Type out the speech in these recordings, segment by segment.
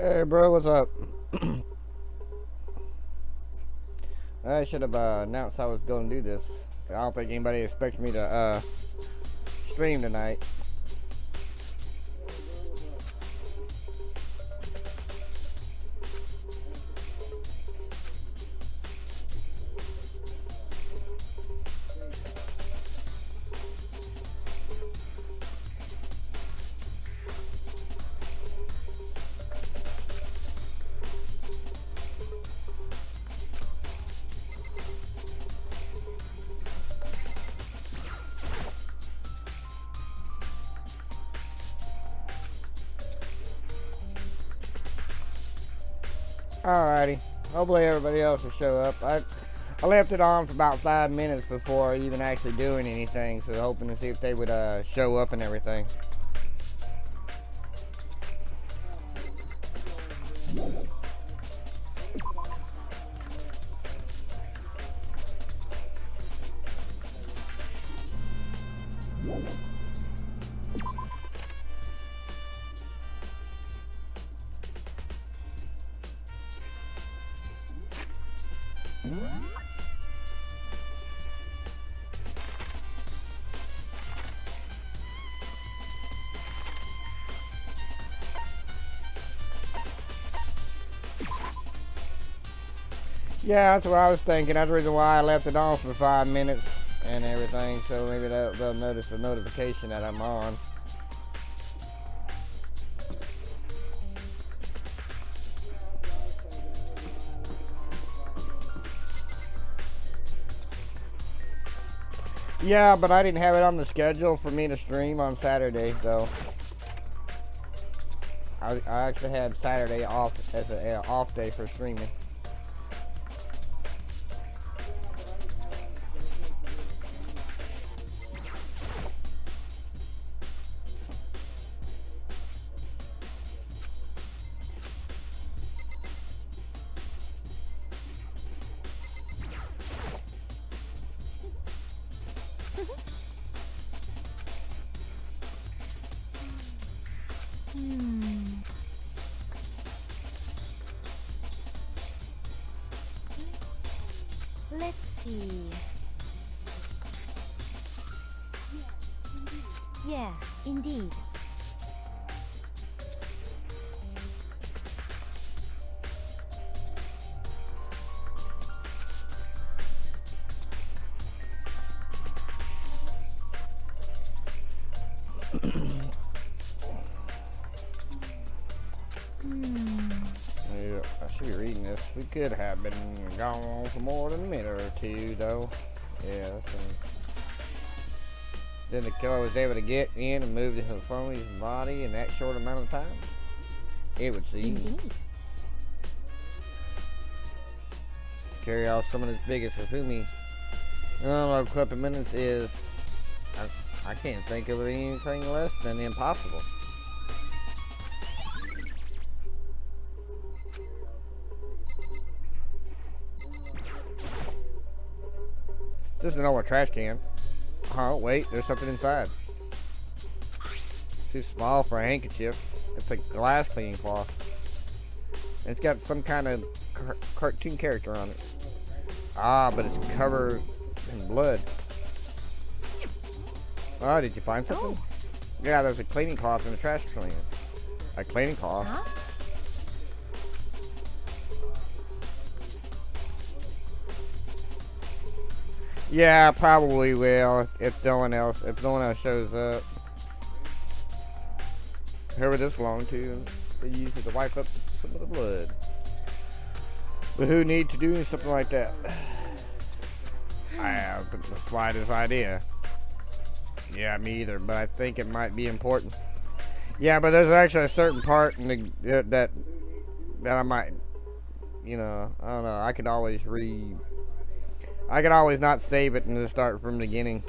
Hey bro, what's up? I should have announced I was going to do this. I don't think anybody expects me to stream tonight. Alrighty. Hopefully everybody else will show up. I left it on for about 5 minutes before even actually doing anything, so hoping to see if they would show up and everything. Yeah, that's what I was thinking. That's the reason why I left it on for 5 minutes and everything, so maybe they'll notice the notification that I'm on. Yeah, but I didn't have it on the schedule for me to stream on Saturday, so I actually had Saturday off as an off day for streaming. Let's see. Yes, indeed. Yeah, I should be reading this. We could have been gone on for more than a minute or two, though. Yeah, then the killer was able to get in and move the Hifomi's body in that short amount of time? It would seem. Indeed. To carry off someone as big as Hifumi, I don't know, a couple of minutes is... I can't think of anything less than impossible. Just a normal trash can. Oh, wait, there's something inside. Too small for a handkerchief. It's a glass cleaning cloth. It's got some kind of cartoon character on it. Ah, but it's covered in blood. Oh, did you find something? Oh. Yeah, there's a cleaning cloth in the trash can. A cleaning cloth? Huh? Yeah, probably will if no one else shows up. Whoever this belonged to, they used it to wipe up some of the blood. But who need to do something like that? I have the slightest idea. Yeah, me either, but I think it might be important. Yeah, but there's actually a certain part in the, that I might, you know, I don't know. I could always not save it and just start from the beginning.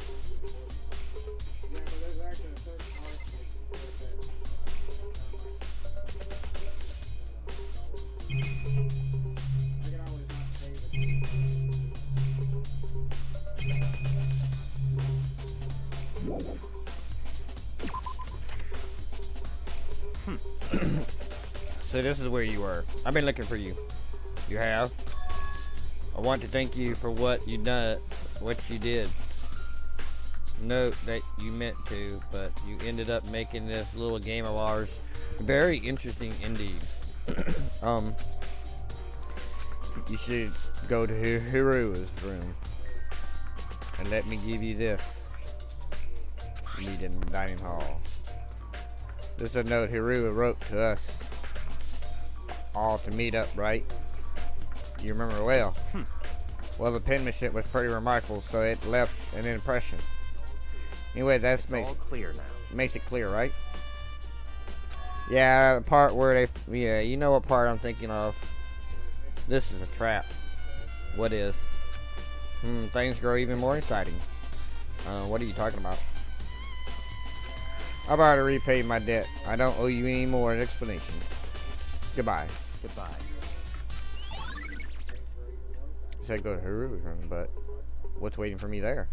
So this is where you were. I've been looking for you. You have? I want to thank you for what you did. Note that you meant to, but you ended up making this little game of ours very interesting indeed. You should go to Hiru's room and let me give you this. Meet in the dining hall. This is a note Hiru wrote to us all to meet up, right? You remember well. Well, the penmanship was pretty remarkable, so it left an impression. Anyway, that's all clear now. Makes it clear, right? Yeah, the part where yeah, you know what part I'm thinking of. This is a trap. What is? Things grow even more exciting. What are you talking about? I've already repaid my debt. I don't owe you any more explanation. Goodbye. Goodbye. You said go to Hiru's room, but what's waiting for me there?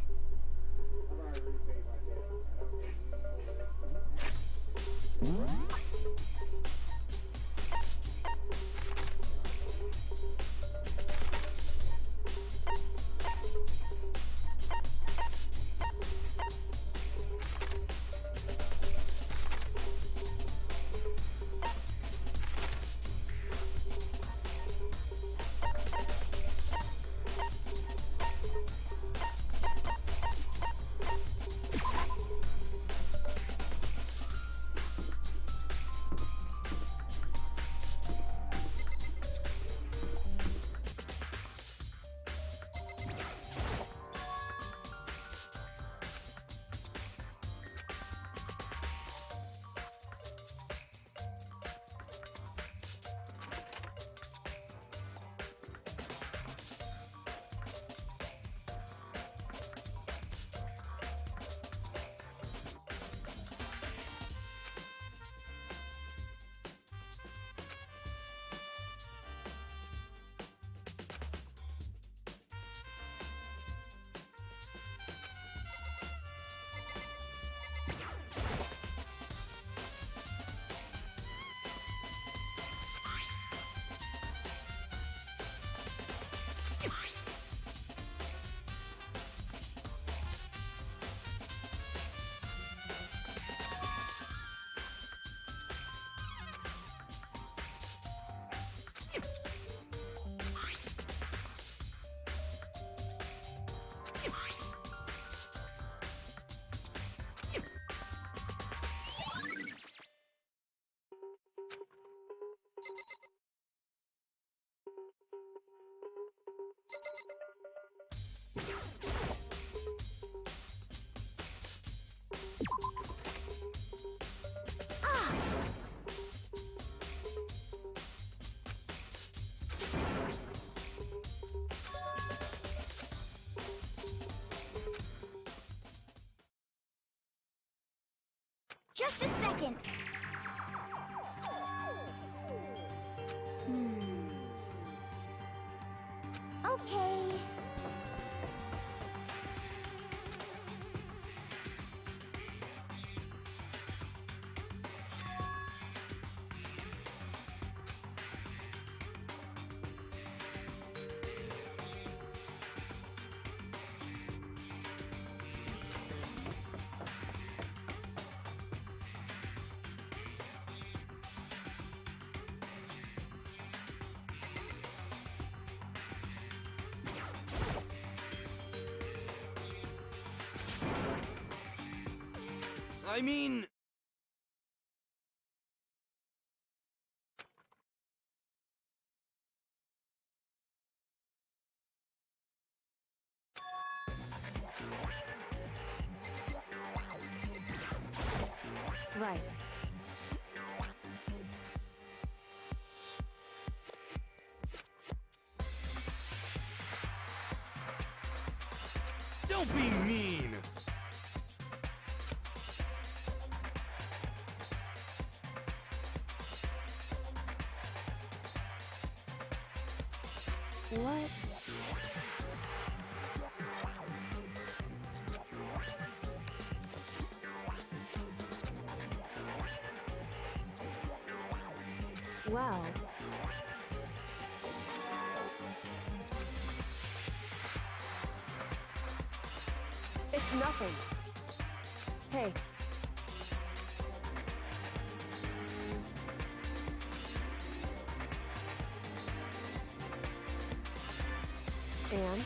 Just a second. Okay. I mean... Right. Don't be mean! What? Well. It's nothing. Hey. And?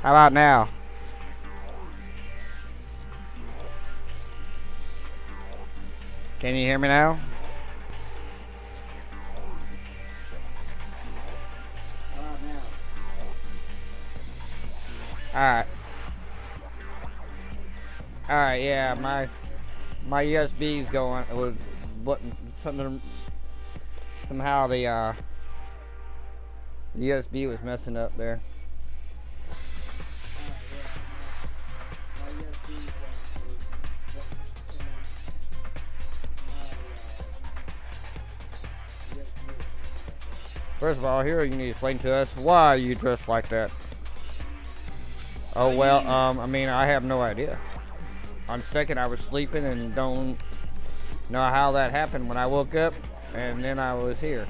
How about now? Can you hear me now? Alright. Alright, yeah, my USB's going, it was something, somehow the USB was messing up there. First of all, here you need to explain to us why you dress like that. Oh well, I mean, I have no idea. On second, I was sleeping and don't Know how that happened when I woke up and then I was here.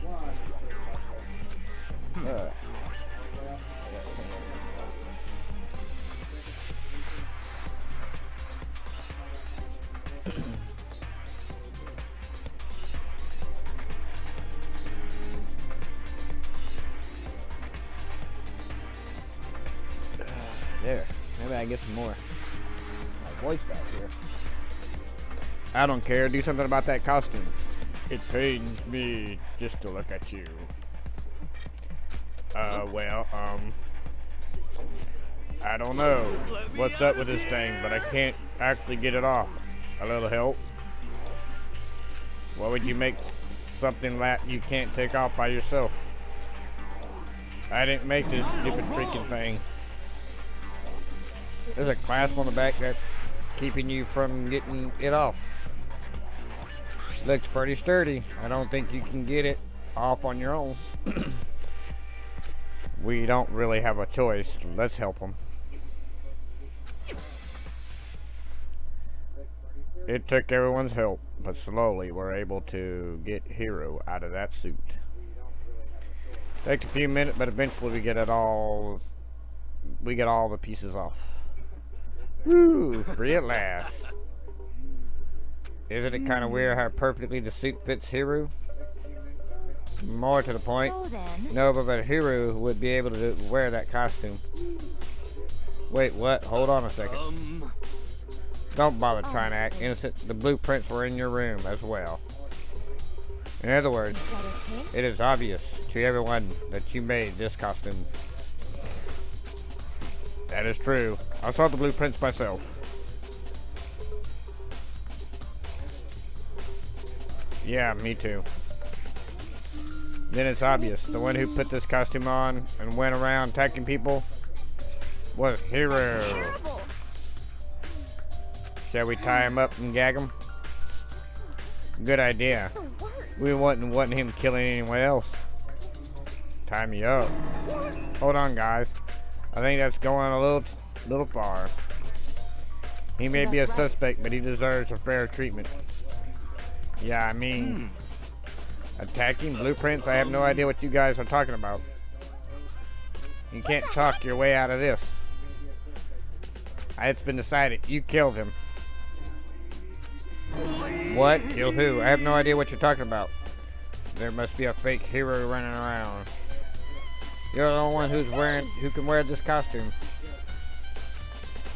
There. Maybe I get some more. My voice back here. I don't care. Do something about that costume. It pains me just to look at you. Well, I don't know what's up with this thing, but I can't actually get it off. A little help? Why would you make something that you can't take off by yourself? I didn't make this stupid freaking thing. There's a clasp on the back that's keeping you from getting it off. Looks pretty sturdy. I don't think you can get it off on your own. We don't really have a choice. Let's help them. It took everyone's help, but slowly we're able to get Hero out of that suit. Takes a few minutes, but eventually we get all the pieces off. Woo! Free at last. Isn't it kind of weird how perfectly the suit fits Hiro? More to the point, So then, no, but Hiro would be able to wear that costume. Wait, what? Hold on a second. Don't bother trying to act innocent. The blueprints were in your room as well. In other words, is that okay? it is obvious to everyone that you made this costume. That is true. I saw the blueprints myself. Yeah, me too. Then it's obvious. The one who put this costume on and went around attacking people was Hiro. Terrible. Shall we tie him up and gag him? Good idea. The worst. We wouldn't want him killing anyone else. Tie me up. Hold on, guys. I think that's going a little far. He may be a That's right. suspect, but he deserves a fair treatment. Yeah, I mean, attacking blueprints? I have no idea what you guys are talking about. You can't talk your way out of this. It's been decided. You killed him. What? Kill who? I have no idea what you're talking about. There must be a fake hero running around. You're the only one who can wear this costume.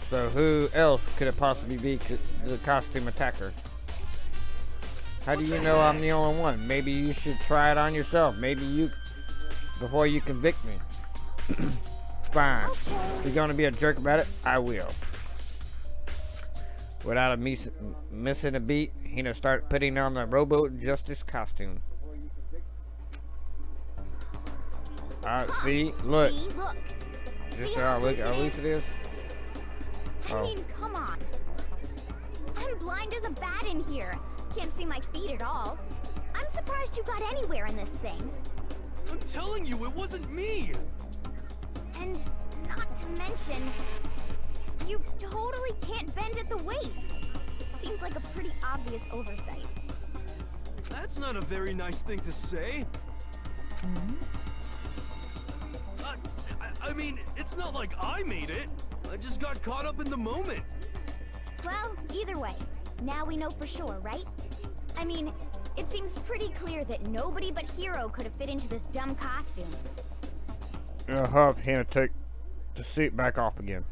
So who else could it possibly be the costume attacker? How do you know I'm the only one? Maybe you should try it on yourself. Before you convict me. Fine. If you're gonna be a jerk about it, I will. Without missing a beat, Hina started putting on the Robo Justice costume. See? Look. See, look. This See is how how easy it loose it is? I mean, come on. I'm blind as a bat in here. Can't see my feet at all. I'm surprised you got anywhere in this thing. I'm telling you, it wasn't me! And not to mention, you totally can't bend at the waist. Seems like a pretty obvious oversight. That's not a very nice thing to say. I mean, it's not like I made it. I just got caught up in the moment. Well, either way, now we know for sure, right? I mean, it seems pretty clear that nobody but Hiro could have fit into this dumb costume. Hina, take the suit back off again.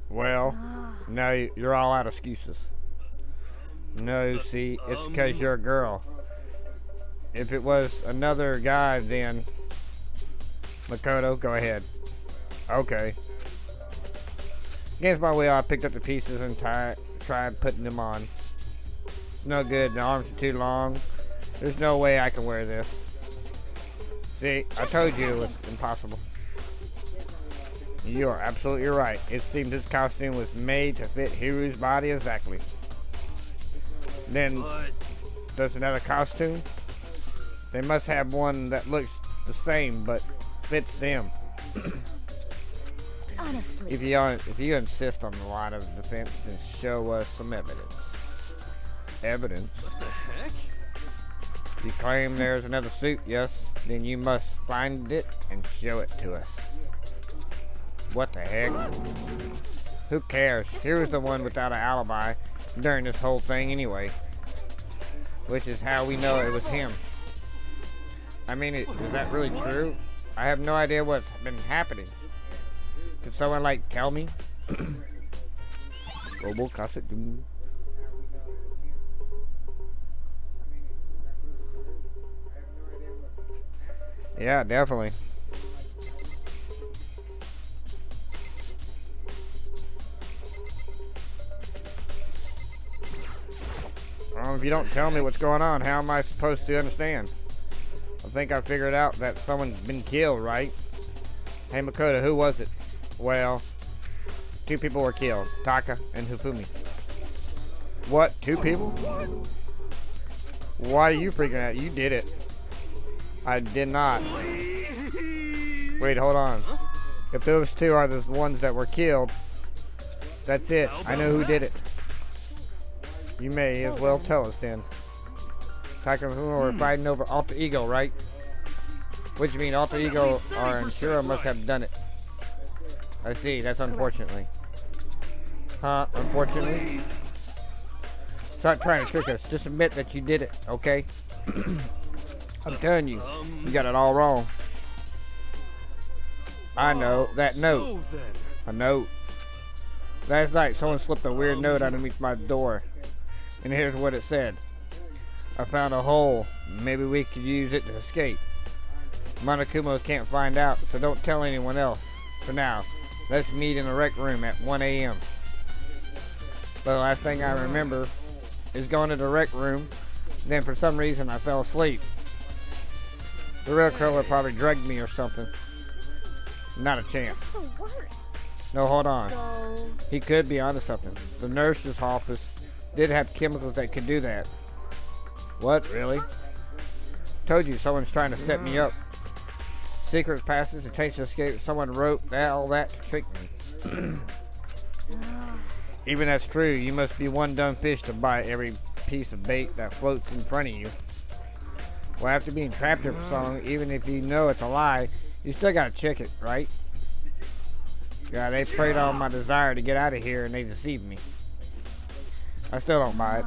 Well, now you're all out of excuses. No, see, it's because you're a girl. If it was another guy, then... Makoto, go ahead. Okay. Against my will, I picked up the pieces and tried putting them on. It's no good, the arms are too long. There's no way I can wear this. See, I told you it was impossible. You are absolutely right. It seems this costume was made to fit Hiru's body exactly. Then, But there's another costume. They must have one that looks the same, but fits them. Honestly. If you insist on the line of defense, then show us some evidence. Evidence? What the heck? If you claim there's another suit, yes, then you must find it and show it to us. What the heck? Who cares? Here's the one without an alibi during this whole thing anyway. Which is how we know it was him. I mean, is that really true? I have no idea what's been happening. Could someone, like, tell me? Robo cassette. Yeah, definitely. Well, if you don't tell me what's going on, how am I supposed to understand? I think I figured out that someone's been killed, right? Hey, Makoto, who was it? Well, 2 people were killed. Taka and Hifumi. What? 2 people? Why are you freaking out? You did it. I did not. Wait, hold on. If those 2 are the ones that were killed, that's it. I know who did it. You may as well tell us then. Taka and Hifumi were fighting over Alter Ego, right? Which means Alter Ego or Inshura must have done it. I see, that's unfortunately. Huh, unfortunately? Stop trying to trick us. Just admit that you did it, okay? I'm telling you, you got it all wrong. I know, that note. A note. Last night, someone slipped a weird note underneath my door. And here's what it said. I found a hole. Maybe we could use it to escape. Monokuma can't find out, so don't tell anyone else. For now, let's meet in the rec room at 1 a.m. But the last thing I remember is going to the rec room. Then for some reason I fell asleep. The real killer probably drugged me or something. Not a chance. Just the worst. No, hold on. So, He could be onto something. The nurse's office did have chemicals that could do that. What? Really? Told you someone's trying to set me up. Secrets passes, attempts to escape. Someone wrote all that to trick me. Even that's true, you must be one dumb fish to buy every piece of bait that floats in front of you. Well, after being trapped here for so long, even if you know it's a lie, you still gotta check it, right? Yeah, they preyed on my desire to get out of here and they deceived me. I still don't buy it.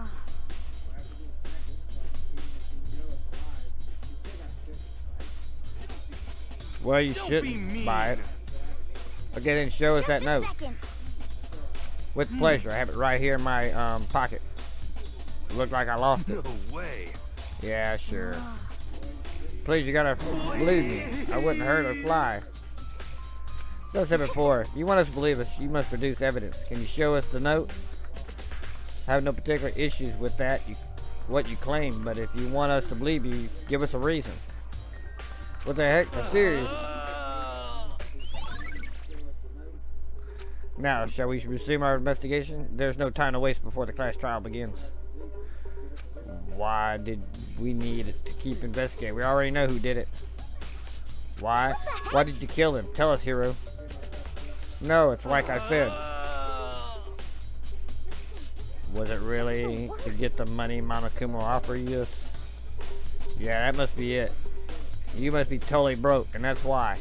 Well, you shouldn't buy it. Okay, then show us that note. With pleasure. I have it right here in my pocket. Looked like I lost it. No way. Yeah, sure. Please, you gotta believe me. I wouldn't hurt a fly. So I said before, you want us to believe us, you must produce evidence. Can you show us the note? I have no particular issues with that, what you claim, but if you want us to believe you, give us a reason. What the heck? I'm serious. Now, shall we resume our investigation? There's no time to waste before the class trial begins. Why did we need to keep investigating? We already know who did it. Why? Why did you kill him? Tell us, hero. No, it's like I said. Was it really to get the money Monokuma offered you? Yeah, that must be it. You must be totally broke, and that's why.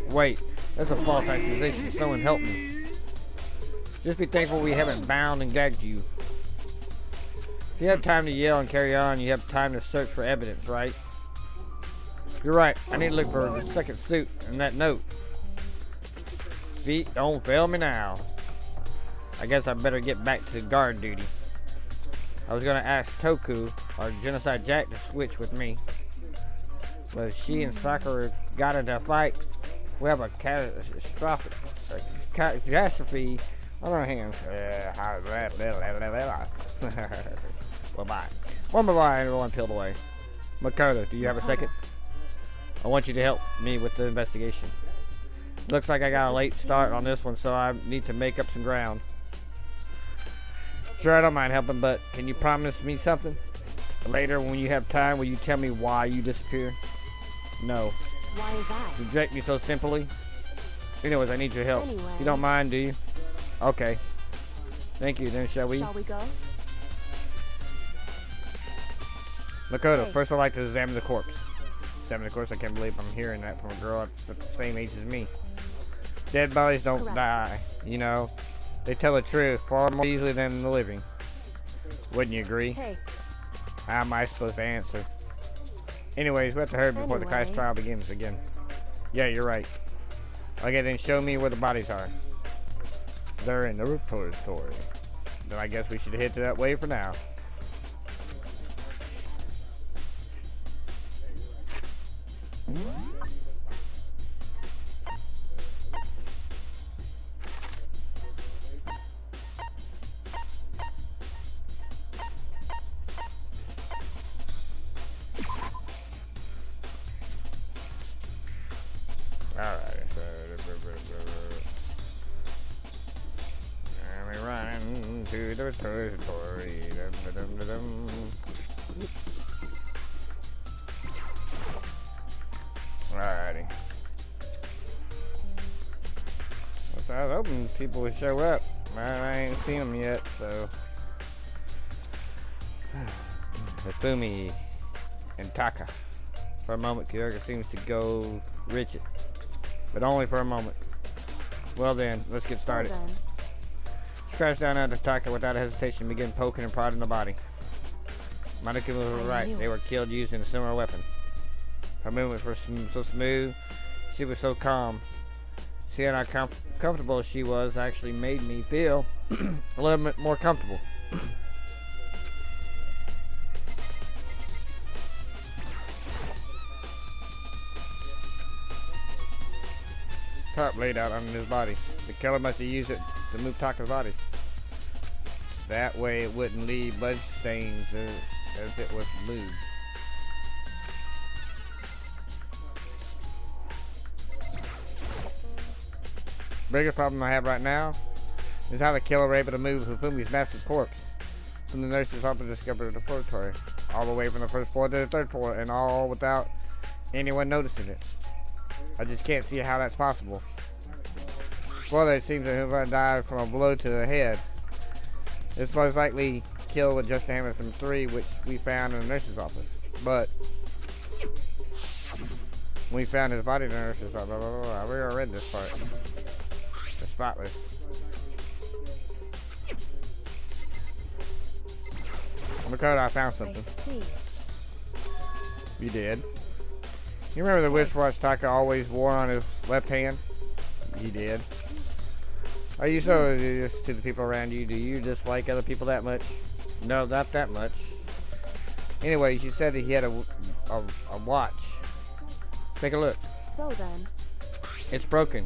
Wait, that's a false accusation. Someone help me. Just be thankful we haven't bound and gagged you. If you have time to yell and carry on, you have time to search for evidence, right? You're right. I need to look for the second suit and that note. Feet don't fail me now. I guess I better get back to guard duty. I was gonna ask Toku or Genocide Jack to switch with me. But if she and Sakura got into a fight, we have a catastrophe on our hands. Well, bye. One bye, everyone peeled away. Makoto, do you have a second? I want you to help me with the investigation. Looks like I got a late start on this one, so I need to make up some ground. Sure, I don't mind helping, but can you promise me something? Later, when you have time, will you tell me why you disappeared? No. why is that? Reject me so simply? Anyways, I need your help. Anyway. You don't mind, do you? Okay. Thank you. Then shall we? Shall we go? Makoto, Hey. first I'd like to examine the corpse. Examine the corpse? I can't believe I'm hearing that from a girl that's the same age as me. Dead bodies don't Correct. die, you know. They tell the truth far more easily than the living. Wouldn't you agree? Hey, How am I supposed to answer? Anyways, we have to hurry before the Christ Anyway. trial begins again. Yeah, you're right. Okay, then show me where the bodies are. They're in the repository. Then I guess we should head to that way for now. Alright, so and we run to the repository. Dum, dum, dum, dum. Alrighty. So I was hoping people would show up. I ain't seen them yet, so. Hifumi and Taka. For a moment, Kyoga seems to go rigid. But only for a moment. Well then, let's get started. So then, She crouched down under Taka without hesitation and began poking and prodding the body. Monica was I right. knew They it. were killed using a similar weapon. Her movements were so smooth. She was so calm. Seeing how comfortable she was actually made me feel a little bit more comfortable. Tarp laid out on his body. The killer must have used it to move Taka's body. That way it wouldn't leave blood stains as it was moved. Biggest problem I have right now is how the killer were able to move Hifumi's massive corpse from the nurse's office discovered the laboratory, all the way from the first floor to the third floor, and all without anyone noticing it. I just can't see how that's possible. Further, it seems that Hifumi died from a blow to the head. This most likely killed with just a hammer from 3, which we found in the nurse's office. But we found his body in the nurse's office. We already read this part. The spotless. Makoto, I found I something. see. You did. You remember the wristwatch Taka always wore on his left hand? He did. Are you so just to the people around you? Do you dislike other people that much? No, not that much. Anyways, you said that he had a watch. Take a look. So then, It's broken.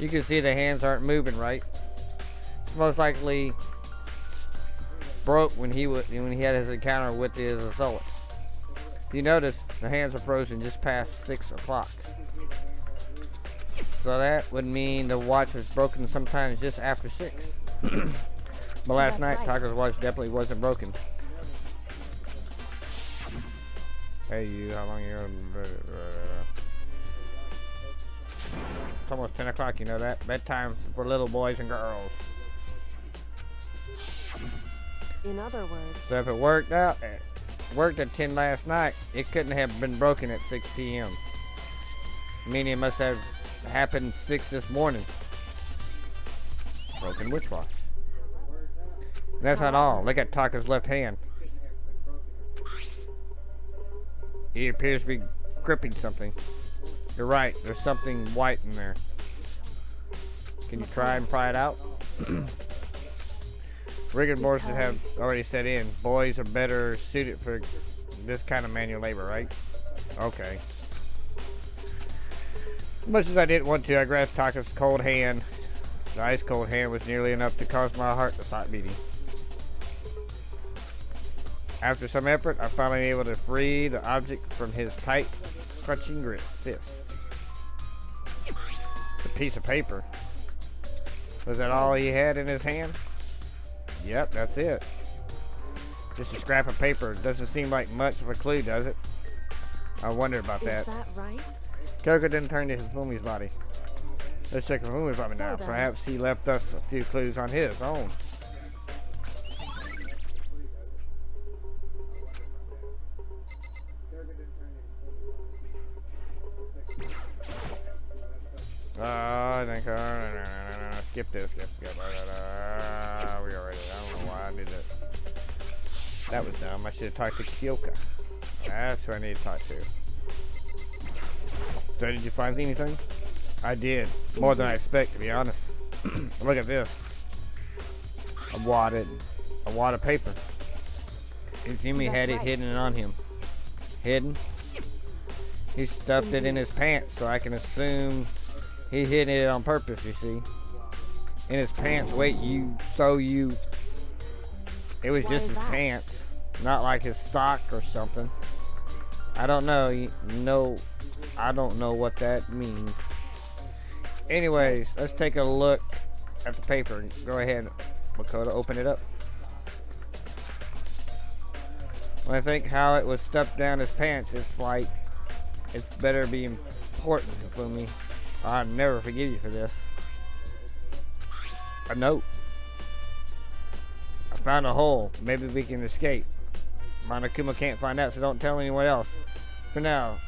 You can see the hands aren't moving right. It's most likely broke when he had his encounter with his assailant. If you notice, the hands are frozen just past 6 o'clock. So that would mean the watch was broken sometimes just after 6. But last That's night, right. Taka's watch definitely wasn't broken. Hey you, how long you? It's almost 10 o'clock, you know that? Bedtime for little boys and girls. in other words, So if it worked at 10 last night, it couldn't have been broken at 6 p.m. Meaning it must have happened 6 this morning. Broken witch watch. And that's not all. Look at Taka's left hand. He appears to be gripping something. You're right. There's something white in there. Can you try and pry it out? Rigor mortis have already set in. Boys are better suited for this kind of manual labor, right? Okay. As much as I didn't want to, I grasped Taka's cold hand. The ice cold hand was nearly enough to cause my heart to stop beating. After some effort, I finally able to free the object from his tight, clutching grip fist. It's a piece of paper. Was that all he had in his hand? Yep, that's it. Just a scrap of paper. Doesn't seem like much of a clue, does it? I wonder about is that. that right? Kyoko didn't turn to Hifumi's body. Let's check the room apartment now. So then. Perhaps he left us a few clues on his own. I think skip this, skip. We already. I don't know why I did that. That was dumb. I should have talked to Kyoka. That's who I need to talk to. So did you find anything? I did. More than I expect, to be honest. Look at this. A wad of paper. Jimmy had it hidden on him. Hidden? He stuffed it in his pants, so I can assume he hid it on purpose, you see. In his pants. Wait, it was just his pants. Not like his sock or something. I don't know. I don't know what that means. Anyways, let's take a look at the paper. Go ahead, Makoto, open it up. When I think how it was stuffed down his pants, it's like it's better be important for me. I'll never forgive you for this. A note. I found a hole. Maybe we can escape. Monokuma can't find out, so don't tell anyone else. For now,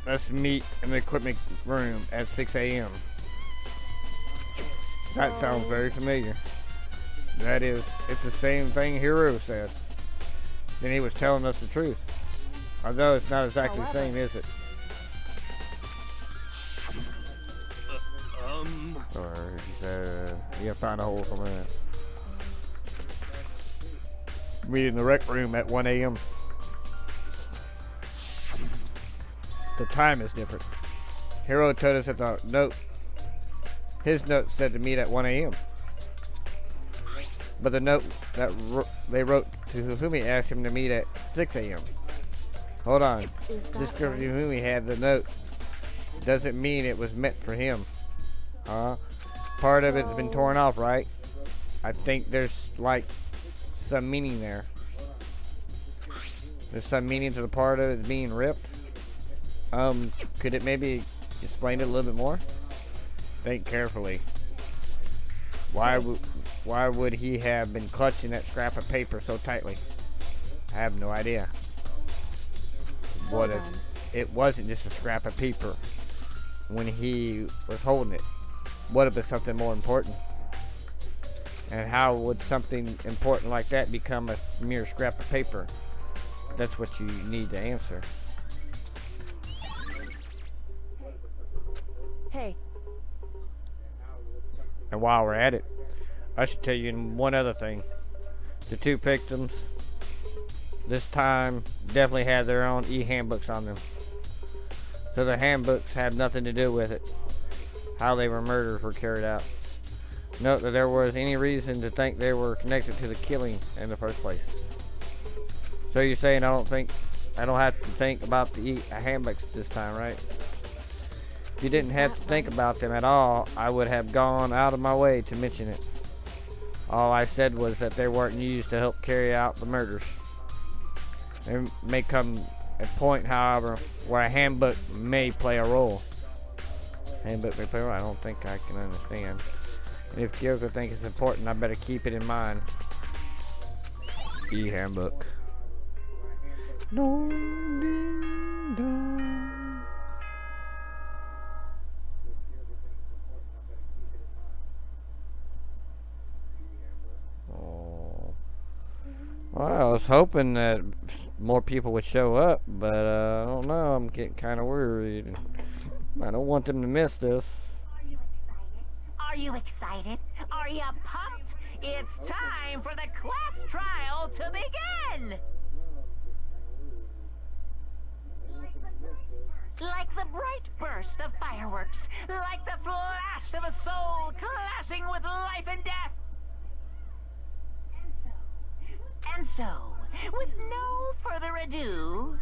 let's meet in the equipment room at 6 a.m. That sounds very familiar. That is, it's the same thing Hiro said. Then he was telling us the truth. Although it's not exactly the same, is it? Or he said, yeah, find a hole from that. Meet in the rec room at 1 a.m. The time is different. Hiro told us that the note, his note said to meet at 1 a.m. But the note that they wrote to Hifumi asked him to meet at 6 a.m. Hold on. This girl Hifumi had the note. Doesn't mean it was meant for him. Part of it's been torn off, right? I think there's like some meaning there. There's some meaning to the part of it being ripped. Could it maybe explain it a little bit more? Think carefully. Why would he have been clutching that scrap of paper so tightly? I have no idea. What if it wasn't just a scrap of paper when he was holding it? What if it's something more important? And how would something important like that become a mere scrap of paper? That's what you need to answer. Hey. And while we're at it, I should tell you one other thing. The two victims this time definitely had their own e-handbooks on them. So the handbooks had nothing to do with it. How they were murdered were carried out. Note that there was any reason to think they were connected to the killing in the first place. So you're saying I don't have to think about the handbooks this time, right? If you didn't have to think about them at all, I would have gone out of my way to mention it. All I said was that they weren't used to help carry out the murders. There may come a point, however, where a handbook may play a role. Handbook may play a role? I don't think I can understand. And if Kyoko thinks it's important, I better keep it in mind. E-handbook. Oh. Well, I was hoping that more people would show up, but I don't know. I'm getting kind of worried. I don't want them to miss this. Are you excited? Are you pumped? It's time for the class trial to begin! Like the bright burst of fireworks, like the flash of a soul clashing with life and death. And so, with no further ado,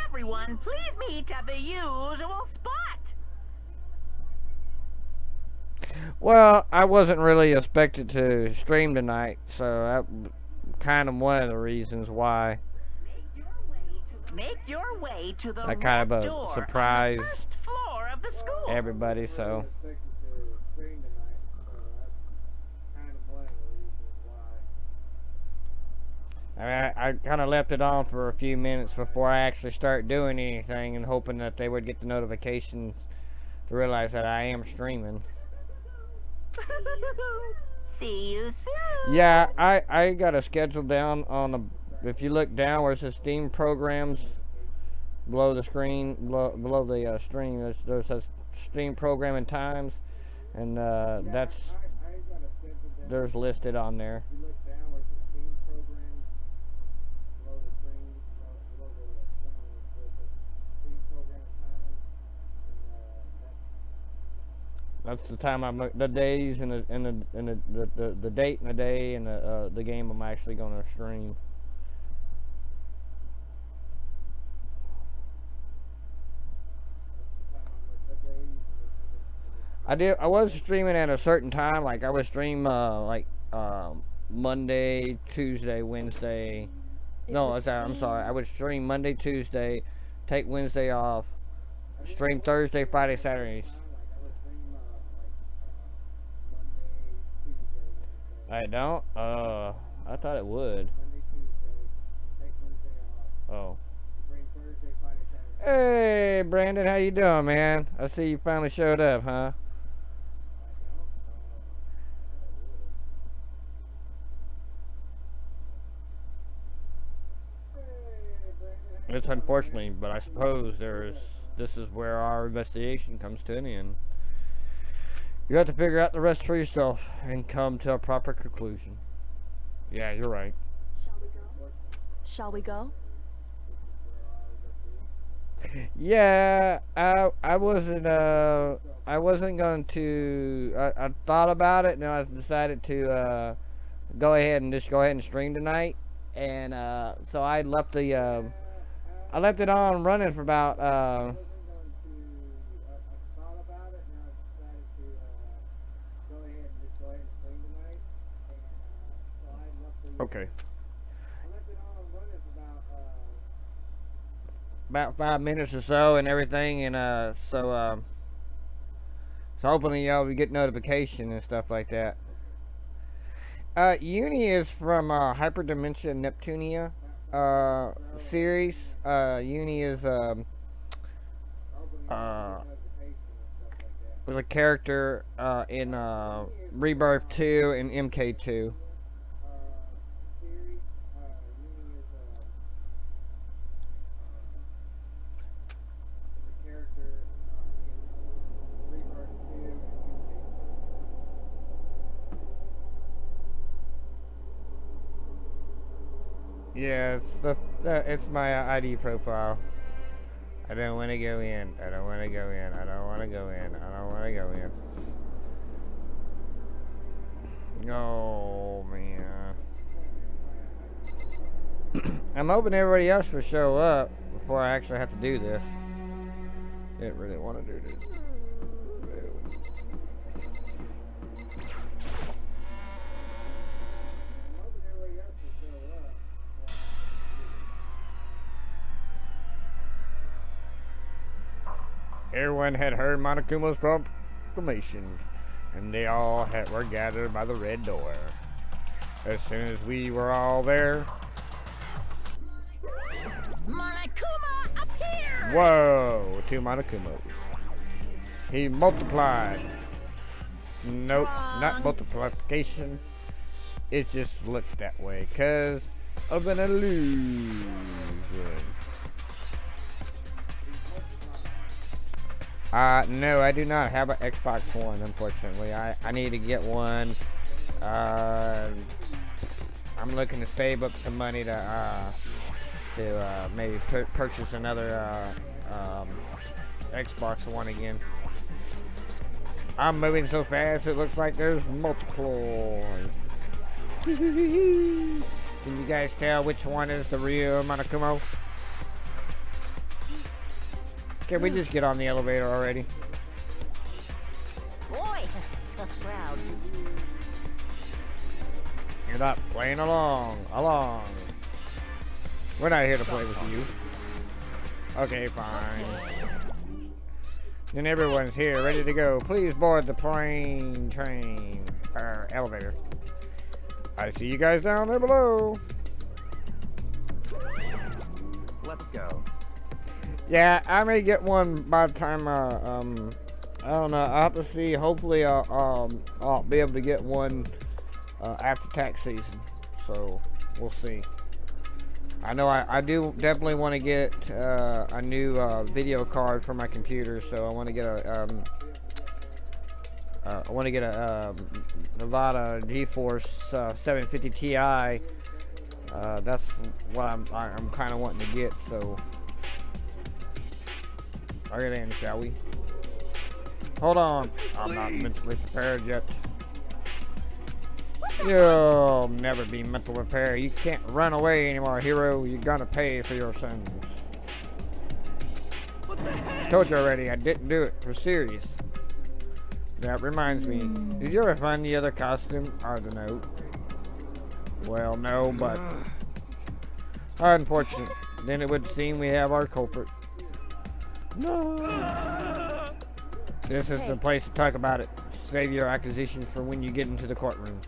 everyone please meet at the usual spot. Well, I wasn't really expected to stream tonight, so that's kind of one of the reasons why. Make your way to the That kind of a door surprise on the first floor of the school. everybody, so. I kind of left it on for a few minutes before I actually start doing anything and hoping that they would get the notifications to realize that I am streaming. See you soon. Yeah, I got a schedule down on the, if you look down where it says Steam programs below the screen, below the stream, there says Steam programming times, and that's, there's listed on there. That's the time I'm, the days and the date and the day and the game I'm actually going to stream. I was streaming at a certain time, like I would stream Monday, Tuesday, Wednesday. No, I'm sorry. I would stream Monday, Tuesday, take Wednesday off, stream Thursday, Friday, Saturdays. I don't? I thought it would. Oh. Hey, Brandon, how you doing, man? I see you finally showed up, huh? It's unfortunately, but I suppose this is where our investigation comes to an end. You have to figure out the rest for yourself and come to a proper conclusion. Yeah, you're right. Shall we go? Yeah, I wasn't going to, I thought about it and I decided to go ahead and stream tonight, and so I left it on running for about okay. About 5 minutes or so and everything, and so hopefully y'all will get notification and stuff like that. Uni is from Hyperdimension Neptunia series. Uni is was a character in Rebirth 2 and MK2. Yeah, it's my ID profile. I don't want to go in. I don't want to go in. I don't want to go in. I don't want to go in. Oh, man. I'm hoping everybody else will show up before I actually have to do this. Didn't really want to do this. Everyone had heard Monokuma's proclamation, and they all were gathered by the red door. As soon as we were all there, Monokuma appears! whoa, 2 Monokumas. He multiplied. Nope, not multiplication. It just looks that way, 'cause of an illusion. No, I do not have an Xbox One, unfortunately. I need to get one. I'm looking to save up some money to maybe purchase another Xbox One again. I'm moving so fast, it looks like there's multiple. Can you guys tell which one is the real Monokuma? Can we just get on the elevator already? Boy, tough crowd. You're not playing along. We're not here to play with you. Okay, fine. And everyone's here, ready to go. Please board the train, elevator. I see you guys down there below. Let's go. Yeah, I may get one by the time, I don't know. I'll have to see. Hopefully, I'll be able to get one after tax season. So, we'll see. I know I do definitely want to get a new video card for my computer, so I want to get a Nevada GeForce 750 Ti. That's what I'm kind of wanting to get. So, I'll get in, shall we? Hold on, I'm not mentally prepared yet. You'll never be mentally prepared. You can't run away anymore, hero. You're gonna pay for your sins. What the heck? Told you already, I didn't do it. For serious. That reminds me. Did you ever find the other costume or the note? Well, no, but unfortunate. Then it would seem we have our culprit. No. This is the place to talk about it. Save your acquisitions for when you get into the courtroom.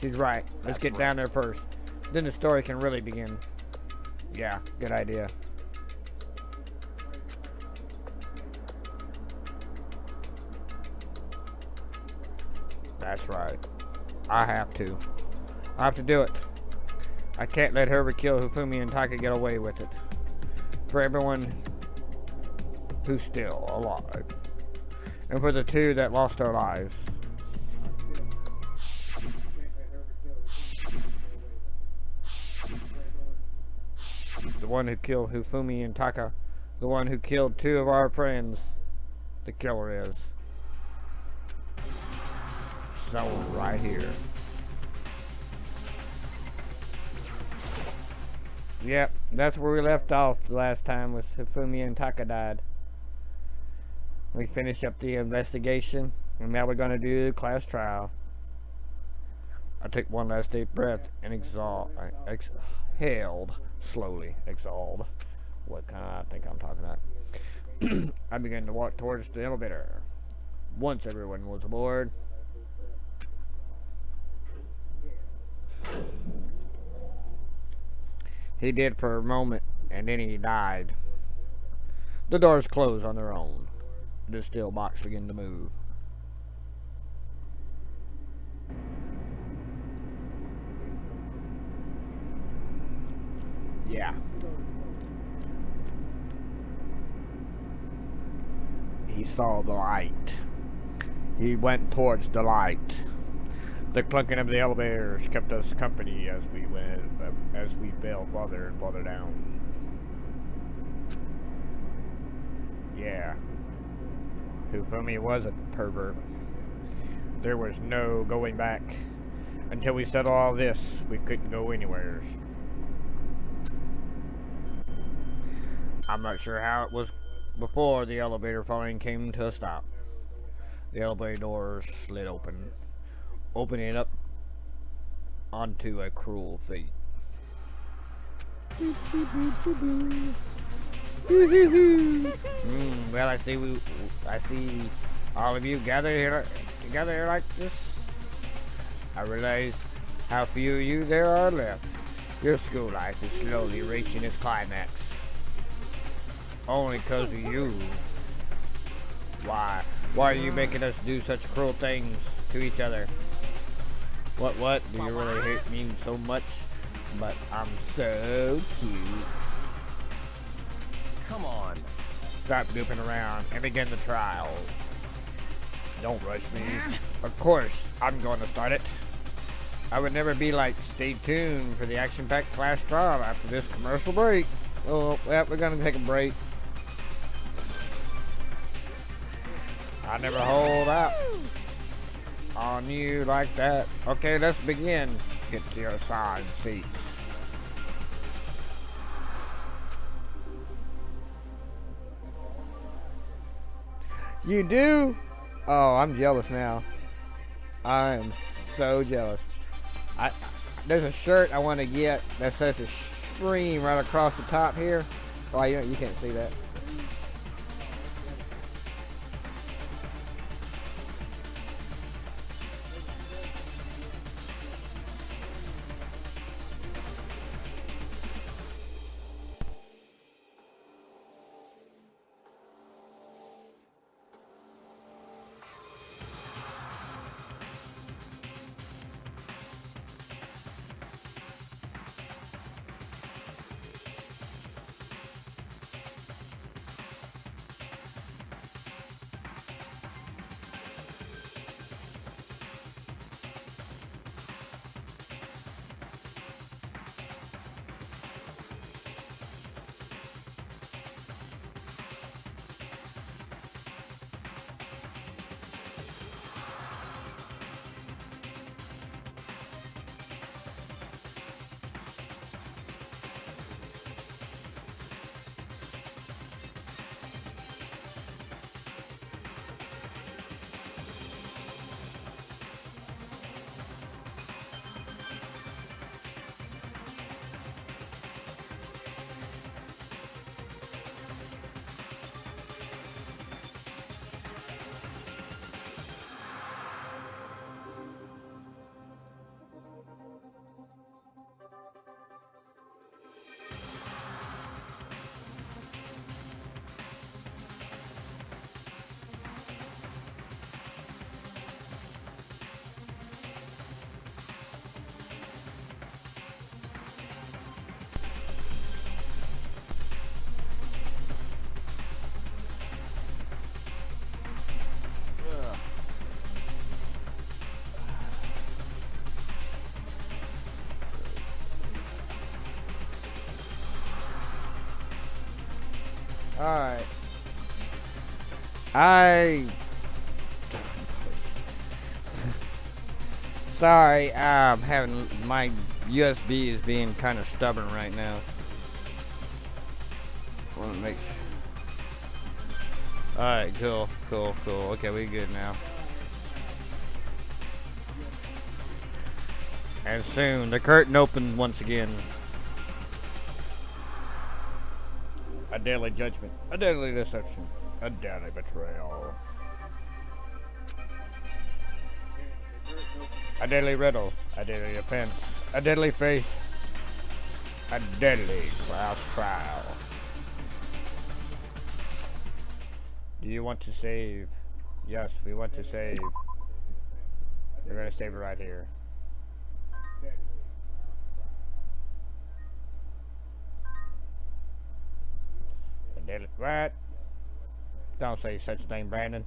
She's right. Let's get down there first. Then the story can really begin. Yeah, good idea. That's right. I have to. I have to do it. I can't let whoever killed Hifumi and Taka get away with it. For everyone who's still alive. And for the two that lost their lives. The one who killed Hifumi and Taka. The one who killed two of our friends. The killer is. Someone right here. Yep, that's where we left off the last time was Hifumi and Taka died. We finished up the investigation, and now we're gonna do the class trial. I took one last deep breath and exhaled slowly. Exhaled. What kind of I think I'm talking about? I began to walk towards the elevator. Once everyone was aboard. He did for a moment, and then he died. The doors closed on their own. The steel box began to move. Yeah. He saw the light. He went towards the light. The clunking of the elevators kept us company as we fell farther and farther down. Yeah. Hifumi was a pervert. There was no going back. Until we settled all this, we couldn't go anywhere. I'm not sure how it was before the elevator finally came to a stop. The elevator doors slid open, opening up onto a cruel fate. Well, I see all of you gathered here together like this. I realize how few of you there are left. Your school life is slowly reaching its climax. Only because of you. Why are you making us do such cruel things to each other? What? Do you really hate me so much? But I'm so cute. Come on. Stop goofing around and begin the trial. Don't rush me. Of course, I'm going to start it. I would never be like, stay tuned for the action-packed class trial after this commercial break. Oh, well, we're going to take a break. I never hold out on you like that. Okay, let's begin. Get to your assigned seats. You do? Oh, I'm jealous now. I am so jealous. There's a shirt I want to get that says a stream right across the top here. Oh, you can't see that. Alright. I... Sorry, I'm having... My USB is being kind of stubborn right now. Want to make sure. Alright, cool. Okay, we good now. And soon, the curtain opens once again. A deadly judgment. A deadly deception. A deadly betrayal. A deadly riddle. A deadly offense. A deadly faith. A deadly class trial. Do you want to save? Yes, we want to save. We're gonna save it right here. What? Don't say such thing, Brandon.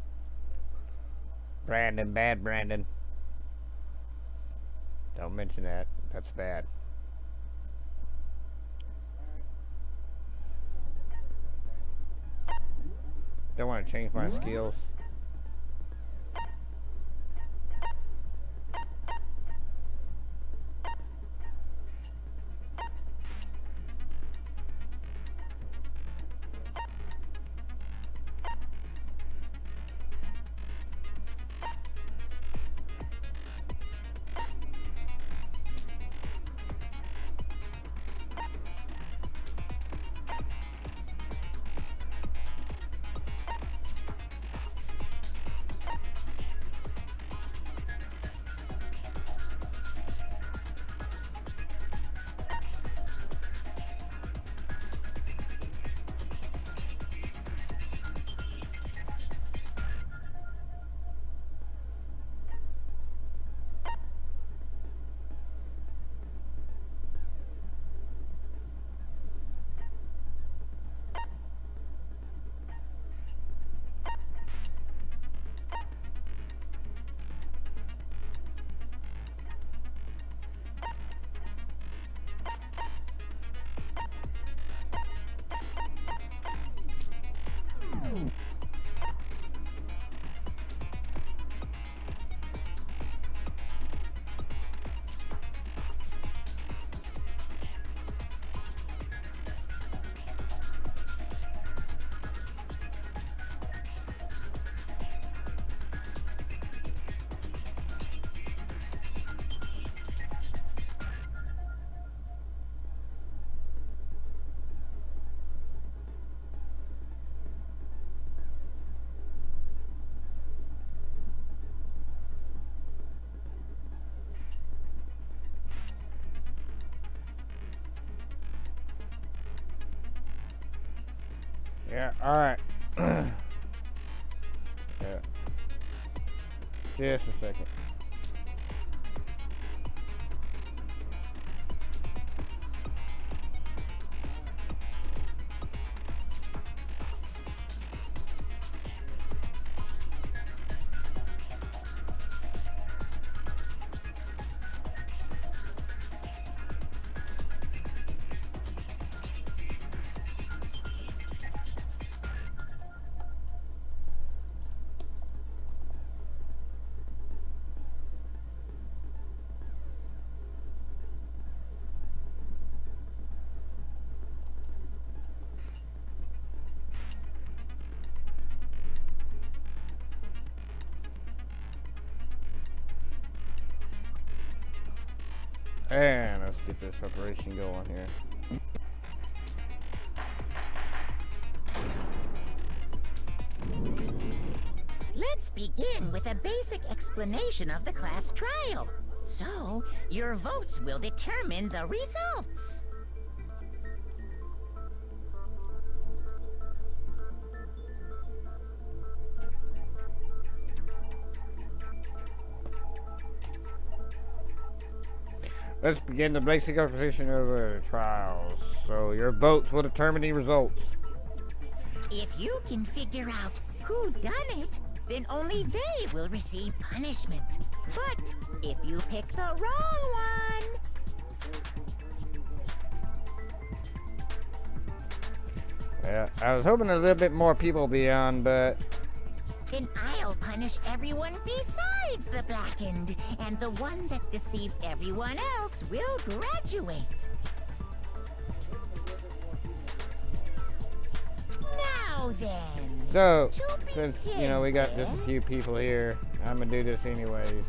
Brandon, bad Brandon. Don't mention that. That's bad. Don't want to change my skills. Yeah, alright. Yeah. Just a second. And let's get this operation going here. Let's begin with a basic explanation of the class trial. So, your votes will determine the results. Let's begin the basic explanation of the trials. So your votes will determine the results. If you can figure out who done it, then only they will receive punishment. But if you pick the wrong one... Yeah, I was hoping a little bit more people would be on, but Then I'll punish everyone besides the blackened, and the one that deceived everyone else will graduate. Now then. so To since begin we got just a with- few people here, I'm gonna do this anyways.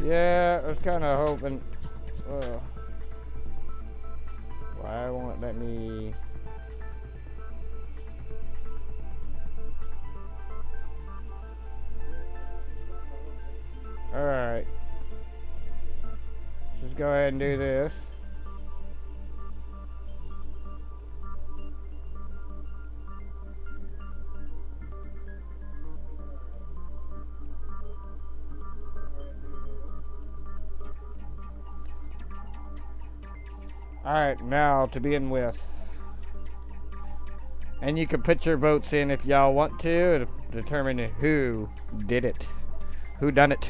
Yeah, I was kind of hoping. Why won't let me? All right. Just go ahead and do this. Alright, now to begin with. And you can put your votes in if y'all want to determine who did it. Who done it.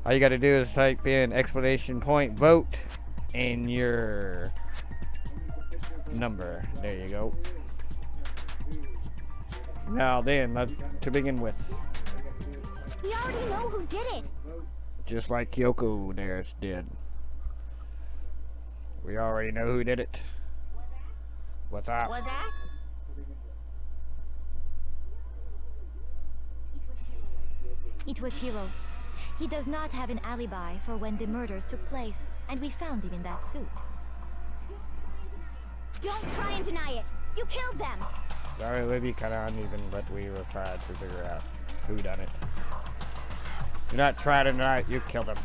All you gotta do is type in exclamation point vote and your number. There you go. Now then, to begin with. We already know who did it. Just like Kyoko there did. We already know who did it. What's up? Was that? It was Hiro. He does not have an alibi for when the murders took place, and we found him in that suit. Don't try and deny it. You killed them. Sorry, Libby, kind of uneven, but we were trying to figure out who done it. Do not try to deny it. You killed him.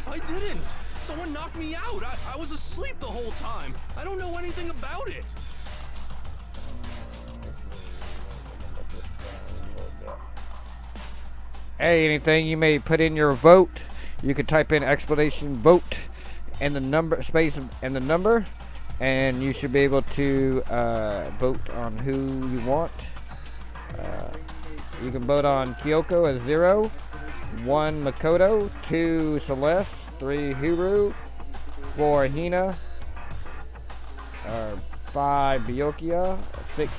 I didn't. Someone knocked me out. I was asleep the whole time. I don't know anything about it. Hey, anything you may put in your vote. You can type in exclamation vote and the number space and the number, and you should be able to vote on who you want. You can vote on Kyoko as 0, 1 Makoto, 2 Celeste, 3 Hiro, 4 Hina, 5 Byakuya, 6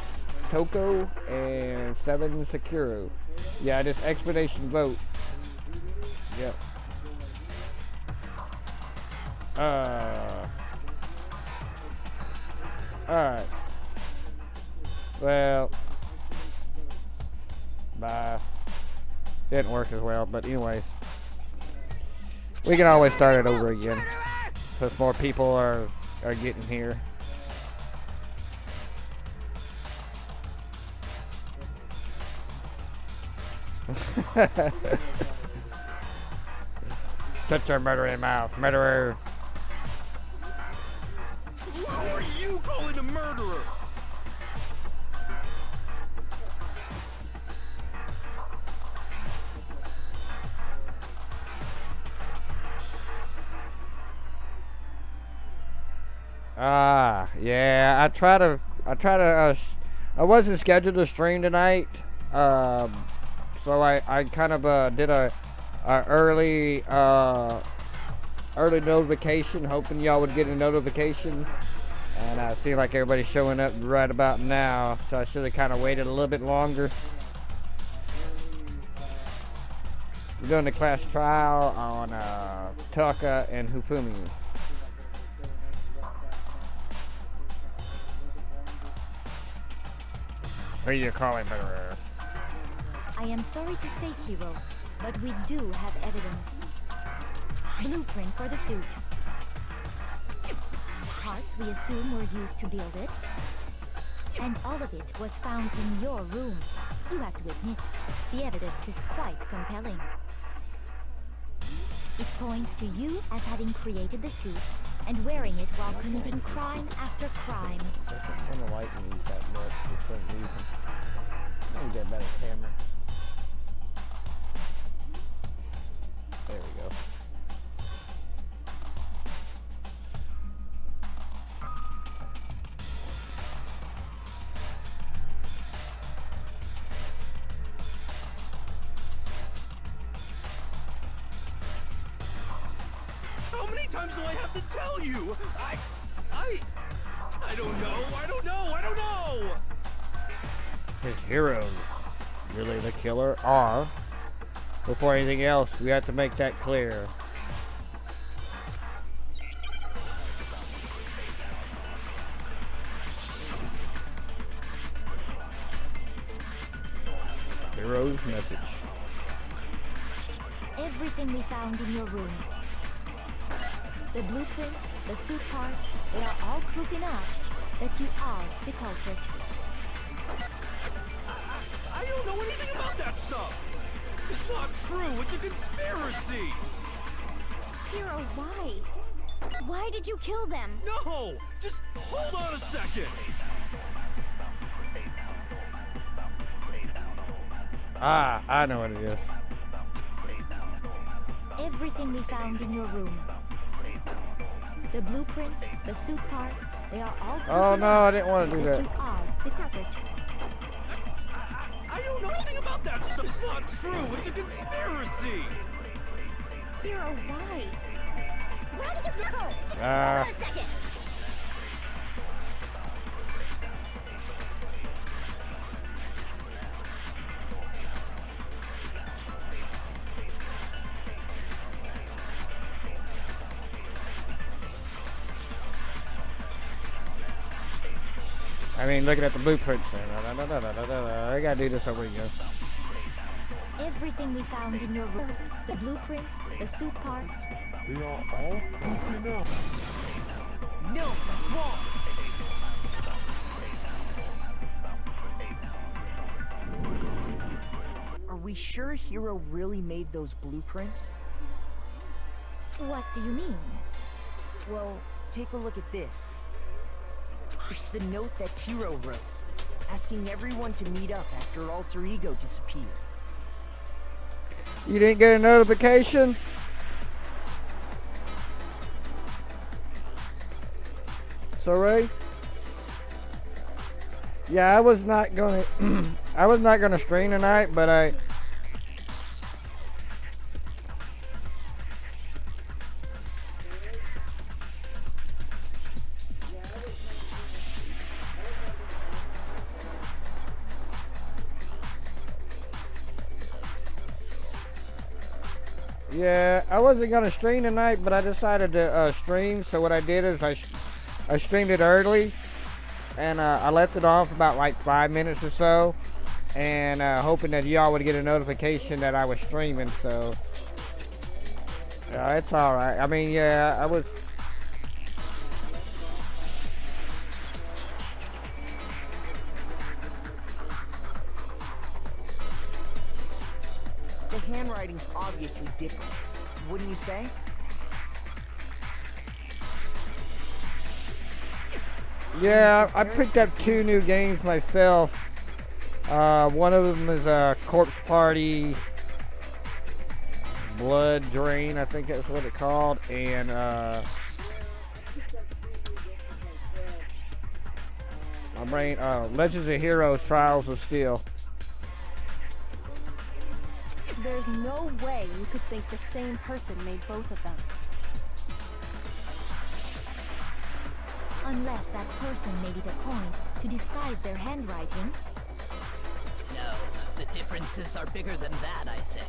Toko, and 7 Sakura. Yeah, just explanation vote. Yep. Alright. Well. Bye. Didn't work as well, but anyways. We can always start it over again. Since more people are getting here. Shut your murdering mouth, murderer. Who are you calling a murderer? Yeah, I wasn't scheduled to stream tonight, so I kind of did a early notification, hoping y'all would get a notification, and I see like everybody's showing up right about now, so I should have kind of waited a little bit longer. We're doing the class trial on Taka and Hufumi. Who are you calling murderer? I am sorry to say, Hiro, but we do have evidence. Blueprints for the suit. Parts we assume were used to build it. And all of it was found in your room. You have to admit, the evidence is quite compelling. It points to you as having created the suit and wearing it while committing crime after crime. I don't want to light these that much for some reason. I need to get a better camera. There we go. many times do I have to tell you? I don't know. I don't know. His heroes really the killer are. Before anything else, we have to make that clear. Hero's message. Everything we found in your room. The blueprints, the suit parts, they are all proof enough that you are the culprit. I don't know anything about that stuff. It's not true. It's a conspiracy. Hero, why? Why did you kill them? No! Just hold on a second. Ah, I know what it is. Everything we found in your room. The blueprints, the suit parts, they are all proof Oh no, I didn't want to do that that. you are the culprit. I don't know anything about that stuff. It's not true. It's a conspiracy. Hero, why? Why did you know? Just hold Ah. on a second. I mean, looking at the blueprints. I gotta do this over again. Everything we found in your room. The blueprints, the suit parts. They are all proof enough. No, that's wrong. Are we sure Hero really made those blueprints? What do you mean? Well, take a look at this. It's the note that Hero wrote, asking everyone to meet up after Alter Ego disappeared. You didn't get a notification? So Ray? Yeah, I was not gonna I was not gonna stream tonight, but I wasn't gonna stream tonight, but I decided to stream. So what I did is I streamed it early, and I left it on for about like 5 minutes or so, and hoping that y'all would get a notification that I was streaming. So it's all right. I mean, yeah, I was. The handwriting's obviously different, wouldn't you say? Yeah, I picked up 2 new games myself. One of them is Corpse Party Blood Drain, I think that's what it's called, and my brain, Legends of Heroes Trials of Steel. There's no way you could think the same person made both of them. Unless that person made it a point to disguise their handwriting. No, the differences are bigger than that, I think.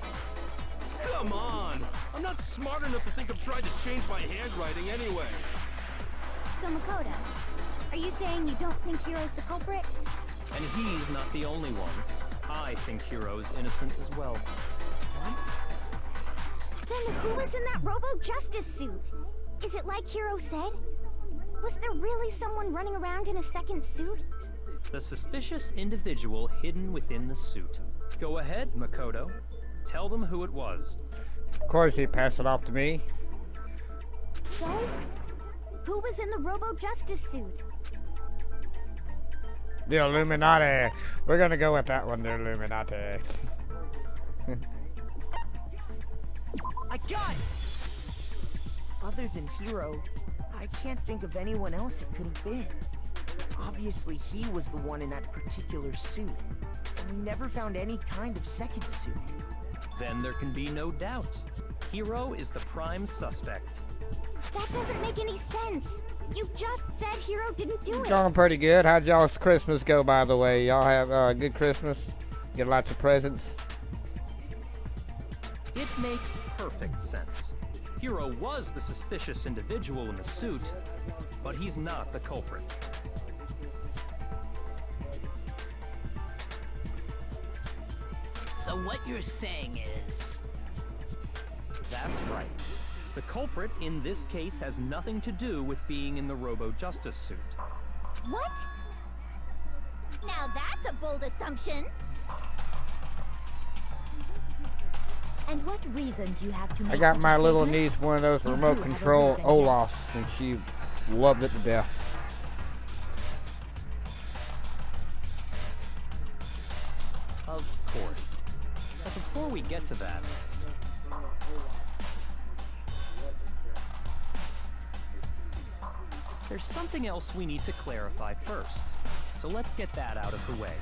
Come on! I'm not smart enough to think of trying to change my handwriting anyway. So Makoto, are you saying you don't think Hero's the culprit? And he's not the only one. I think Hero's innocent as well. Then who was in that Robo-Justice suit? Is it like Hero said? Was there really someone running around in a second suit? The suspicious individual hidden within the suit. Go ahead, Makoto. Tell them who it was. Of course, he passed it off to me. So, who was in the Robo-Justice suit? The Illuminati. We're gonna go with that one, the Illuminati. I got it! Other than Hero, I can't think of anyone else it could have been. Obviously, he was the one in that particular suit, and we never found any kind of second suit. Then there can be no doubt. Hero is the prime suspect. That doesn't make any sense. You just said Hero didn't do it. Going pretty good. How'd y'all's Christmas go, by the way? Y'all have a good Christmas? Get lots of presents? It makes perfect sense. Hero was the suspicious individual in the suit, but he's not the culprit. So what you're saying is... That's right. The culprit in this case has nothing to do with being in the Robo-Justice suit. What? Now that's a bold assumption. And what reason do you have to make I got such my a little statement? niece one of those You remote do have a control reason, Olafs, and she loved it to death. Of course. But before we get to that, there's something else we need to clarify first. So let's get that out of the way.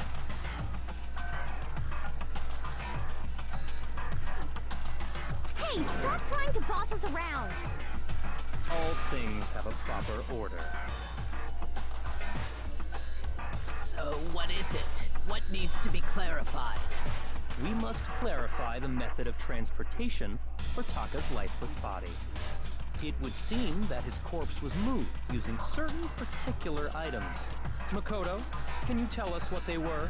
Hey, stop trying to boss us around. All things have a proper order. So what is it? What needs to be clarified? We must clarify the method of transportation for Taka's lifeless body. It would seem that his corpse was moved using certain particular items. Makoto, can you tell us what they were?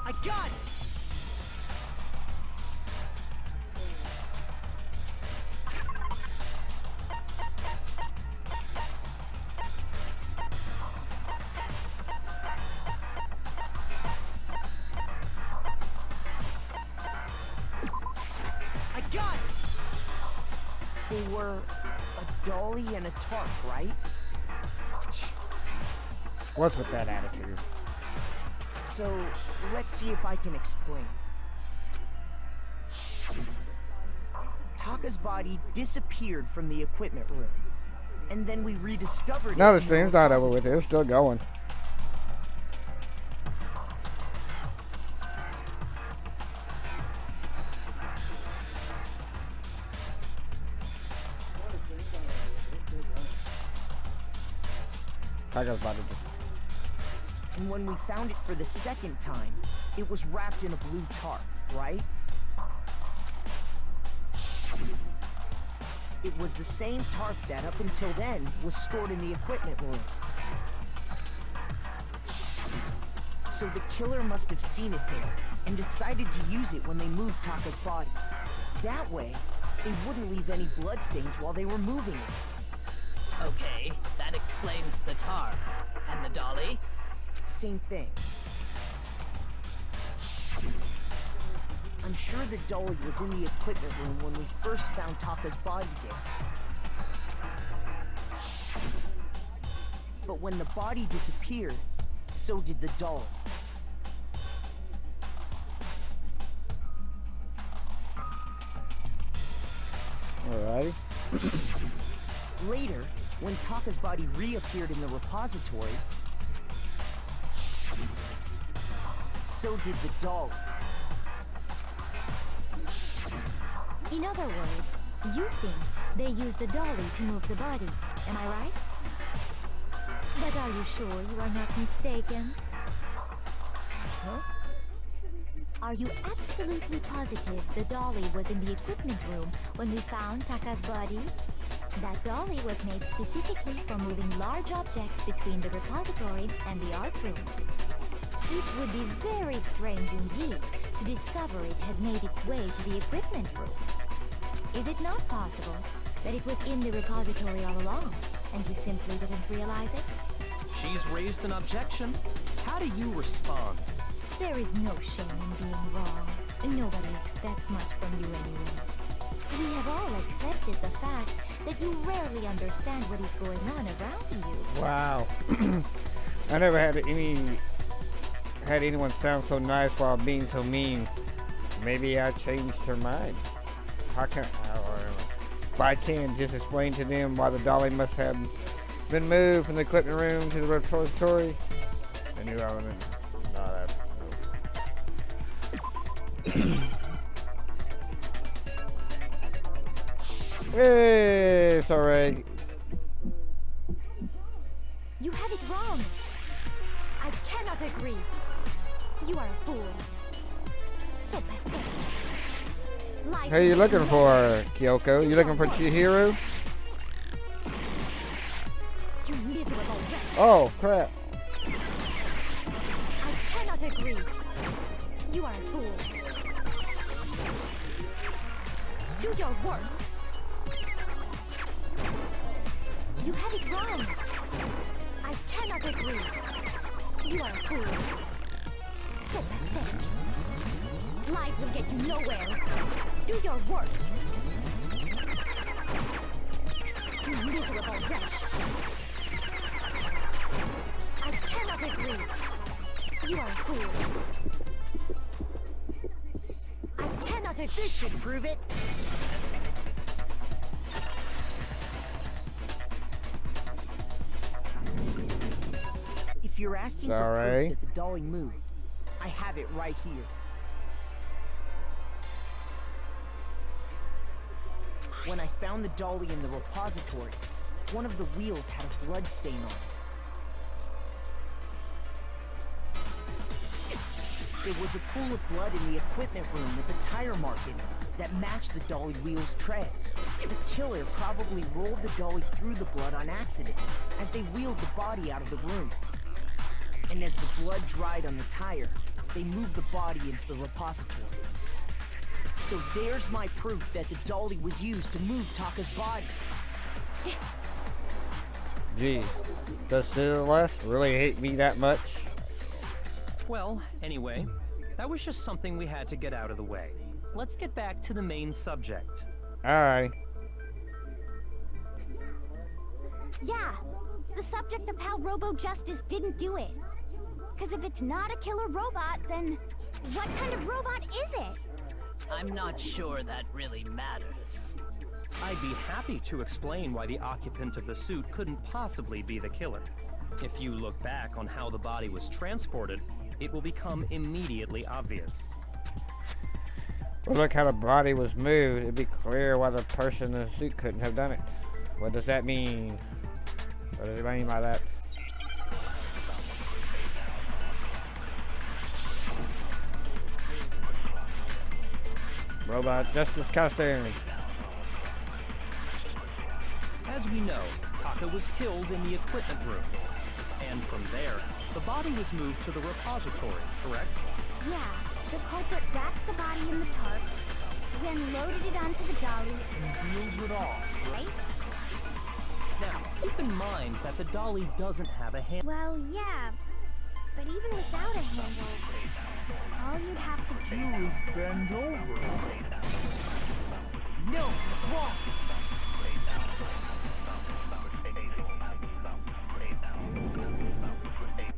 I got it! I got it! They were a dolly and a tarp, right? What's with that attitude? So, let's see if I can explain. Taka's body disappeared from the equipment room. And then we rediscovered it. No, the in stream's not over with. It's still going. Taka's body. And when we found it for the second time, it was wrapped in a blue tarp, right? It was the same tarp that, up until then, was stored in the equipment room. So the killer must have seen it there, and decided to use it when they moved Taka's body. That way, they wouldn't leave any bloodstains while they were moving it. Okay, that explains the tarp. And the dolly? Same thing. I'm sure the dolly was in the equipment room when we first found Taka's body there. But when the body disappeared, so did the dolly. Alrighty. Later, when Taka's body reappeared in the repository, so did the dolly. In other words, you think they used the dolly to move the body, am I right? But are you sure you are not mistaken? Huh? Are you absolutely positive the dolly was in the equipment room when we found Taka's body? That dolly was made specifically for moving large objects between the repository and the art room. It would be very strange indeed to discover it had made its way to the equipment room. Is it not possible that it was in the repository all along, and you simply didn't realize it? She's raised an objection. How do you respond? There is no shame in being wrong. Nobody expects much from you anyway. We have all accepted the fact that you rarely understand what is going on around you. Wow. I never had anyone sound so nice while being so mean. Maybe I changed her mind. How can If I can, just explain to them why the dolly must have been moved from the equipment room to the repository. I knew I wouldn't. No, that's no. Hey, it's alright. You have it wrong. I cannot agree. You are a fool. So pathetic. Lies Who are you will looking get for, Kyoko? You looking for Chihiro? You miserable wretch. Oh, crap. I cannot agree. You are a fool. Do your worst. You have it wrong. I cannot agree. You are a fool. So pathetic. Lies will get you nowhere. Do your worst. You miserable wretch. I cannot agree. You are a fool. I cannot agree. This should prove it. If you're asking for Sorry. proof that the dolly moved, I have it right here. When I found the dolly in the repository, one of the wheels had a blood stain on it. There was a pool of blood in the equipment room with a tire mark in it that matched the dolly wheel's tread. The killer probably rolled the dolly through the blood on accident as they wheeled the body out of the room. And as the blood dried on the tire, they moved the body into the repository. So there's my proof that the dolly was used to move Taka's body. Geez, does Celeste really hate me that much? Well, anyway, that was just something we had to get out of the way. Let's get back to the main subject. Alright. Yeah, the subject of how Robo-Justice didn't do it. Because if it's not a killer robot, then what kind of robot is it? I'm not sure that really matters. I'd be happy to explain why the occupant of the suit couldn't possibly be the killer. If you look back on how the body was transported, it will become immediately obvious. Well, look how the body was moved. It'd be clear why the person in the suit couldn't have done it. What does that mean? What does it mean by that? Robot Justice costume. As we know, Taka was killed in the equipment room. And from there, the body was moved to the repository, correct? Yeah, the culprit wrapped the body in the tarp, then loaded it onto the dolly, And wheels it off. right? Now, keep in mind that the dolly doesn't have a hand. Well, yeah, but even without a handle, all you'd have to do You is bend over. No, it's wrong.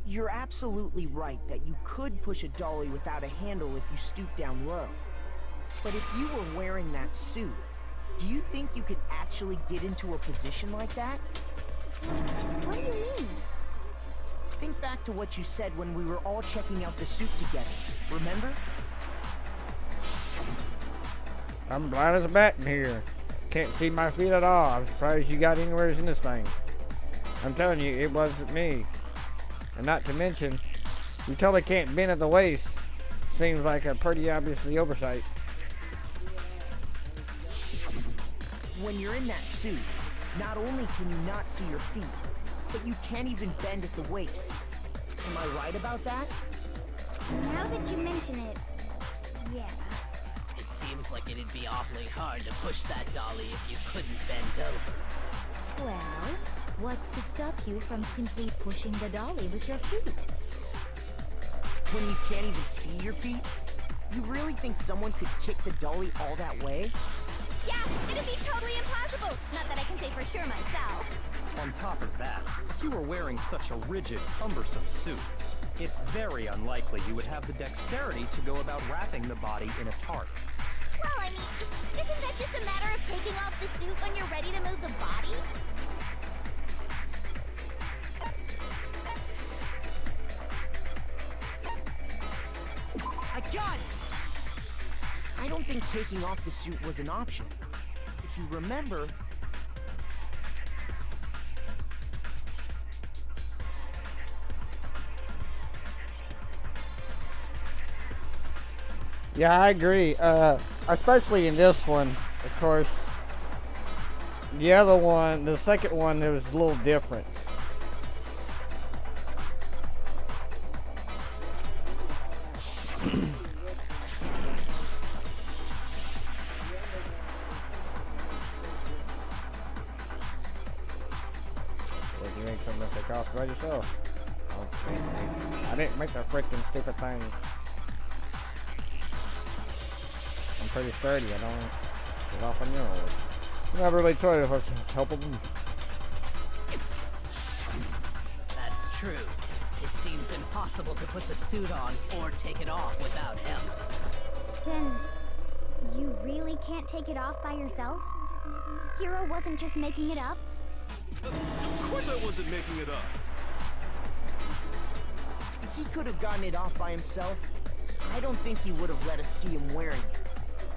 You're absolutely right that you could push a dolly without a handle if you stoop down low. But if you were wearing that suit, do you think you could actually get into a position like that? What do you mean? Think back to what you said when we were all checking out the suit together, remember? I'm blind as a bat in here. Can't see my feet at all. I'm surprised you got anywhere in this thing. I'm telling you, it wasn't me. And not to mention, you totally can't bend at the waist. Seems like a pretty obviously oversight. When you're in that suit, not only can you not see your feet, but you can't even bend at the waist. Am I right about that? Now that you mention it, yeah. It seems like it'd be awfully hard to push that dolly if you couldn't bend over. Well, what's to stop you from simply pushing the dolly with your feet? When you can't even see your feet? You really think someone could kick the dolly all that way? Yeah, it'd be totally impossible. Not that I can say for sure myself. On top of that, if you were wearing such a rigid, cumbersome suit, it's very unlikely you would have the dexterity to go about wrapping the body in a tarp. Well, I mean, isn't that just a matter of taking off the suit when you're don't think taking off the suit was an option. If you remember, Yeah, I agree. Especially in this one, of course. The other one, the second one, it was a little different. What, you make something to take off by yourself? I didn't make the freaking stupid thing. I'm pretty sturdy, I don't get off on yours. I never really tried to help them. That's true. It seems impossible to put the suit on or take it off without him. Then, you really can't take it off by yourself? Hero wasn't just making it up? Of course I wasn't making it up. if he could have gotten it off by himself, I don't think he would have let us see him wearing it.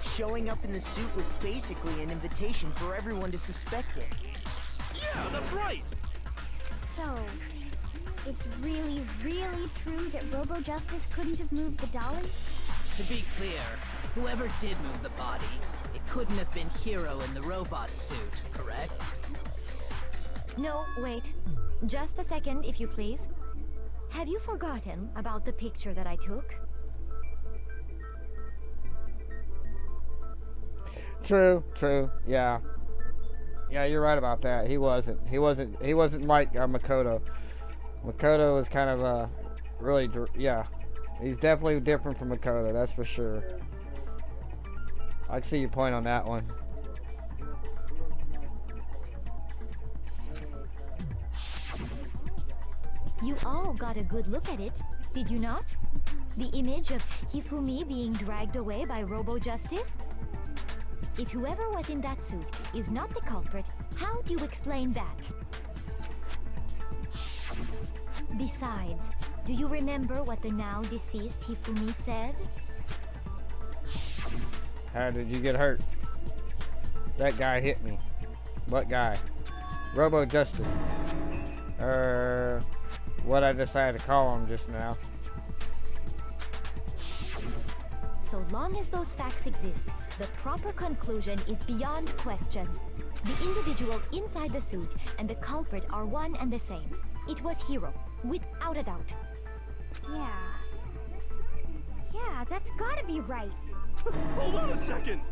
Showing up in the suit was basically an invitation for everyone to suspect it. Yeah, that's right! So, it's really, really true that Robo Justice couldn't have moved the dolly? To be clear, whoever did move the body, it couldn't have been Hero in the robot suit, correct? No, wait. Just a second, if you please. Have you forgotten about the picture that I took? True, yeah. Yeah, you're right about that. He wasn't like Makoto. Makoto was kind of really, yeah. He's definitely different from Makoto, that's for sure. I can see your point on that one. You all got a good look at it, did you not? The image of Hifumi being dragged away by Robo Justice? If whoever was in that suit is not the culprit, how do you explain that? Besides, do you remember what the now deceased Hifumi said? How did you get hurt? That guy hit me. What guy? Robo Justice. What I decided to call him just now. So long as those facts exist, the proper conclusion is beyond question. The individual inside the suit and the culprit are one and the same. It was Hero, without a doubt. Yeah, that's gotta be right. Hold on a second!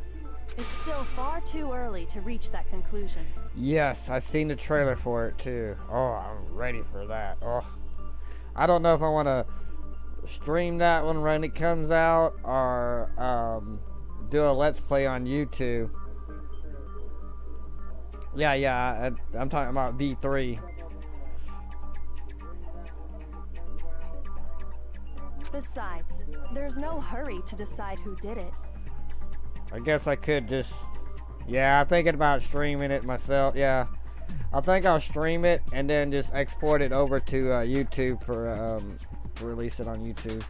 It's still far too early to reach that conclusion. Yes, I've seen the trailer for it too. Oh, I'm ready for that. Oh, I don't know if I want to stream that one when it comes out or do a let's play on YouTube. Yeah, I'm talking about V3. Besides, there's no hurry to decide who did it. I guess I could just... Yeah, I'm thinking about streaming it myself. Yeah, I think I'll stream it and then just export it over to YouTube for release it on YouTube.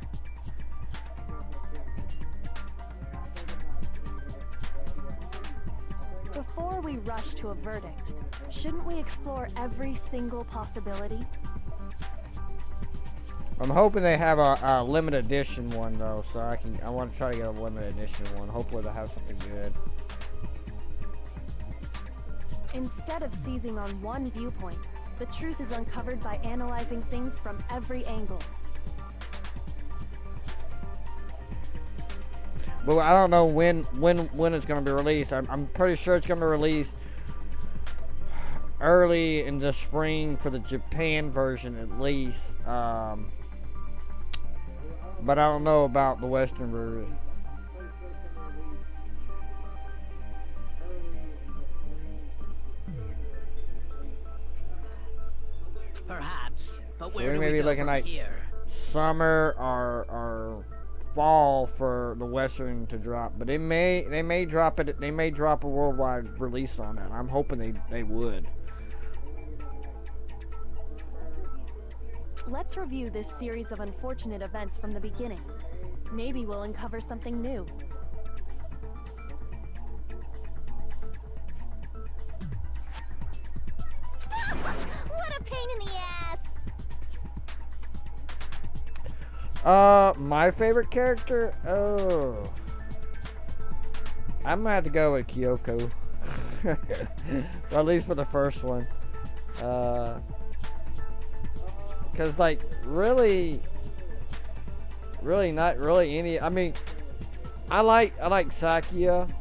Before we rush to a verdict, shouldn't we explore every single possibility? I'm hoping they have a limited edition one though, so I want to try to get a limited edition one. Hopefully they'll have something good. Instead of seizing on one viewpoint, the truth is uncovered by analyzing things from every angle. But I don't know when it's going to be released. I'm pretty sure it's going to be released early in the spring for the Japan version at least. But I don't know about the Western version. Perhaps, but where We do may we be go looking from like here? summer or fall for the Western to drop, but they may drop it. They may drop a worldwide release on it. I'm hoping they would. Let's review this series of unfortunate events from the beginning. Maybe we'll uncover something new. pain in the ass. My favorite character? Oh. I'm gonna have to go with Kyoko. Well, at least for the first one. Cause like, really not really any, I mean, I like Sakia,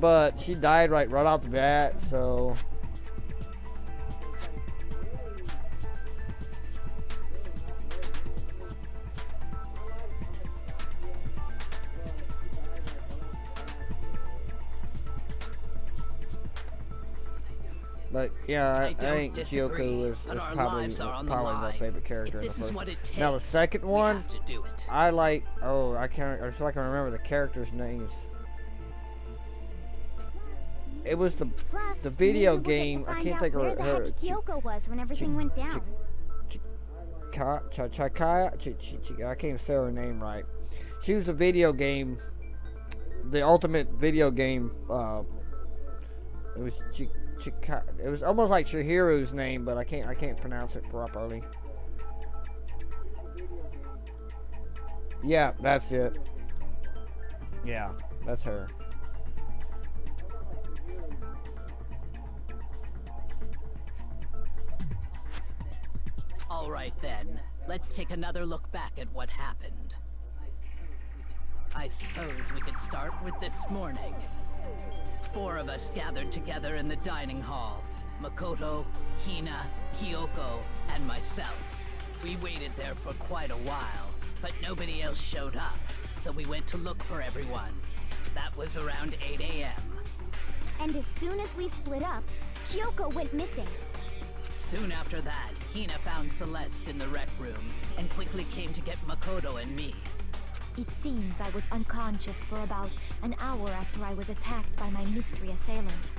but she died right off the bat, so. But yeah, I think Kyoko is probably my favorite character in the first one. Now the second one, I like. Oh, I feel like I remember the characters' names. It was the video game. I can't think of her. Where the heck Kyoko was when everything went down. I can't even say her name right. She was a video game. The ultimate video game. It was it was almost like Chihiru's name, but I can't pronounce it properly. Yeah, that's it. Yeah, that's her. All right then, let's take another look back at what happened. I suppose we could start with this morning. 4 of us gathered together in the dining hall. Makoto, Hina, Kyoko, and myself. We waited there for quite a while, but nobody else showed up, so we went to look for everyone. That was around 8 a.m. And as soon as we split up, Kyoko went missing. Soon after that, Hina found Celeste in the rec room and quickly came to get Makoto and me. It seems I was unconscious for about an hour after I was attacked by my mystery assailant.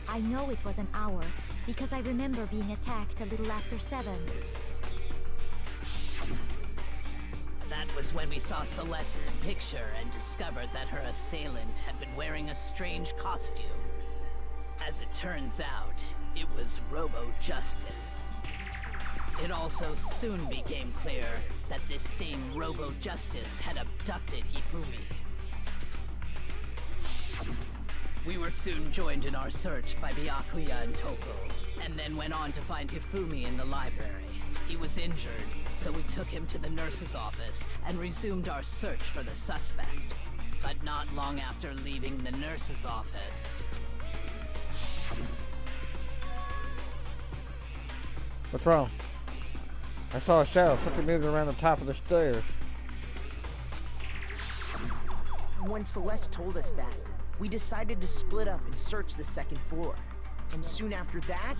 I know it was an hour because I remember being attacked a little after 7. That was when we saw Celeste's picture and discovered that her assailant had been wearing a strange costume. As it turns out, it was Robo-Justice. It also soon became clear that this same Robo-Justice had abducted Hifumi. We were soon joined in our search by Byakuya and Toko, and then went on to find Hifumi in the library. He was injured, so we took him to the nurse's office and resumed our search for the suspect. But not long after leaving the nurse's office... What's wrong? I saw a shadow, something moving around the top of the stairs. When Celeste told us that, we decided to split up and search the second floor. And soon after that,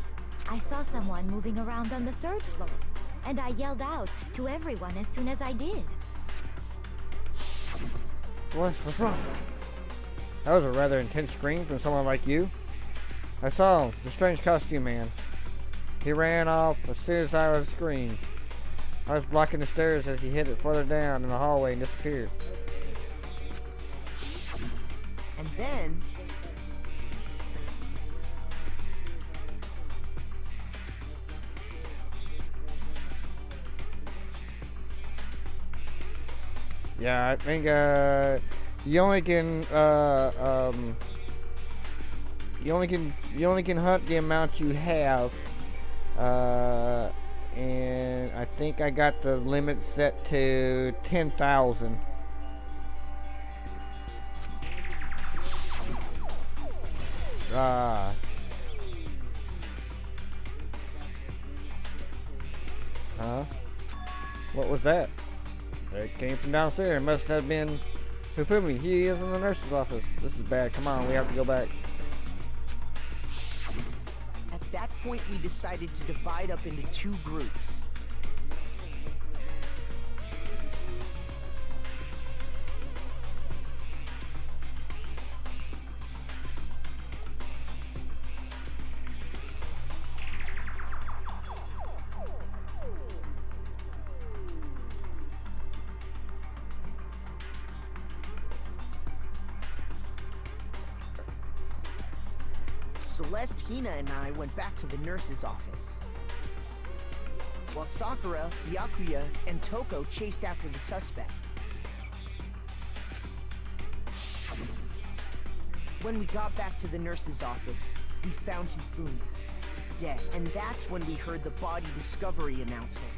I saw someone moving around on the 3rd floor, and I yelled out to everyone as soon as I did. What's wrong? That was a rather intense scream from someone like you. I saw him, the strange costume man. He ran off as soon as I was screamed. I was blocking the stairs as he hit it further down in the hallway and disappeared. and then... Yeah, I think you only can hunt the amount you have, and I think I got the limit set to 10,000. Huh? What was that? It came from downstairs. It must have been Hifumi. He is in the nurse's office. This is bad. Come on, we have to go back. At that point, we decided to divide up into 2 groups. Celeste, Hina, and I went back to the nurse's office. while Sakura, Byakuya, and Toko chased after the suspect. When we got back to the nurse's office, we found Hifumi dead, and that's when we heard the body discovery announcement.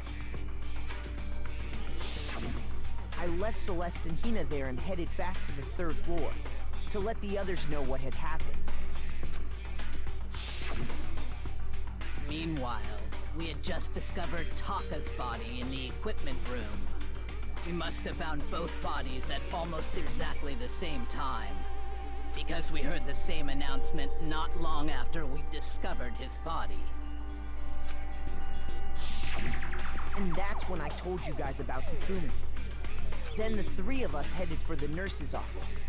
I left Celeste and Hina there and headed back to the 3rd floor to let the others know what had happened. Meanwhile, we had just discovered Taka's body in the equipment room. We must have found both bodies at almost exactly the same time, because we heard the same announcement not long after we discovered his body. And that's when I told you guys about Hifumi. Then the 3 of us headed for the nurse's office.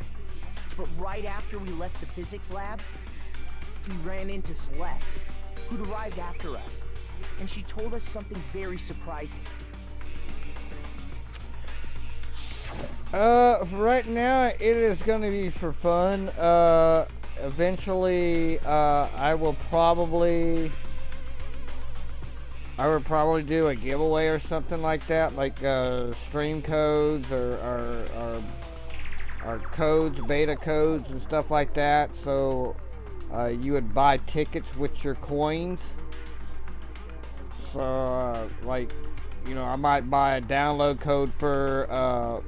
But right after we left the physics lab, we ran into Celeste, who'd arrived after us. And she told us something very surprising. Right now it is going to be for fun. Eventually, I would probably do a giveaway or something like that, like stream codes or codes, beta codes and stuff like that. So you would buy tickets with your coins. So like, you know, I might buy a download code for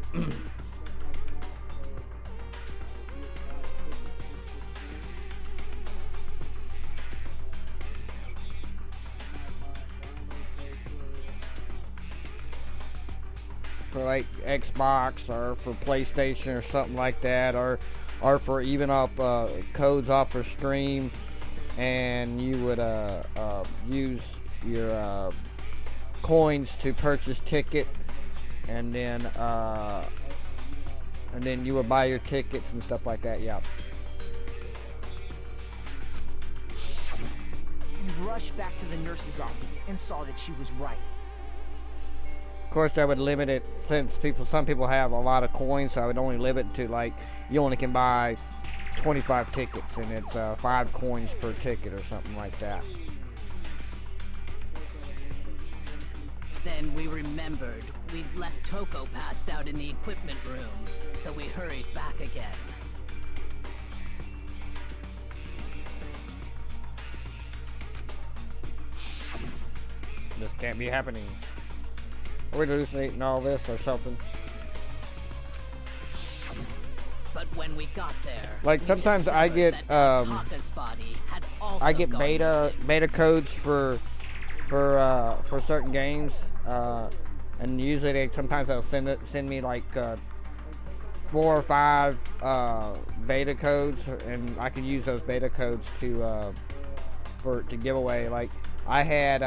for like Xbox or for PlayStation or something like that, or for even off codes off for stream, and you would use your coins to purchase ticket, and then you would buy your tickets and stuff like that. Yeah. We rushed back to the nurse's office and saw that she was right. Of course, I would limit it, since some people have a lot of coins, so I would only limit it to, like, you only can buy 25 tickets, and it's 5 coins per ticket or something like that. Then we remembered we'd left Toko passed out in the equipment room, so we hurried back again. This can't be happening. Are we hallucinating all this or something? But when we got there, like, sometimes I get beta codes for certain games, and usually sometimes they'll send me like 4 or 5 beta codes, and I can use those beta codes to give away. Like, I had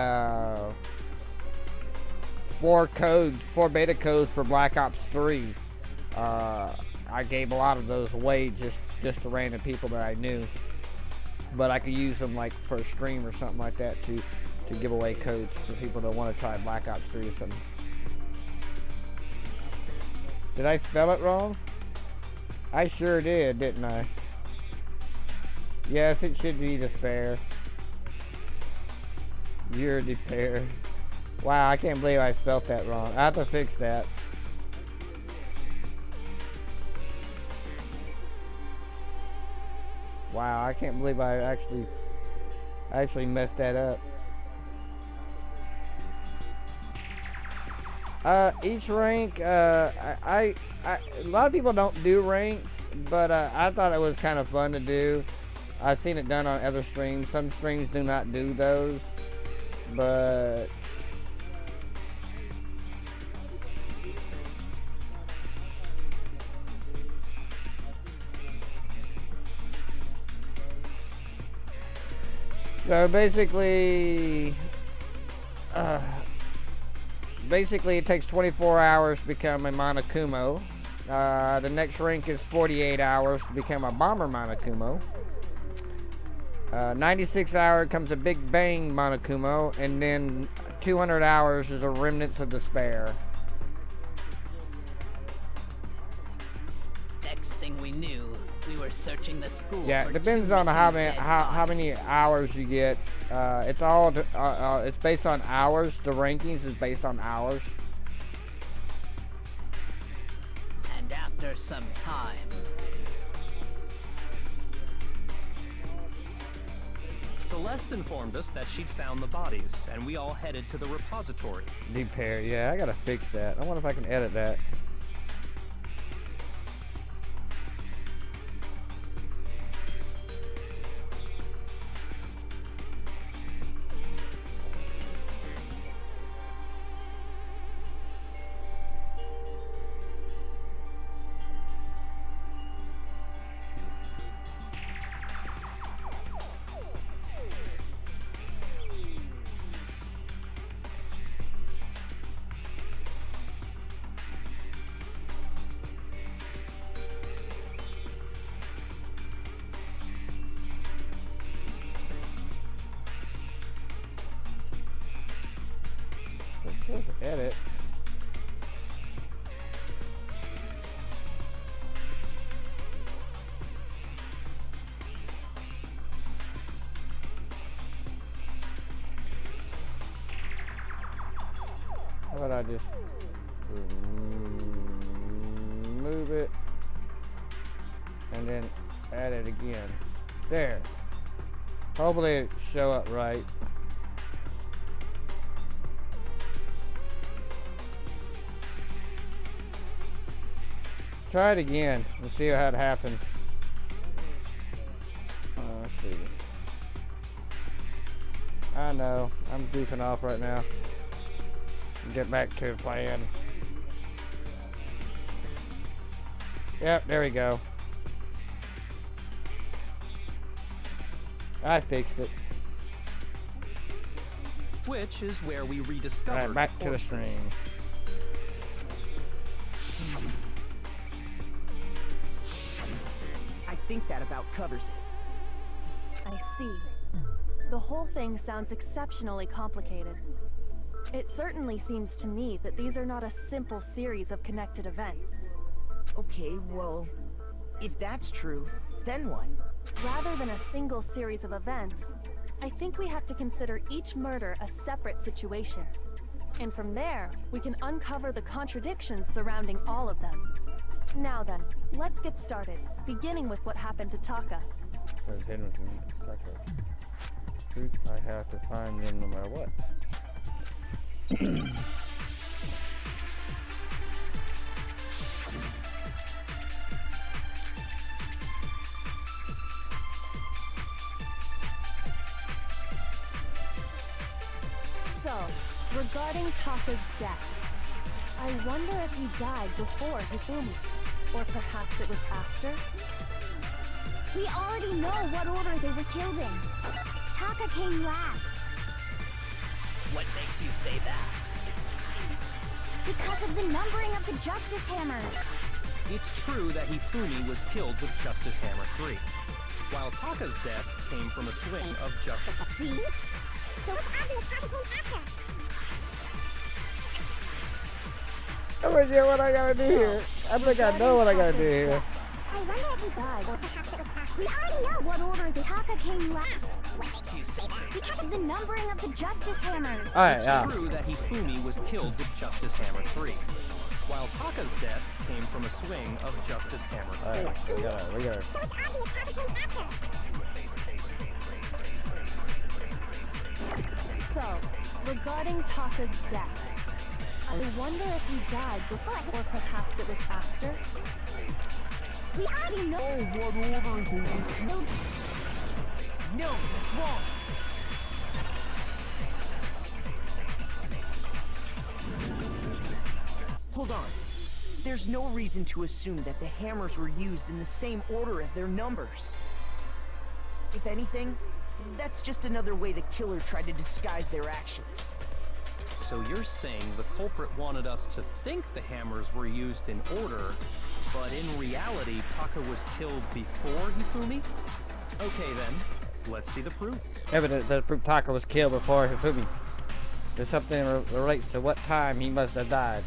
4 beta codes for Black Ops 3. I gave a lot of those away just to random people that I knew, but I could use them like for a stream or something like that to give away codes for people that want to try Black Ops 3 or something. Did I spell it wrong? I sure did, didn't I? Yes, it should be despair. You're despair. Wow, I can't believe I spelled that wrong. I have to fix that. Wow, I can't believe I actually messed that up. Each rank, a lot of people don't do ranks, but I thought it was kind of fun to do. I've seen it done on other streams. Some streams do not do those, but so basically it takes 24 hours to become a Monokuma. The next rank is 48 hours to become a Bomber Monokuma. 96 hours comes a Big Bang Monokuma, and then 200 hours is a Remnants of Despair. Next thing we knew, we were We're searching the school. Yeah, for it depends 2 on how missing many dead how many bodies. hours you get. It's all it's based on hours. The rankings is based on hours. And after some time, Celeste informed us that she'd found the bodies, and we all headed to the repository. Repair. Yeah, I gotta fix that. I wonder if I can edit that. Edit. How about I just move it and then add it again? There. Hopefully it show up right. Try it again and see how it happens. Let's see. I know, I'm goofing off right now. Get back to the plan. Yep, there we go. I fixed it. Which is where we rediscovered Right, back to the corpses. stream. I think that about covers it. I see. The whole thing sounds exceptionally complicated. It certainly seems to me that these are not a simple series of connected events. Okay, well, if that's true, then what? Rather than a single series of events, I think we have to consider each murder a separate situation. And from there, we can uncover the contradictions surrounding all of them. Now then, let's get started, beginning with what happened to Taka. There's Henderson, Tucker. Truth, I have to find them no matter what. So, regarding Taka's death, I wonder if he died before Hifumi, or perhaps it was after? We already know what order they were killed in. Taka came last. what makes you say that? Because of the numbering of the Justice Hammers. It's true that Hifumi was killed with Justice Hammer 3, while Taka's death came from a swing of Justice. See? So it's obvious Taka came after. I forget what I gotta do here. I think I know what I gotta do here. I wonder if he died, or perhaps it was after. We already know what order the Taka came last. What makes you say that? Because of the numbering of the Justice Hammers. Alright, It's true that Hifumi was killed with Justice Hammer 3, while Taka's death came from a swing of Justice Hammer 4. Alright, we gotta. So it's obvious Taka came after. So, regarding Taka's death, I wonder if he died before, or perhaps it was after? We already know What order they were killed? No, that's wrong. Hold on. There's no reason to assume that the hammers were used in the same order as their numbers. If anything, that's just another way the killer tried to disguise their actions. So you're saying the culprit wanted us to think the hammers were used in order, but in reality, Taka was killed before Hifumi? Okay then, let's see the proof. Evidence that proof Taka was killed before Hifumi. There's something that relates to what time he must have died.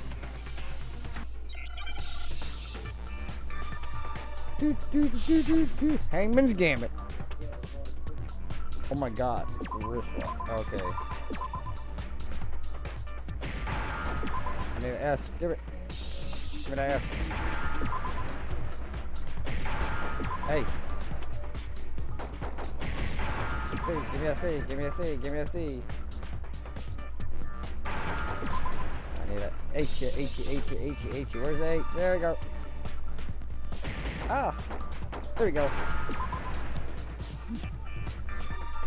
Hangman's Gambit. Oh my god. Wristwatch. Okay. I need an S. Give it. Give me that S. Hey. C. Give me a C. Give me a C. Give me a C. I need a H. H. Where's the H? There we go. Ah. There we go.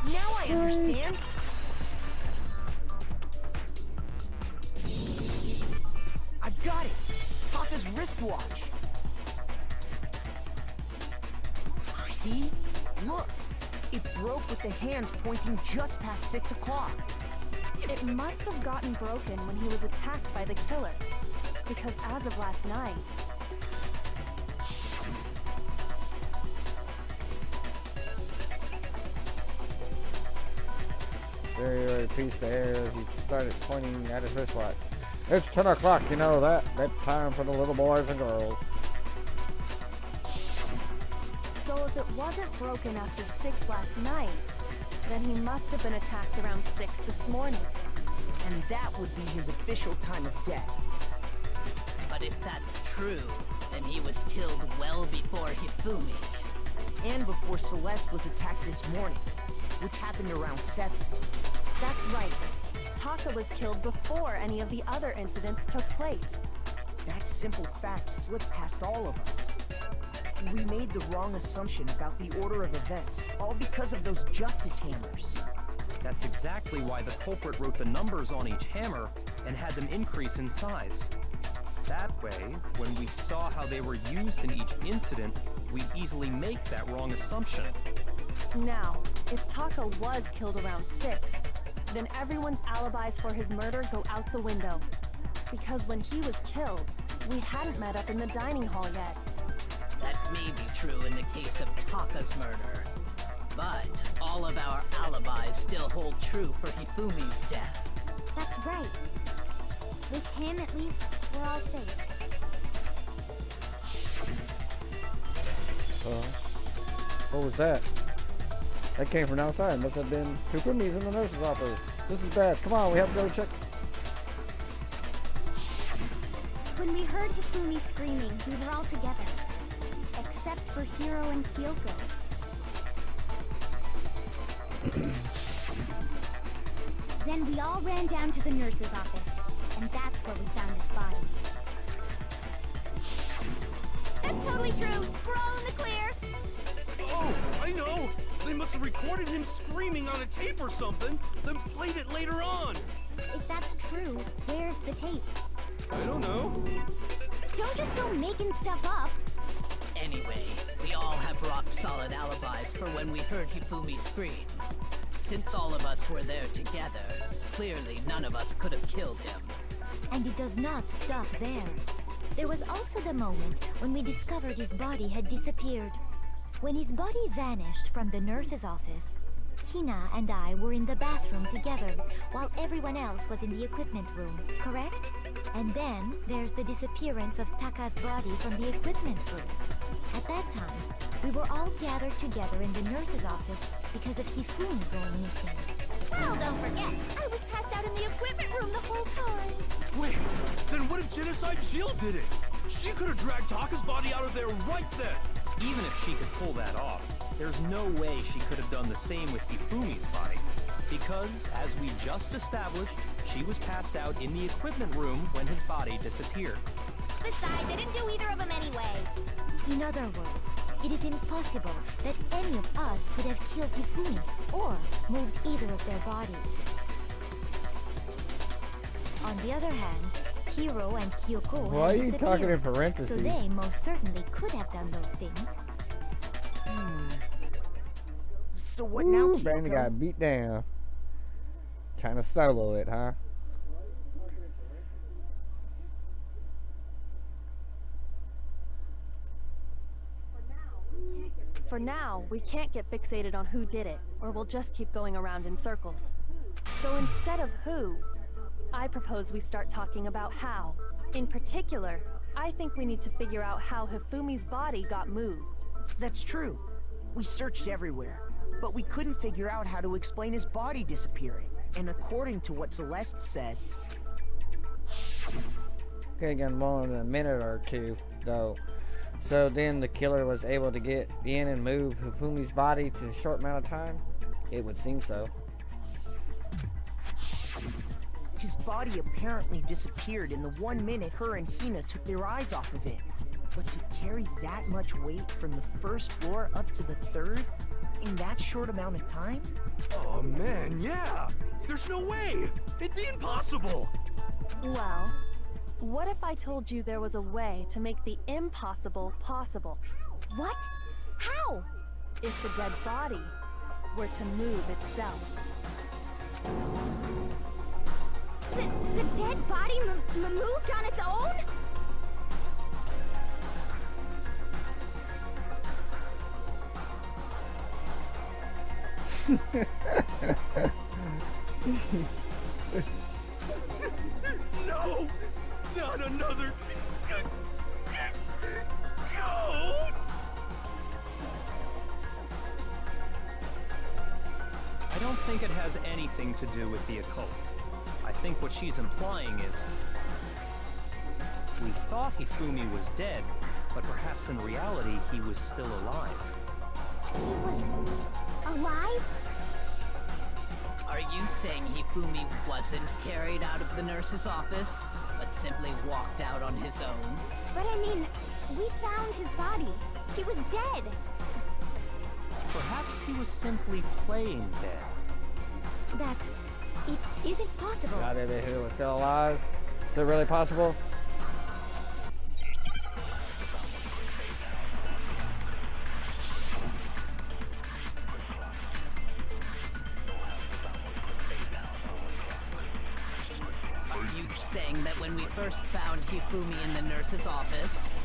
Now I understand. I got it. Taka's wristwatch. See? Look. It broke with the hands pointing just past 6 o'clock. It must have gotten broken when he was attacked by the killer. Because as of last night, Very piece there as he started pointing at his wristwatch. It's 10 o'clock, you know that. That's time for the little boys and girls. so if it wasn't broken after 6 last night, then he must have been attacked around 6 this morning. And that would be his official time of death. But if that's true, then he was killed well before Hifumi. And before Celeste was attacked this morning, which happened around 7. That's right. Taka was killed before any of the other incidents took place. That simple fact slipped past all of us. We made the wrong assumption about the order of events, all because of those justice hammers. That's exactly why the culprit wrote the numbers on each hammer and had them increase in size. That way, when we saw how they were used in each incident, we easily make that wrong assumption. Now, if Taka was killed around 6, then everyone's alibis for his murder go out the window. Because when he was killed, we hadn't met up in the dining hall yet. That may be true in the case of Taka's murder. But all of our alibis still hold true for Hifumi's death. That's right. With him, at least, we're all safe. What was that? That came from outside. Must have been Hifumi's in the nurse's office. This is bad. Come on, we have to go check. When we heard Hifumi screaming, we were all together. Except for Hiro and Kyoko. Then we all ran down to the nurse's office, and that's where we found his body. That's totally true. We're all in the clear. Oh, I know. They must have recorded him screaming on a tape or something, then played it later on. If that's true, where's the tape? I don't know. Don't just go making stuff up. Anyway, we all have rock-solid alibis for when we heard Hifumi scream. Since all of us were there together, clearly none of us could have killed him. And it does not stop there. There was also the moment when we discovered his body had disappeared. When his body vanished from the nurse's office, Hina and I were in the bathroom together while everyone else was in the equipment room, correct? And then there's the disappearance of Taka's body from the equipment room. At that time, we were all gathered together in the nurse's office because of Hifumi going missing. Well, don't forget, I was passed out in the equipment room the whole time. Wait, then what if Genocide Jill did it? She could have dragged Taka's body out of there right then. Even if she could pull that off, there's no way she could have done the same with Hifumi's body. Because, as we just established, she was passed out in the equipment room when his body disappeared. Besides, I didn't do either of them anyway. In other words, it is impossible that any of us could have killed Hifumi or moved either of their bodies. On the other hand, Hiro and Kyoko Why are had you disappeared, talking in parentheses? so they most certainly could have done those things. So what now, Ooh, Brandon Kyoko? got beat down. Trying to solo it, huh? For now, we can't get fixated on who did it, or we'll just keep going around in circles. So instead of who, I propose we start talking about how. In particular, I think we need to figure out how Hifumi's body got moved. That's true. We searched everywhere, but we couldn't figure out how to explain his body disappearing. And according to what Celeste said... Okay, again, more in a minute or two, though. So then the killer was able to get in and move Hifumi's body to a short amount of time? It would seem so. His body apparently disappeared in the 1 minute her and Hina took their eyes off of it. But to carry that much weight from the first floor up to the third in that short amount of time? Oh man, yeah! There's no way! It'd be impossible! Well, what if I told you there was a way to make the impossible possible? What? How? If the dead body were to move itself. The dead body moved on its own? No! Not another... goat! I don't think it has anything to do with the occult. I think what she's implying is... we thought Hifumi was dead, but perhaps in reality he was still alive. He was... alive? Are you saying Hifumi wasn't carried out of the nurse's office, but simply walked out on his own? But I mean, we found his body. He was dead. Perhaps he was simply playing dead. That... it isn't possible. Not if he was still alive. Is it really possible? Are you saying that when we first found Hifumi in the nurse's office,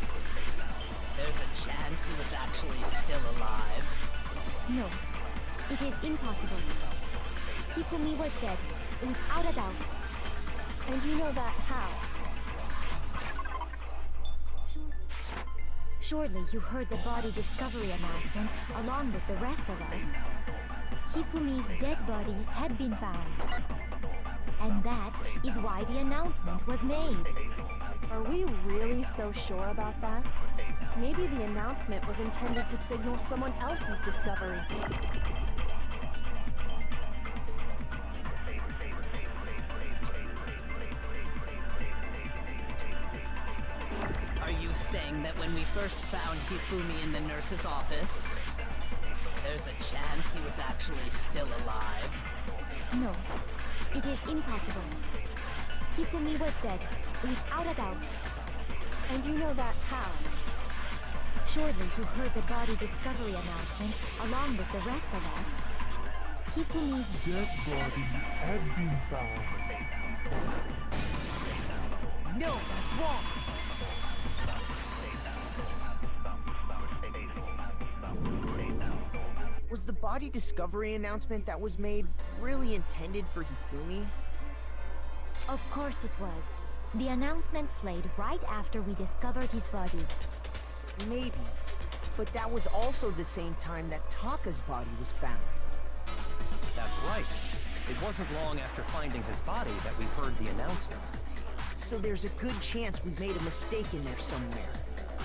there's a chance he was actually still alive? No, it is impossible. Hifumi was dead, without a doubt. And you know that how? Surely you heard the body discovery announcement along with the rest of us. Hifumi's dead body had been found. And that is why the announcement was made. Are we really so sure about that? Maybe the announcement was intended to signal someone else's discovery. Are you saying that when we first found Hifumi in the nurse's office, there's a chance he was actually still alive? No, it is impossible. Hifumi was dead, without a doubt. And you know that how? Surely you heard the body discovery announcement along with the rest of us. Hifumi's Dead body had been found. No, that's wrong! Was the body discovery announcement that was made really intended for Hifumi? Of course it was. The announcement played right after we discovered his body. Maybe. But that was also the same time that Taka's body was found. That's right. It wasn't long after finding his body that we heard the announcement. So there's a good chance we've made a mistake in there somewhere.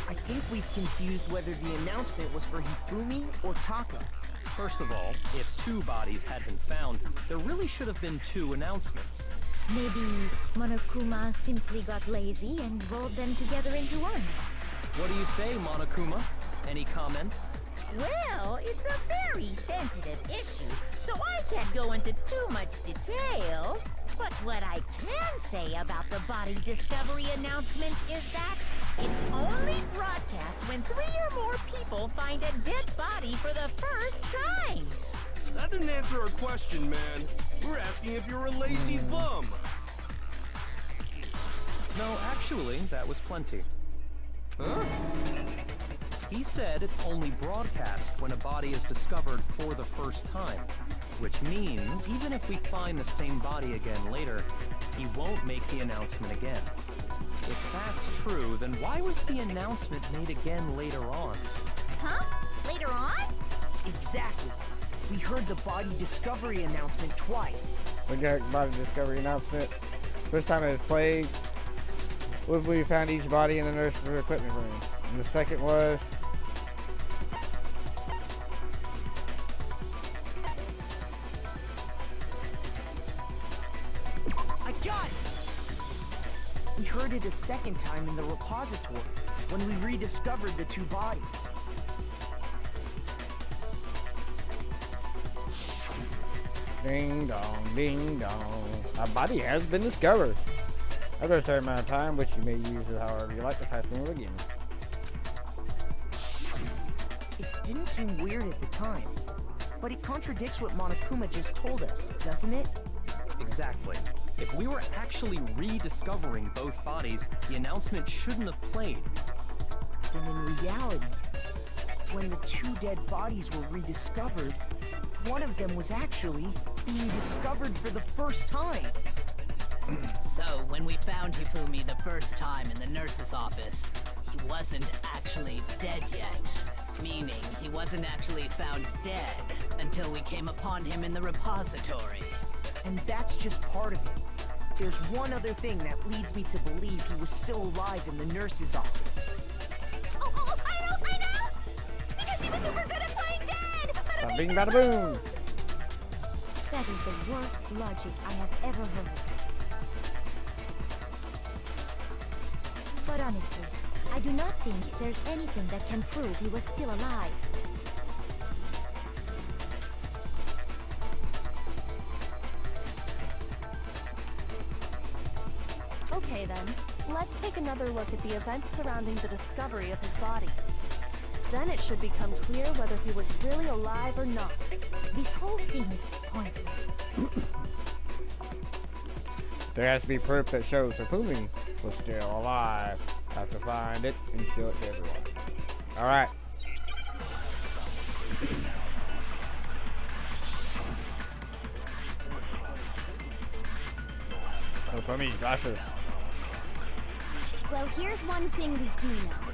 I think we've confused whether the announcement was for Hifumi or Taka. First of all, if two bodies had been found, there really should have been two announcements. Maybe Monokuma simply got lazy and rolled them together into one. What do you say, Monokuma? Any comment? Well, it's a very sensitive issue, so I can't go into too much detail. But what I can say about the body discovery announcement is that it's only broadcast when 3 or more people find a dead body for the first time. That didn't answer our question, man. We're asking if you're a lazy bum. No, actually, that was plenty. Huh? He said it's only broadcast when a body is discovered for the first time. Which means, even if we find the same body again later, he won't make the announcement again. If that's true, then why was the announcement made again later on? Huh? Exactly. We heard the body discovery announcement twice. We got body discovery announcement. First time it was played, we found each body in the nurse's equipment room. And the second was I got it! We heard it a second time in the repository when we rediscovered the two bodies. ding dong, ding dong. A body has been discovered. After a certain amount of time, which you may use it however you like, to type move again. It didn't seem weird at the time, but it contradicts what Monokuma just told us, doesn't it? Exactly. If we were actually rediscovering both bodies, the announcement shouldn't have played. And in reality, when the two dead bodies were rediscovered, one of them was actually being discovered for the first time. So, when we found Hifumi the first time in the nurse's office, he wasn't actually dead yet. Meaning, he wasn't actually found dead until we came upon him in the repository. And that's just part of it. There's one other thing that leads me to believe he was still alive in the nurse's office. Oh, I know! Because he was super good at playing dead! Bada bing, bada boom! That is the worst logic I have ever heard. But honestly, I do not think there's anything that can prove he was still alive. Okay then, let's take another look at the events surrounding the discovery of his body. Then it should become clear whether he was really alive or not. This whole thing is pointless. There has to be proof that shows Hifumi was still alive. I have to find it and show it to everyone. Alright. Hifumi's glasses. Well, here's one thing we do know.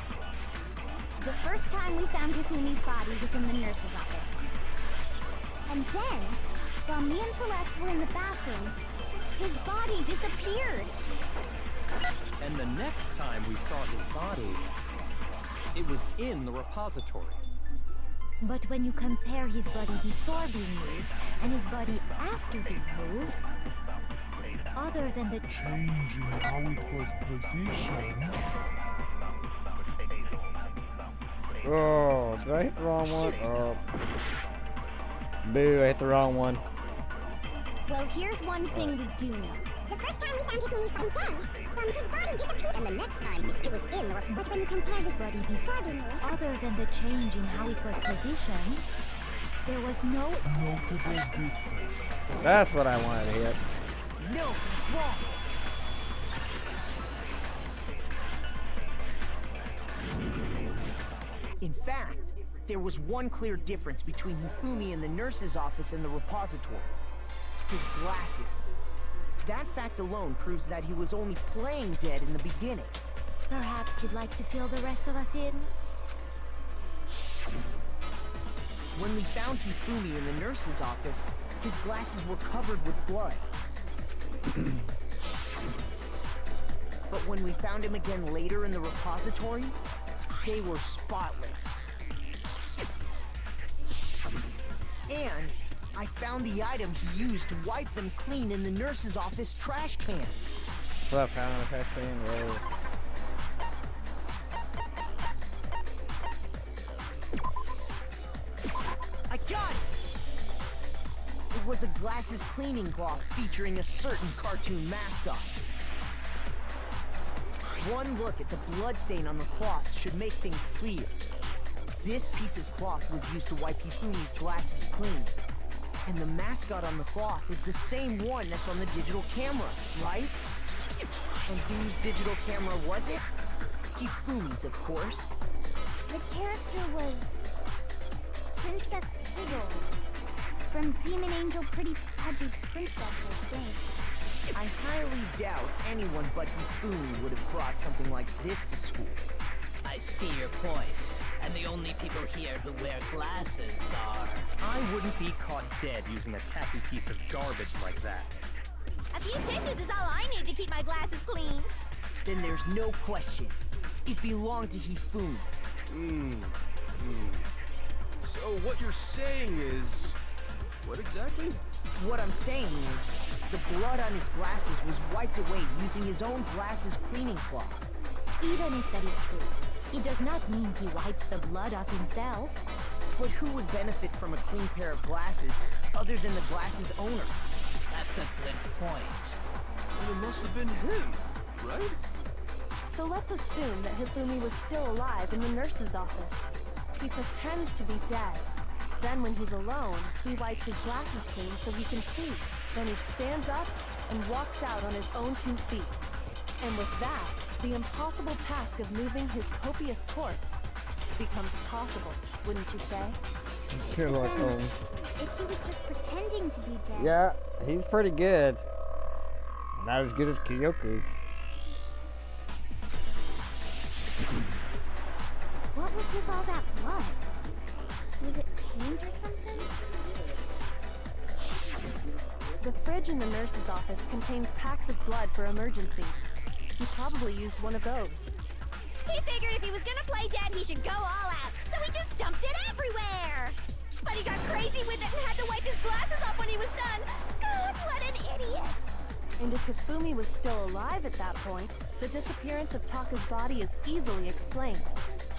The first time we found Hifumi's body was in the nurse's office. And then, while me and Celeste were in the bathroom, his body disappeared. And the next time we saw his body, it was in the repository. But when you compare his body before being moved and his body after being moved, other than the change in how it was positioned. Oh, did I hit the wrong one? Oh. Boo, I hit the wrong one. Well, here's one thing we do know. The first time we found Hifumi's body, his body disappeared. And the next time, it was in the report. But when you compare his body before being moved, other than the change in how it was positioned, there was no notable difference. That's what I wanted to hit. No, it's wrong. In fact, there was one clear difference between Hifumi in the nurse's office and the repository. His glasses. That fact alone proves that he was only playing dead in the beginning. Perhaps you'd like to fill the rest of us in? When we found Hifumi in the nurse's office, his glasses were covered with blood. But when we found him again later in the repository, they were spotless. And I found the item he used to wipe them clean in the nurse's office trash can. What I found in the trash can was... I got it! It was a glasses cleaning cloth featuring a certain cartoon mascot. One look at the bloodstain on the cloth should make things clear. This piece of cloth was used to wipe Hifumi's glasses clean. And the mascot on the cloth is the same one that's on the digital camera, right? And whose digital camera was it? Hifumi's, of course. The character was Princess Piggles from Demon Angel Pretty Pudgy Princess, I think. I highly doubt anyone but Hifumi would have brought something like this to school. I see your point. And the only people here who wear glasses are... I wouldn't be caught dead using a tacky piece of garbage like that. A few tissues is all I need to keep my glasses clean. Then there's no question. It belonged to Hifumi. So what you're saying is... What exactly? What I'm saying is, the blood on his glasses was wiped away using his own glasses cleaning cloth. Even if that is true, it does not mean he wiped the blood off himself. But who would benefit from a clean pair of glasses other than the glasses owner? That's a good point. Well, it must have been him, right? So let's assume that Hifumi was still alive in the nurse's office. He pretends to be dead. Then when he's alone, he wipes his glasses clean so he can see. Then he stands up and walks out on his own 2 feet. And with that, the impossible task of moving his copious corpse becomes possible, wouldn't you say? Sherlock Then, Holmes. if he was just pretending to be dead, Yeah, he's pretty good. Not as good as Kyoko. what was with all that blood? Was it paint or something? The fridge in the nurse's office contains packs of blood for emergencies. He probably used one of those. He figured if he was gonna play dead, he should go all out, so he just dumped it everywhere. But he got crazy with it and had to wipe his glasses off when he was done. God, what an idiot! And if Hifumi was still alive at that point, the disappearance of Taka's body is easily explained.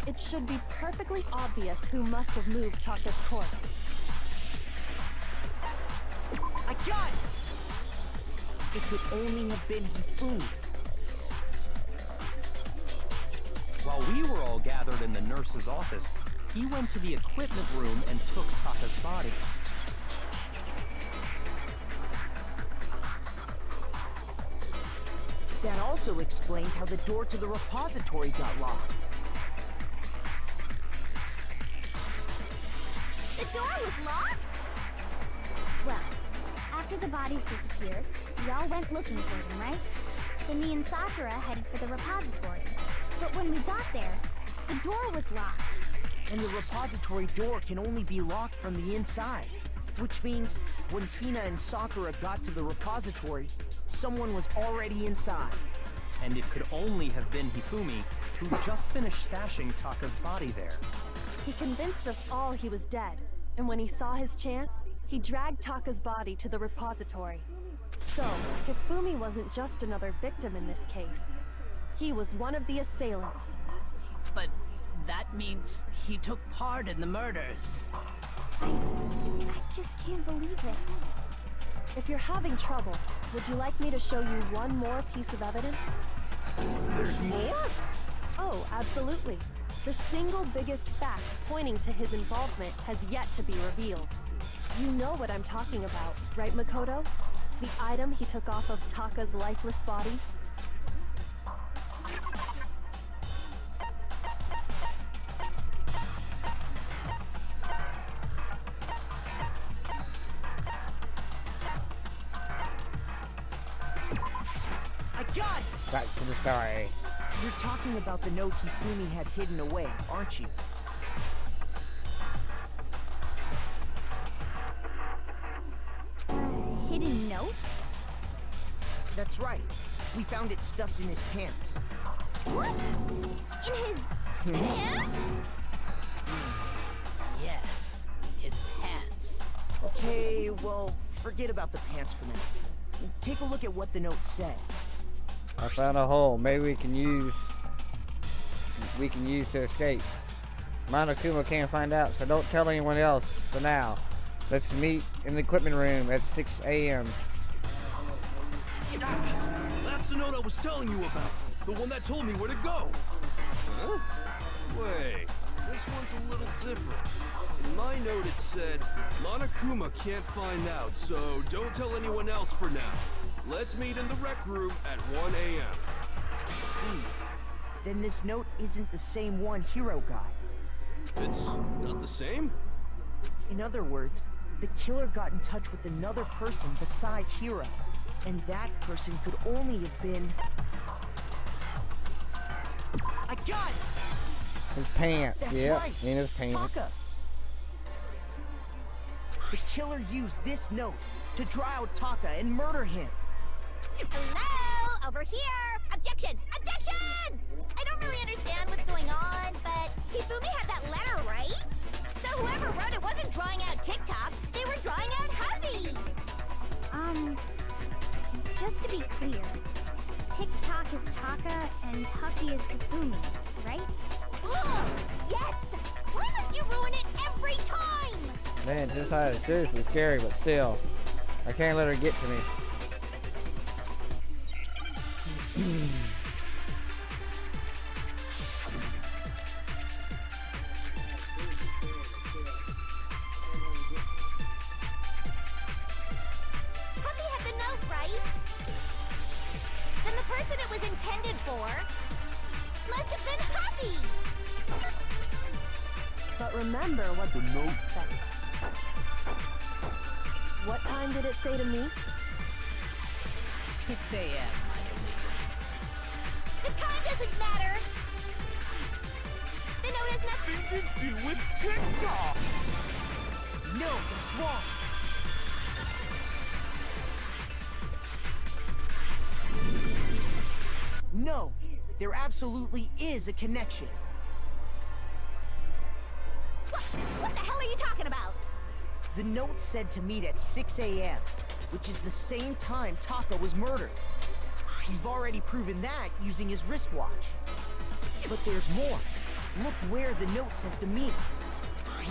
It should be perfectly obvious who must have moved Taka's corpse. I got it! It could only have been Hifumi. While we were all gathered in the nurse's office, he went to the equipment room and took Taka's body. That also explains how the door to the repository got locked. The door was locked? Well, after the bodies disappeared, we all went looking for them, right? So me and Sakura headed for the repository. But when we got there, the door was locked. And the repository door can only be locked from the inside. Which means, when Kina and Sakura got to the repository, someone was already inside. And it could only have been Hifumi, who just finished stashing Taka's body there. He convinced us all he was dead, and when he saw his chance, he dragged Taka's body to the repository. So, Hifumi wasn't just another victim in this case. He was one of the assailants. But that means he took part in the murders. I just can't believe it. If you're having trouble, would you like me to show you one more piece of evidence? There's more? Oh, absolutely. The single biggest fact pointing to his involvement has yet to be revealed. You know what I'm talking about, right, Makoto? The item he took off of Taka's lifeless body? I got it! Back to the story. You're talking about the note Hifumi had hidden away, aren't you? Hidden note? That's right. We found it stuffed in his pants. What? In his pants? Yes, his pants. Okay, well, forget about the pants for now. Take a look at what the note says. I found a hole. Maybe we can use to escape. Monokuma can't find out, so don't tell anyone else for now. Let's meet in the equipment room at 6 a.m. That's the note I was telling you about. The one that told me where to go. Huh? Wait, this one's a little different. In my note it said, Monokuma can't find out, so don't tell anyone else for now. Let's meet in the rec room at 1 a.m. I see. Then this note isn't the same one Hiro got. It's not the same? In other words, the killer got in touch with another person besides Hiro. And that person could only have been... I got it! His pants. That's Yep, right. in his pants. Taka. The killer used this note to draw out Taka and murder him. Hello? Over here! Objection! Objection! I don't really understand what's going on, but Hifumi had that letter, right? So whoever wrote it wasn't drawing out TikTok, they were drawing out Huffy! Just to be clear, TikTok is Taka and Huffy is Hifumi, right? Ugh! Yes! Why must you ruin it every time? Man, this side is seriously scary, but still. I can't let her get to me. Huffy had the note, right? Then the person it was intended for must have been Huffy! But remember what the note said. What time did it say to meet? 6 a.m., I believe. The time doesn't matter! The note has nothing To do with TikTok. No, that's wrong. No, there absolutely is a connection. What the hell are you talking about? The note said to meet at 6 a.m., which is the same time Taka was murdered. We've already proven that using his wristwatch. But there's more. Look where the note says to meet.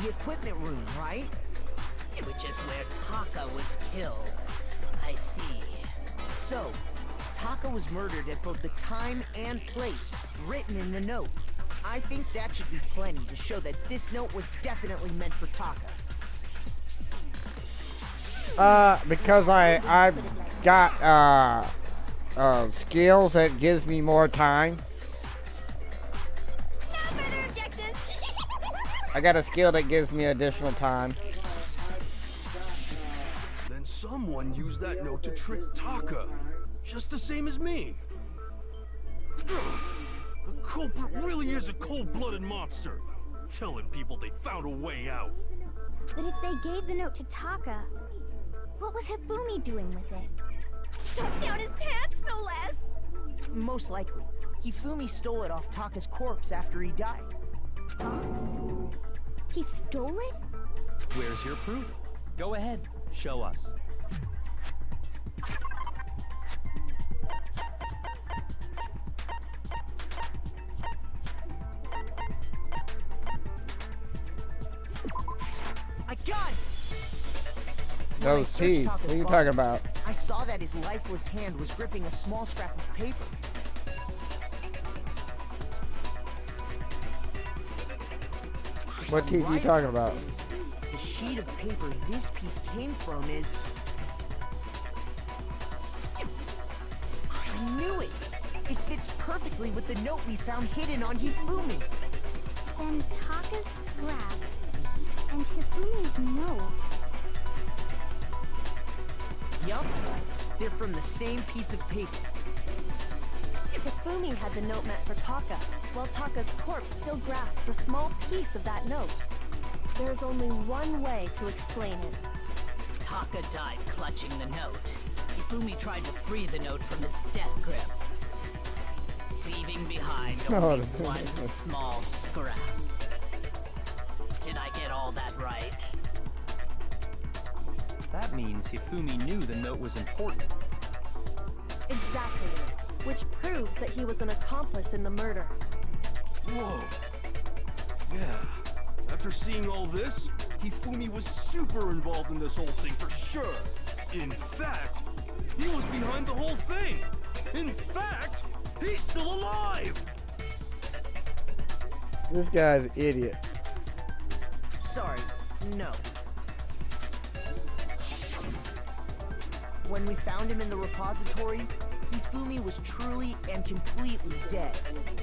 The equipment room, right? Which is where Taka was killed. I see. So, Taka was murdered at both the time and place written in the note. I think that should be plenty to show that this note was definitely meant for Taka. Because I've got skills that gives me more time. No further objections! I got a skill that gives me additional time. Then someone used that note to trick Taka, just the same as me. The culprit really is a cold-blooded monster, telling people they found a way out. But if they gave the note to Taka, what was Hifumi doing with it? Stuffed down his pants, no less! Most likely, Hifumi stole it off Taka's corpse after he died. He stole it? Where's your proof? Go ahead, show us. I got it! When I Those searched teeth. Taka's What are you body, talking about? I saw that his lifeless hand was gripping a small scrap of paper. What teeth are you talking about? This, the sheet of paper this piece came from is... I knew it! It fits perfectly with the note we found hidden on Hifumi. Then Taka's scrap and Hifumi's note. Yup, they're from the same piece of paper. Hifumi had the note meant for Taka, while Taka's corpse still grasped a small piece of that note. There's only one way to explain it. Taka died clutching the note. Hifumi tried to free the note from his death grip, leaving behind only one small scrap. Did I get all that right? That means Hifumi knew the note was important. Exactly. Which proves that he was an accomplice in the murder. Whoa. Yeah. After seeing all this, Hifumi was super involved in this whole thing for sure. In fact, he was behind the whole thing. In fact, he's still alive! This guy's an idiot. Sorry, no. When we found him in the repository, Hifumi was truly and completely dead.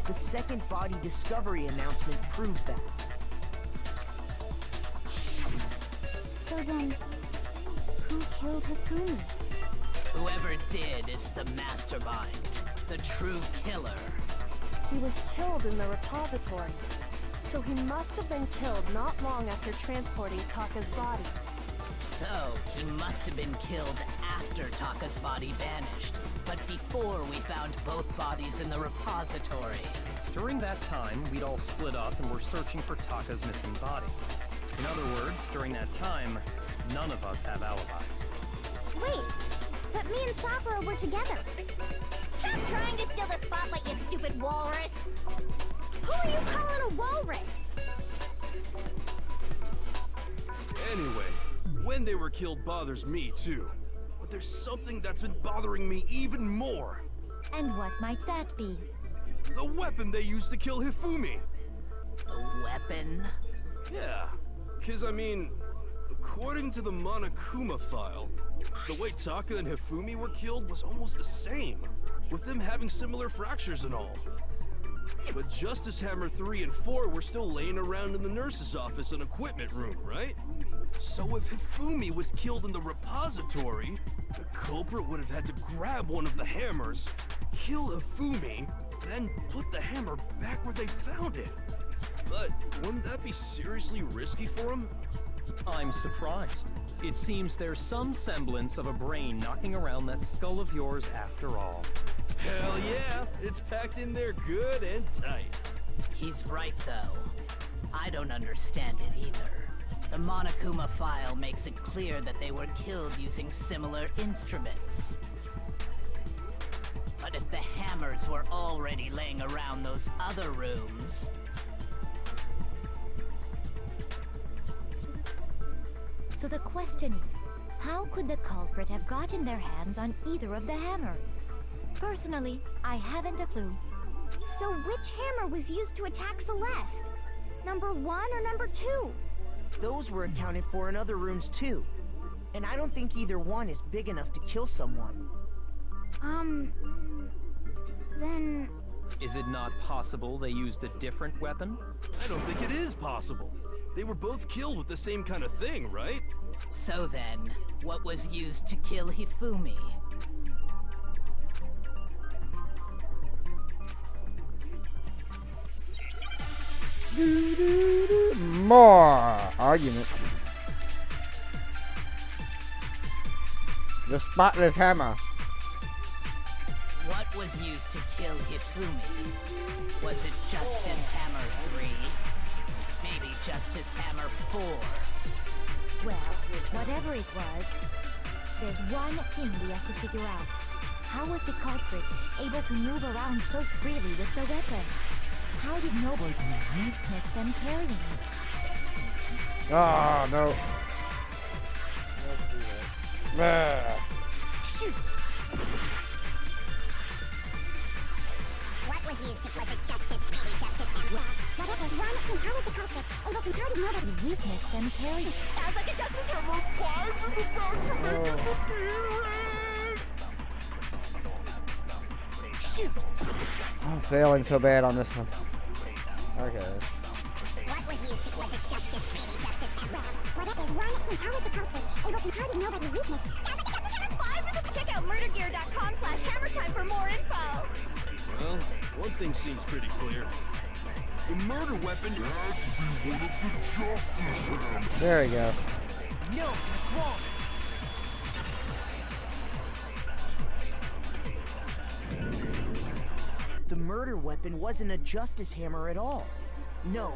The second body discovery announcement proves that. So then, who killed Hifumi? Whoever did is the mastermind, the true killer. He was killed in the repository. So he must have been killed not long after transporting Taka's body. So, he must have been killed after Taka's body vanished, but before we found both bodies in the repository. During that time, we'd all split up and were searching for Taka's missing body. In other words, during that time, none of us have alibis. Wait, but me and Sakura were together. Stop trying to steal the spotlight, you stupid walrus! Who are you calling a walrus? Anyway, when they were killed bothers me too. But there's something that's been bothering me even more. And what might that be? The weapon they used to kill Hifumi. The weapon? Yeah, because I mean, according to the Monokuma file, the way Taka and Hifumi were killed was almost the same, with them having similar fractures and all. But Justice Hammer 3 and 4 were still laying around in the nurse's office and equipment room, right? So if Hifumi was killed in the repository, the culprit would have had to grab one of the hammers, kill Hifumi, then put the hammer back where they found it. But wouldn't that be seriously risky for him? I'm surprised. It seems there's some semblance of a brain knocking around that skull of yours after all. Hell yeah, it's packed in there good and tight. He's right, though. I don't understand it either. The Monokuma file makes it clear that they were killed using similar instruments. But if the hammers were already laying around those other rooms... So the question is, how could the culprit have gotten their hands on either of the hammers? Personally, I haven't a clue. So which hammer was used to attack Celeste? Number 1 or number 2? Those were accounted for in other rooms too. And I don't think either one is big enough to kill someone. Then... Is it not possible they used a different weapon? I don't think it is possible. They were both killed with the same kind of thing, right? So then, what was used to kill Hifumi? More argument. The spotless hammer. What was used to kill Hifumi? Was it Justice Hammer 3? Maybe Justice Hammer 4? Well, whatever it was, there's one thing we have to figure out. How was the culprit able to move around so freely with the weapon? How did nobody witness them carrying it? Oh, no. Shoot! What was used? Was it justice? Maybe justice and whatever. One, then how was the culprit able to how did nobody witness them carrying it? Sounds like a justice hammer. Why is this about to make its appearance? Shoot! I'm failing so bad on this one. Okay. What was used? Was it justice? Maybe justice and whatever. One, then how was the culprit able to how did nobody witness? Sounds like a justice hammer 5. Visit check out murdergear.com/hammertime for more info. Well, one thing seems pretty clear. The murder weapon had to be one of the justice hammers. There we go. No, that's wrong. The murder weapon wasn't a justice hammer at all. No,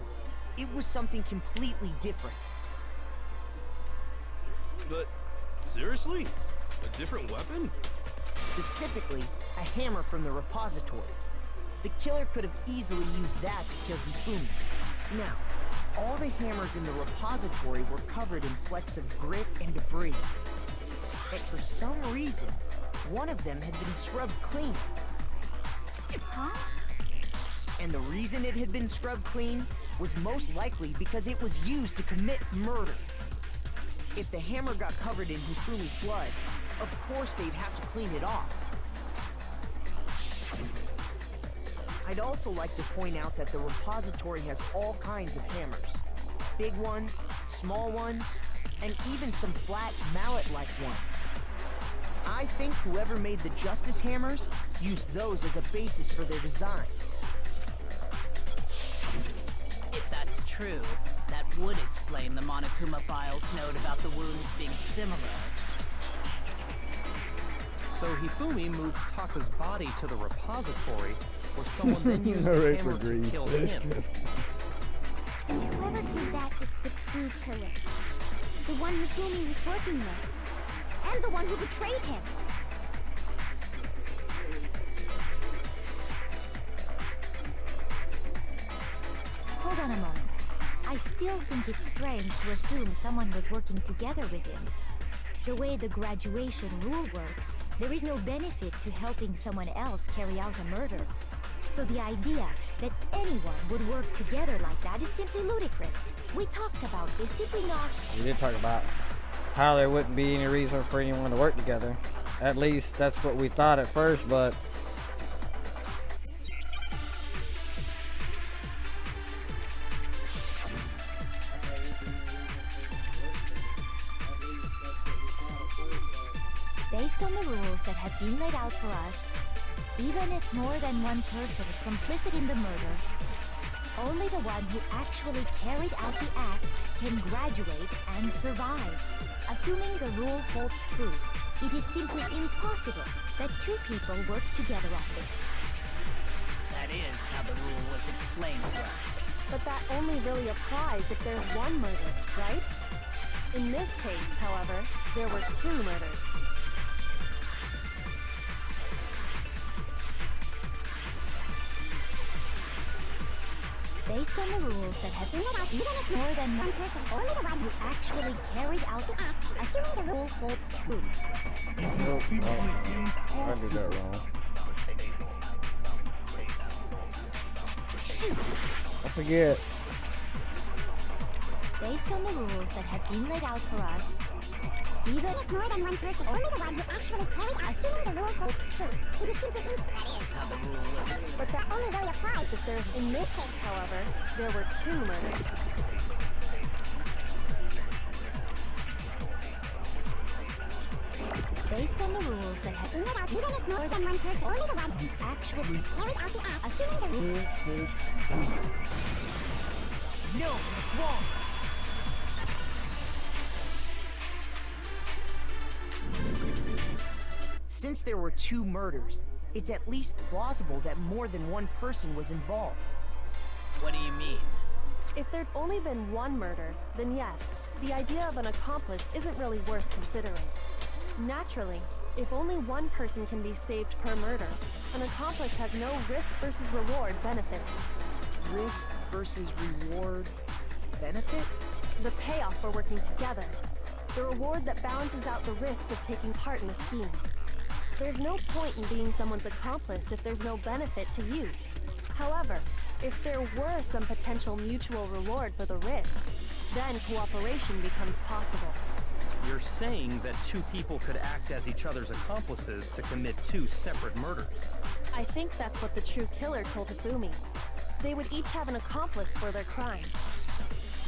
it was something completely different. But, seriously? A different weapon? Specifically, a hammer from the repository. The killer could have easily used that to kill Hifumi. Now, all the hammers in the repository were covered in flecks of grit and debris. But for some reason, one of them had been scrubbed clean. Huh? And the reason it had been scrubbed clean was most likely because it was used to commit murder. If the hammer got covered in Hifumi's blood, of course they'd have to clean it off. I'd also like to point out that the repository has all kinds of hammers. Big ones, small ones, and even some flat mallet-like ones. I think whoever made the Justice Hammers used those as a basis for their design. If that true, that would explain the Monokuma Files note about the wounds being similar. So Hifumi moved Taka's body to the repository, where someone then used the hammer to kill him. And whoever did that is the true killer. The one Hifumi was working with. And the one who betrayed him. Hold on a moment. I still think it's strange to assume someone was working together with him. The way the graduation rule works, there is no benefit to helping someone else carry out a murder. So the idea that anyone would work together like that is simply ludicrous. We talked about this, did we not? We did talk about how there wouldn't be any reason for anyone to work together. At least that's what we thought at first, but based on the rules that have been laid out for us, even if more than one person is complicit in the murder, only the one who actually carried out the act can graduate and survive. Assuming the rule holds true, it is simply impossible that two people work together on this. That is how the rule was explained to us. But that only really applies if there's one murder, right? In this case, however, there were two murders. Based on the rules that have been laid out, even if more than one person, only the one who actually carried out the act, assuming the rule holds true. I did that wrong. Shoot! I forget. Based on the rules that have been laid out for us, even if more than one person, only the one who actually carried out, assuming the rule holds true. It is simply that is how the rule was explained. But that only really applies if there's, in this case, however, there were two murders. based on the rules that have been laid out, even if more than one person, only the one who actually carried out the act, assuming the rule. No, it's wrong. Since there were two murders, it's at least plausible that more than one person was involved. What do you mean? If there'd only been one murder, then yes, the idea of an accomplice isn't really worth considering. Naturally, if only one person can be saved per murder, an accomplice has no risk versus reward benefit. Risk versus reward benefit? The payoff for working together. The reward that balances out the risk of taking part in a scheme. There's no point in being someone's accomplice if there's no benefit to you. However, if there were some potential mutual reward for the risk, then cooperation becomes possible. You're saying that two people could act as each other's accomplices to commit two separate murders. I think that's what the true killer told Hifumi. They would each have an accomplice for their crime.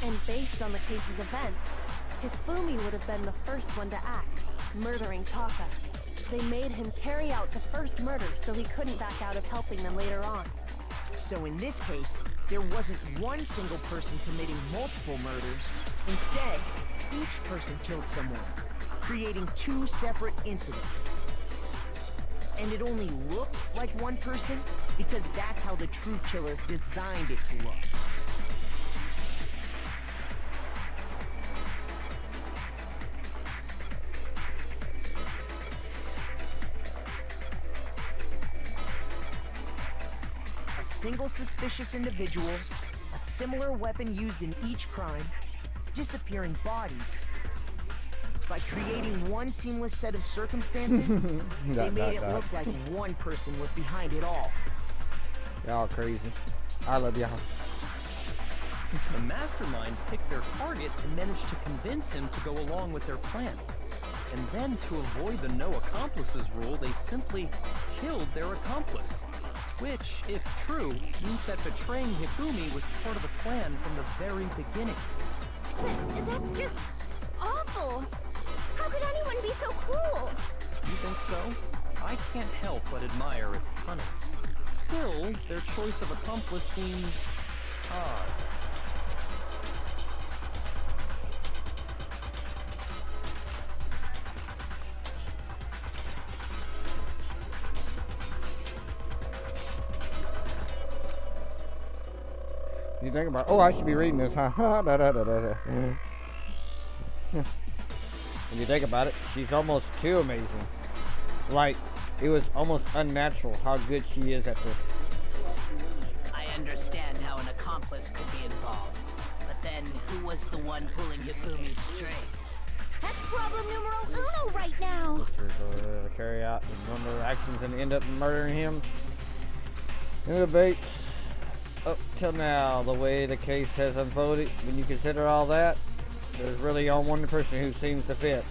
And based on the case's events, Hifumi would have been the first one to act, murdering Taka. They made him carry out the first murder so he couldn't back out of helping them later on. So in this case, there wasn't one single person committing multiple murders. Instead, each person killed someone, creating two separate incidents. And it only looked like one person because that's how the true killer designed it to look. A single suspicious individual, a similar weapon used in each crime, disappearing bodies. By creating one seamless set of circumstances, they made it look like one person was behind it all. Y'all crazy. I love y'all. The mastermind picked their target and managed to convince him to go along with their plan. And then, to avoid the no accomplices rule, they simply killed their accomplice. Which, if true, means that betraying Hifumi was part of the plan from the very beginning. That's just awful! How could anyone be so cruel? You think so? I can't help but admire its cunning. Still, their choice of accomplice seems odd. You think about, oh, I should be reading this, huh? Da, da, da, da, da. When you think about it, she's almost too amazing. Like, it was almost unnatural how good she is at this. I understand how an accomplice could be involved, but then who was the one pulling Hifumi's strings? That's problem numero uno right now. Carry out a number of actions and end up murdering him. In the debate up till now, the way the case has unfolded, when you consider all that, there's really only one person who seems to fit.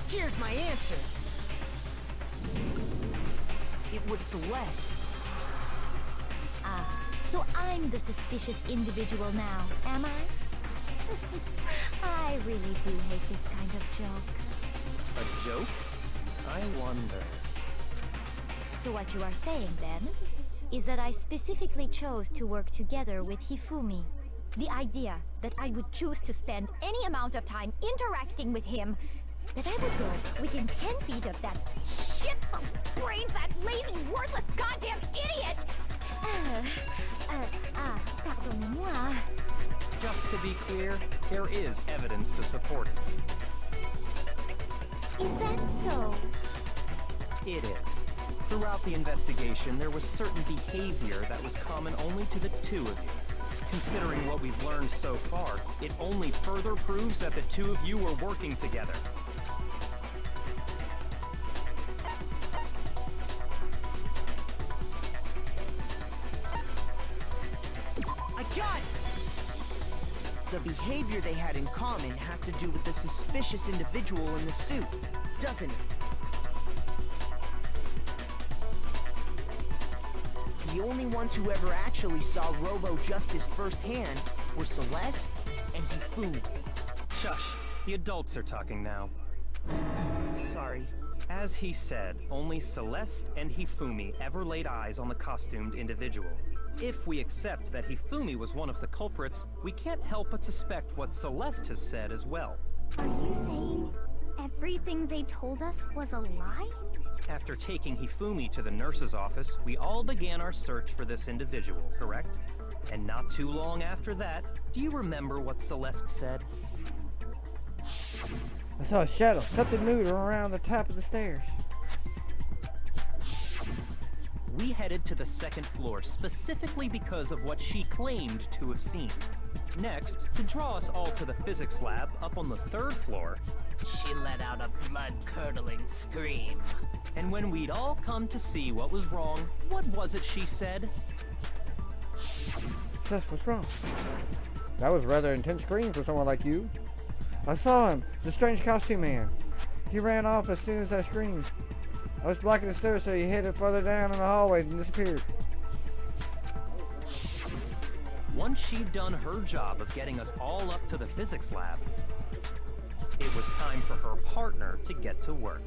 Here's my answer. It was Celeste. Ah, so I'm the suspicious individual now, am I? I really do hate this kind of joke. A joke? I wonder. So what you are saying, then, is that I specifically chose to work together with Hifumi. The idea that I would choose to spend any amount of time interacting with him, that I would go within 10 feet of that shit-brained, that lazy, worthless, goddamn idiot! Pardonnez-moi. Just to be clear, there is evidence to support it. Is that so? It is. Throughout the investigation, there was certain behavior that was common only to the two of you. Considering what we've learned so far, it only further proves that the two of you were working together. I got it! The behavior they had in common has to do with the suspicious individual in the suit, doesn't it? The only ones who ever actually saw Robo-Justice firsthand were Celeste and Hifumi. Shush. The adults are talking now. Sorry. As he said, only Celeste and Hifumi ever laid eyes on the costumed individual. If we accept that Hifumi was one of the culprits, we can't help but suspect what Celeste has said as well. Are you saying everything they told us was a lie? After taking Hifumi to the nurse's office, we all began our search for this individual, correct? And not too long after that, do you remember what Celeste said? I saw a shadow, something moving around the top of the stairs. We headed to the second floor specifically because of what she claimed to have seen. Next, to draw us all to the physics lab up on the third floor, She let out a blood-curdling scream. and when we'd all come to see what was wrong, what was it she said? Seth, what's wrong? That was a rather intense scream for someone like you. I saw him, the strange costume man. He ran off as soon as I screamed. I was blocking the stairs, so he headed further down in the hallway and disappeared. Once she'd done her job of getting us all up to the physics lab, it was time for her partner to get to work.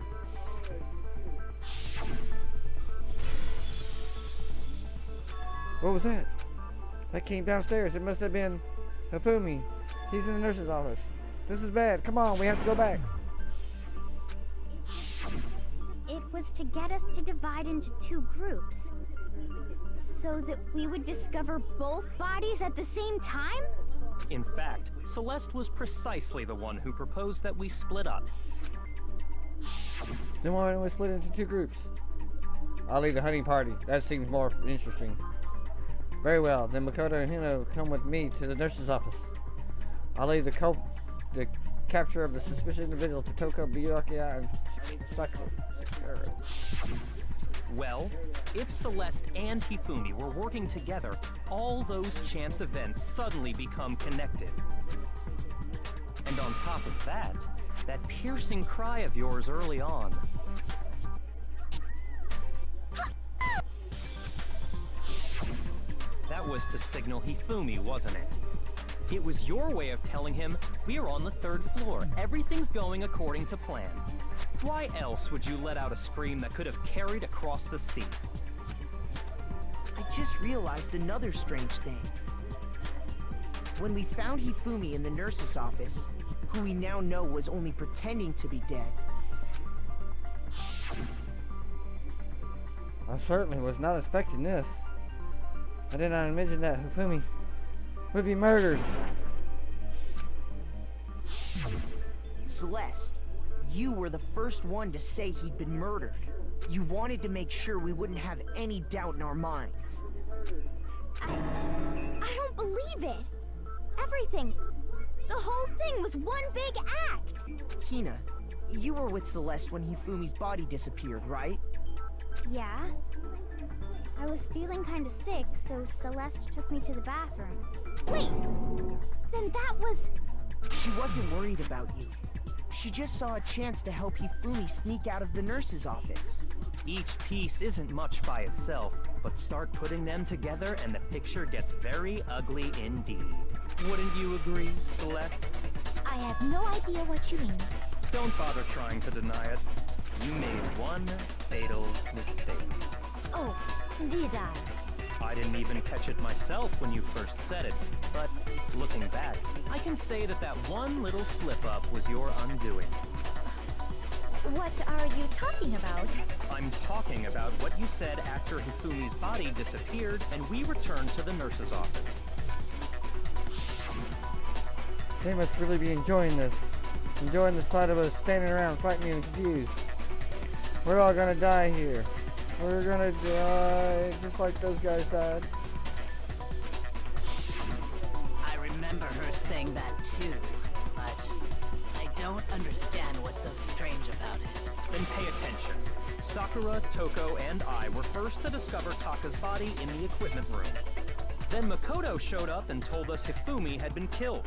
What was that? That came downstairs. It must have been Hifumi. He's in the nurse's office. This is bad. Come on, we have to go back. It was to get us to divide into two groups, so that we would discover both bodies at the same time? In fact, Celeste was precisely the one who proposed that we split up. Then why don't we split into two groups? I'll lead the hunting party. That seems more interesting. Very well. Then Makoto and Hino come with me to the nurse's office. I'll leave the capture of the suspicious individual to Toko, Byakuya, and Sakura. Well, if Celeste and Hifumi were working together, all those chance events suddenly become connected. And on top of that, that piercing cry of yours early on. That was to signal Hifumi, wasn't it? It was your way of telling him, we're on the third floor, everything's going according to plan. Why else would you let out a scream that could have carried across the sea? I just realized another strange thing. When we found Hifumi in the nurse's office, who we now know was only pretending to be dead, I certainly was not expecting this. I did not imagine that Hifumi would be murdered. Celeste, you were the first one to say he'd been murdered. You wanted to make sure we wouldn't have any doubt in our minds. I don't believe it. Everything, the whole thing was one big act. Hina, you were with Celeste when Hifumi's body disappeared, right? Yeah. I was feeling kinda sick, so Celeste took me to the bathroom. Wait! Then that was... She wasn't worried about you. She just saw a chance to help Hifumi sneak out of the nurse's office. Each piece isn't much by itself, but start putting them together and the picture gets very ugly indeed. Wouldn't you agree, Celeste? I have no idea what you mean. Don't bother trying to deny it. You made one fatal mistake. Oh, did I? I didn't even catch it myself when you first said it, but looking back, I can say that that one little slip-up was your undoing. What are you talking about? I'm talking about what you said after Hifumi's body disappeared and we returned to the nurse's office. They must really be enjoying this. Enjoying the sight of us standing around fighting and confused. We're all gonna die here. We're gonna die just like those guys died. I remember her saying that too, but I don't understand what's so strange about it. Then pay attention. Sakura, Toko, and I were first to discover Taka's body in the equipment room. Then Makoto showed up and told us Hifumi had been killed.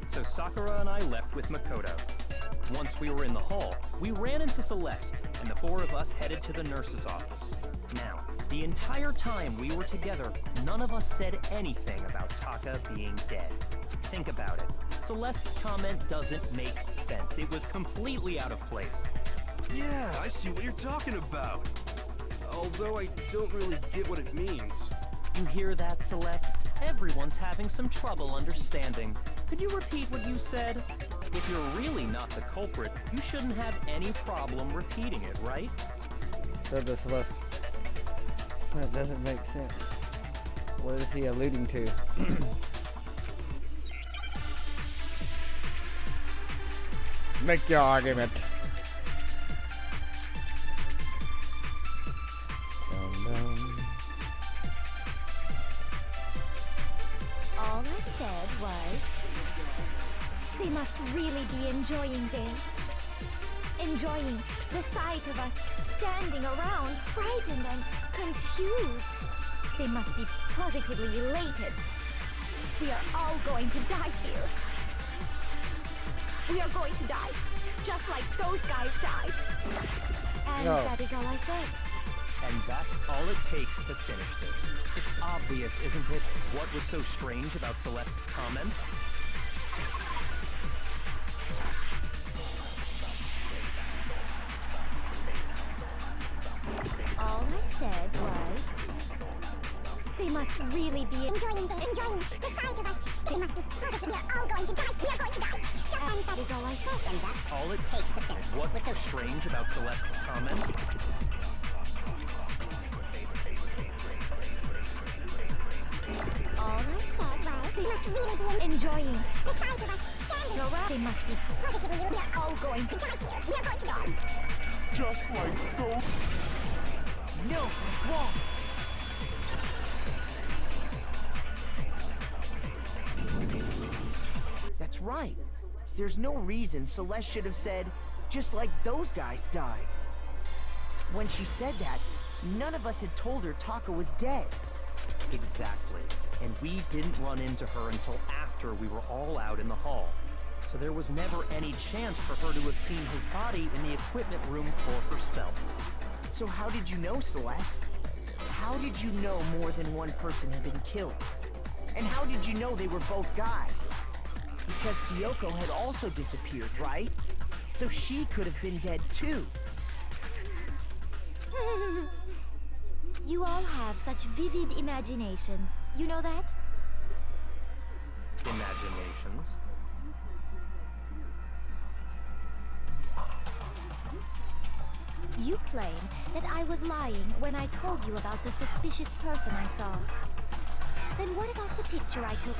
So Sakura and I left with Makoto. Once we were in the hall, we ran into Celeste, and the four of us headed to the nurse's office. Now, the entire time we were together, none of us said anything about Taka being dead. Think about it. Celeste's comment doesn't make sense. It was completely out of place. Yeah, I see what you're talking about. Although I don't really get what it means. You hear that, Celeste? Everyone's having some trouble understanding. Could you repeat what you said? If you're really not the culprit, you shouldn't have any problem repeating it, right? Said the Celeste. That doesn't make sense. What is he alluding to? Make your argument. All I said was... They must really be enjoying this. Enjoying the sight of us standing around, frightened and confused. They must be positively elated. We are all going to die here. We are going to die, just like those guys died. And No. that is all I said. And that's all it takes to finish this. It's obvious, isn't it, what was so strange about Celeste's comment? All I said was... They must really be Enjoying the sight of us. They must be positive. We are all going to die. We are going to die. And that is all I said. And that's All it takes to finish. What was so strange about Celeste's comment? All I said was... They must really be Enjoying the sight of us standing around. They must be positively. We are all going to die here. We are going to die. Just like those. No, that's wrong. That's right. There's no reason Celeste should have said, just like those guys died. When she said that, none of us had told her Taka was dead. Exactly. And we didn't run into her until after we were all out in the hall. So there was never any chance for her to have seen his body in the equipment room for herself. So how did you know, Celeste? How did you know more than one person had been killed? And how did you know they were both guys? Because Kyoko had also disappeared, right? So she could have been dead too. You all have such vivid imaginations. You know that? imaginations. You claim that I was lying when I told you about the suspicious person I saw. Then what about the picture I took?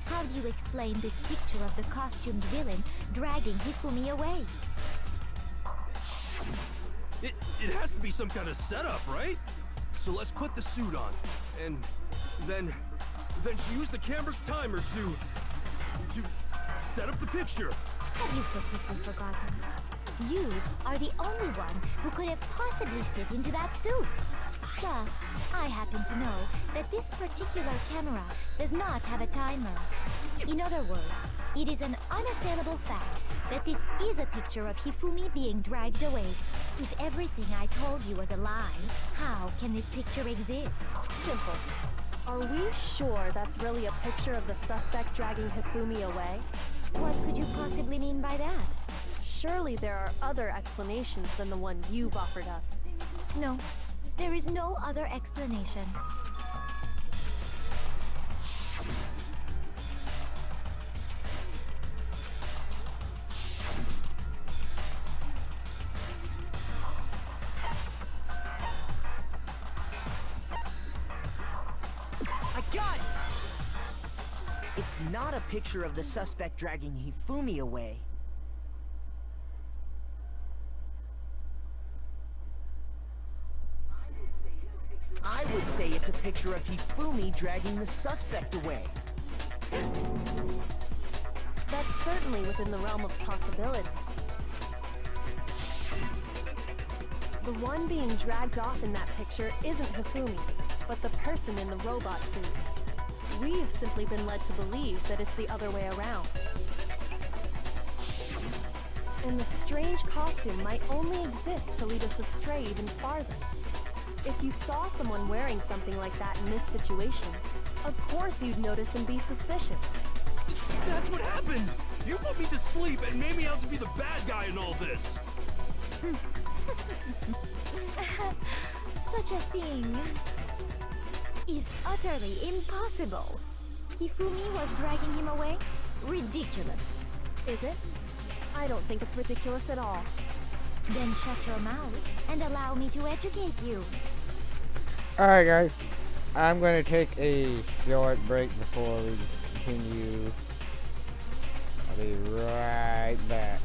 How do you explain this picture of the costumed villain dragging Hifumi away? It has to be some kind of setup, right? So let's put the suit on, and then she used the camera's timer to set up the picture. Have you so quickly forgotten? You are the only one who could have possibly fit into that suit. Plus, I happen to know that this particular camera does not have a timer. In other words, it is an unassailable fact that this is a picture of Hifumi being dragged away. If everything I told you was a lie, how can this picture exist? Simple. Are we sure that's really a picture of the suspect dragging Hifumi away? What could you possibly mean by that? Surely there are other explanations than the one you've offered up. No, there is no other explanation. I got it! It's not a picture of the suspect dragging Hifumi away. I would say it's a picture of Hifumi dragging the suspect away. That's certainly within the realm of possibility. The one being dragged off in that picture isn't Hifumi, but the person in the robot suit. We've simply been led to believe that it's the other way around. And the strange costume might only exist to lead us astray even farther. If you saw someone wearing something like that in this situation, of course you'd notice and be suspicious. That's what happened! You put me to sleep and made me out to be the bad guy in all this! Such a thing is utterly impossible. Hifumi was dragging him away? Ridiculous. Is it? I don't think it's ridiculous at all. Then shut your mouth and allow me to educate you. Alright guys, I'm going to take a short break before we continue. I'll be right back.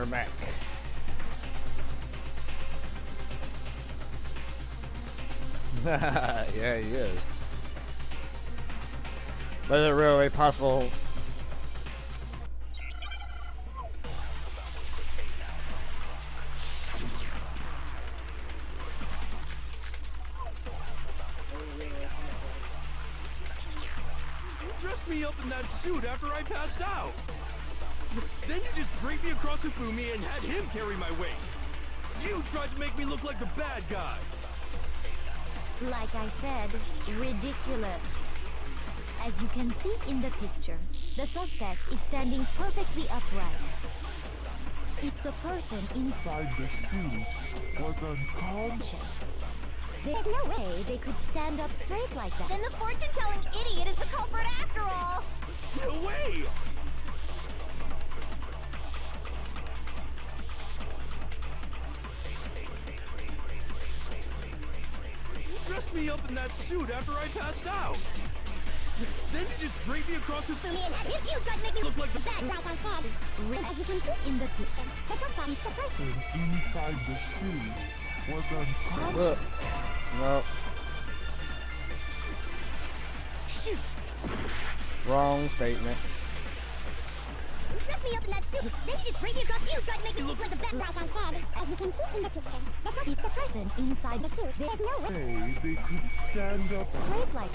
We're back. Yeah, he is. But is it really possible? You dressed me up in that suit after I passed out. Then you just draped me across Hifumi and had him carry my weight. You tried to make me look like the bad guy. Like I said, ridiculous. As you can see in the picture, the suspect is standing perfectly upright. If the person inside Inside the suit was unconscious. conscious, there's no way they could stand up straight like that. Then the fortune-telling idiot is the culprit after all. No way! You dressed me up in that suit after I passed out. Then you just draped me across Hifumi And had him cute like make me look like the bad. Like I said, as you can see In the picture, the suspect, the person. And inside the suit was unconscious. Look. No. Shoot. Wrong statement. You dressed me up in that suit. Then you just draped me across you, tried to make me look like a bad. Like I said, as you can see in the picture, the if suspect, the person inside the suit. There's no way. Hey, they could stand up. straight like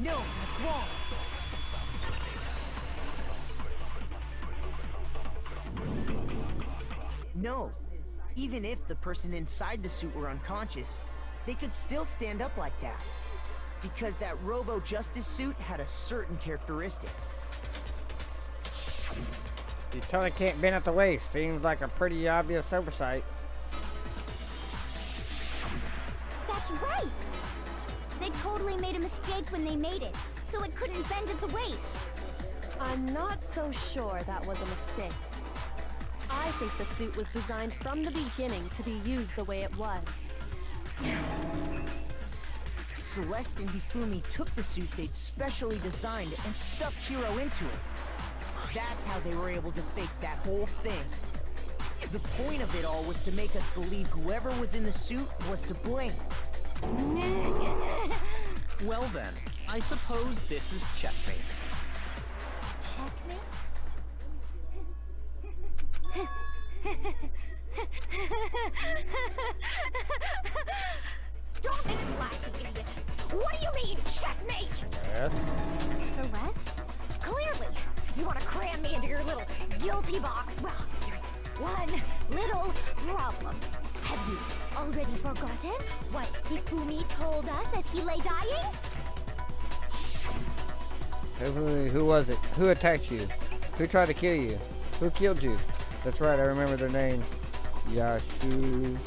No, that's wrong. No. Even if the person inside the suit were unconscious, they could still stand up like that. Because that Robo-Justice suit had a certain characteristic. You totally can't bend at the waist. Seems like a pretty obvious oversight. That's right. They totally made a mistake when they made it, so it couldn't bend at the waist. I'm not so sure that was a mistake. I think the suit was designed from the beginning to be used the way it was. Celeste and Hifumi took the suit they'd specially designed and stuffed Hiro into it. That's how they were able to fake that whole thing. The point of it all was to make us believe whoever was in the suit was to blame. Well then, I suppose this is checkmate. checkmate. Don't make me laugh, you idiot! What do you mean, checkmate? Yes. Celeste? Clearly, you want to cram me into your little guilty box. Well, there's one little problem. Have you already forgotten what Hifumi told us as he lay dying? Who was it? Who attacked you? Who tried to kill you? Who killed you? That's right, I remember their name. Yasuhiro.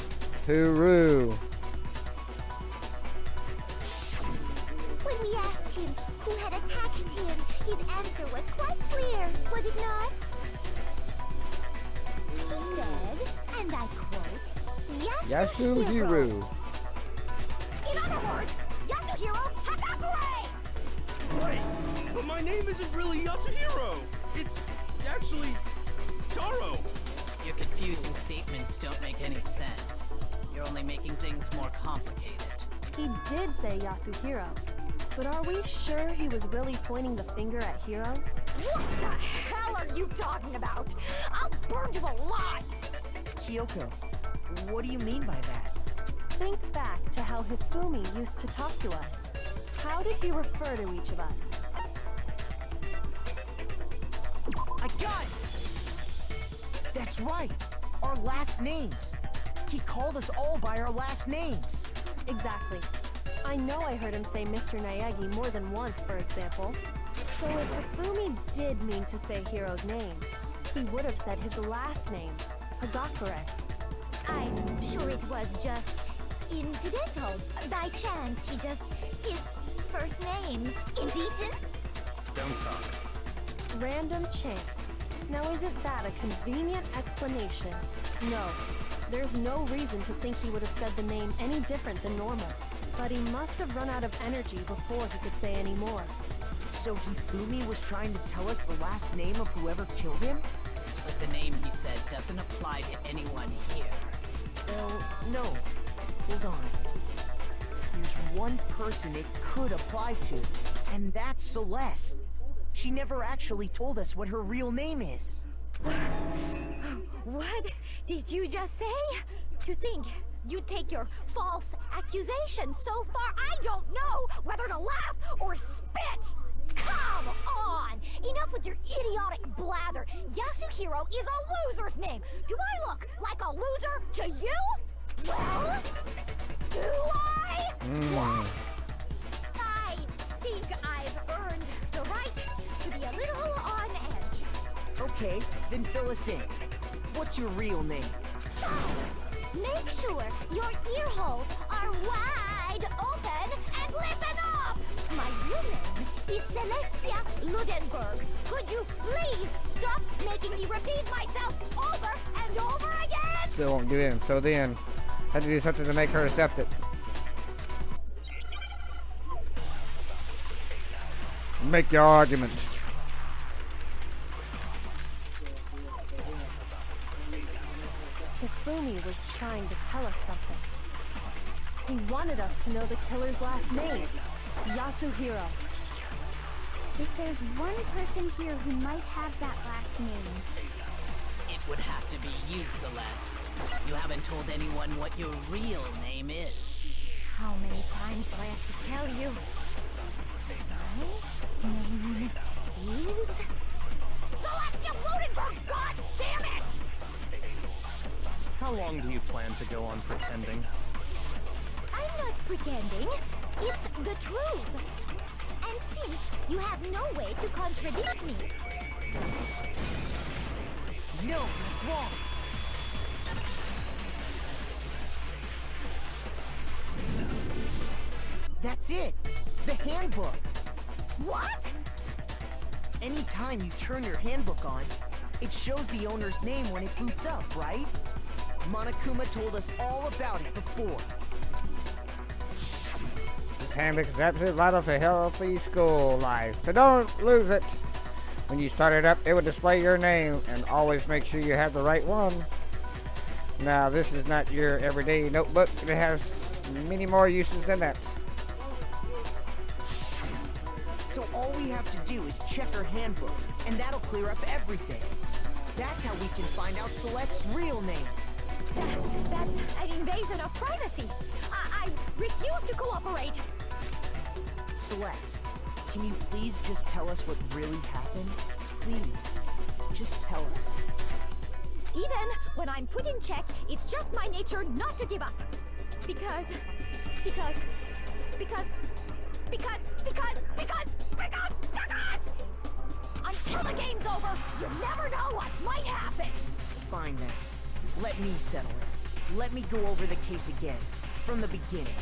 When we asked him who had attacked him, his answer was quite clear, was it not? He said, and I quote, Yasuhiro. Yasuhiro. In other words, Yasuhiro Hakakure! Wait, but my name isn't really Yasuhiro. It's actually Taro. Your confusing statements don't make any sense. You're only making things more complicated. He did say Yasuhiro, but are we sure he was really pointing the finger at Hiro? What the hell are you talking about? I'll burn you alive! Kyoko, what do you mean by that? Think back to how Hifumi used to talk to us. How did he refer to each of us? I got it! That's right! Our last names! He called us all by our last names! Exactly. I know I heard him say Mr. Naegi more than once, for example. So if Hifumi did mean to say Hiro's name, he would have said his last name, Hagakure. I'm sure it was just incidental. By chance, his first name. Indecent? Don't talk. Random chance. Now isn't that a convenient explanation? No. There's no reason to think he would have said the name any different than normal. But he must have run out of energy before he could say any more. So Hifumi was trying to tell us the last name of whoever killed him? But the name he said doesn't apply to anyone here. Well, no. Hold on. There's one person it could apply to, and that's Celeste. She never actually told us what her real name is. What did you just say? To think you take your false accusation so far, I don't know whether to laugh or spit! Come on! Enough with your idiotic blather! Yasuhiro is a loser's name! Do I look like a loser to you? Well, do I? What? I think I've earned the right to be a little on edge. Okay, then fill us in. What's your real name? Make sure your ear holes are wide open and listen up! My real name is Celestia Ludenberg. Could you please stop making me repeat myself over and over again? Still won't give in. So then, had to do something to make her accept it. Make your argument. Hifumi was trying to tell us something. He wanted us to know the killer's last name, Yasuhiro. If there's one person here who might have that last name, It would have to be you, Celeste. You haven't told anyone what your real name is. How many times do I have to tell you? My name is Celestia Ludenberg! God damn it! How long do you plan to go on pretending? I'm not pretending. It's the truth. And since you have no way to contradict me, No, that's wrong. That's it. The handbook. what? Anytime you turn your handbook on, it shows the owner's name when it boots up, right? Monokuma told us all about it before. This handbook is absolutely vital for healthy school life, so don't lose it. When you start it up, it will display your name, and always make sure you have the right one. Now, this is not your everyday notebook. It has many more uses than that. So all we have to do is check her handbook, and that'll clear up everything. That's how we can find out Celeste's real name. That's an invasion of privacy. I refuse to cooperate. Celeste, can you please just tell us what really happened? Please, just tell us. Even when I'm put in check, it's just my nature not to give up. Because until the game's over, you never know what might happen. Fine then. Let me settle it. Let me go over the case again, from the beginning,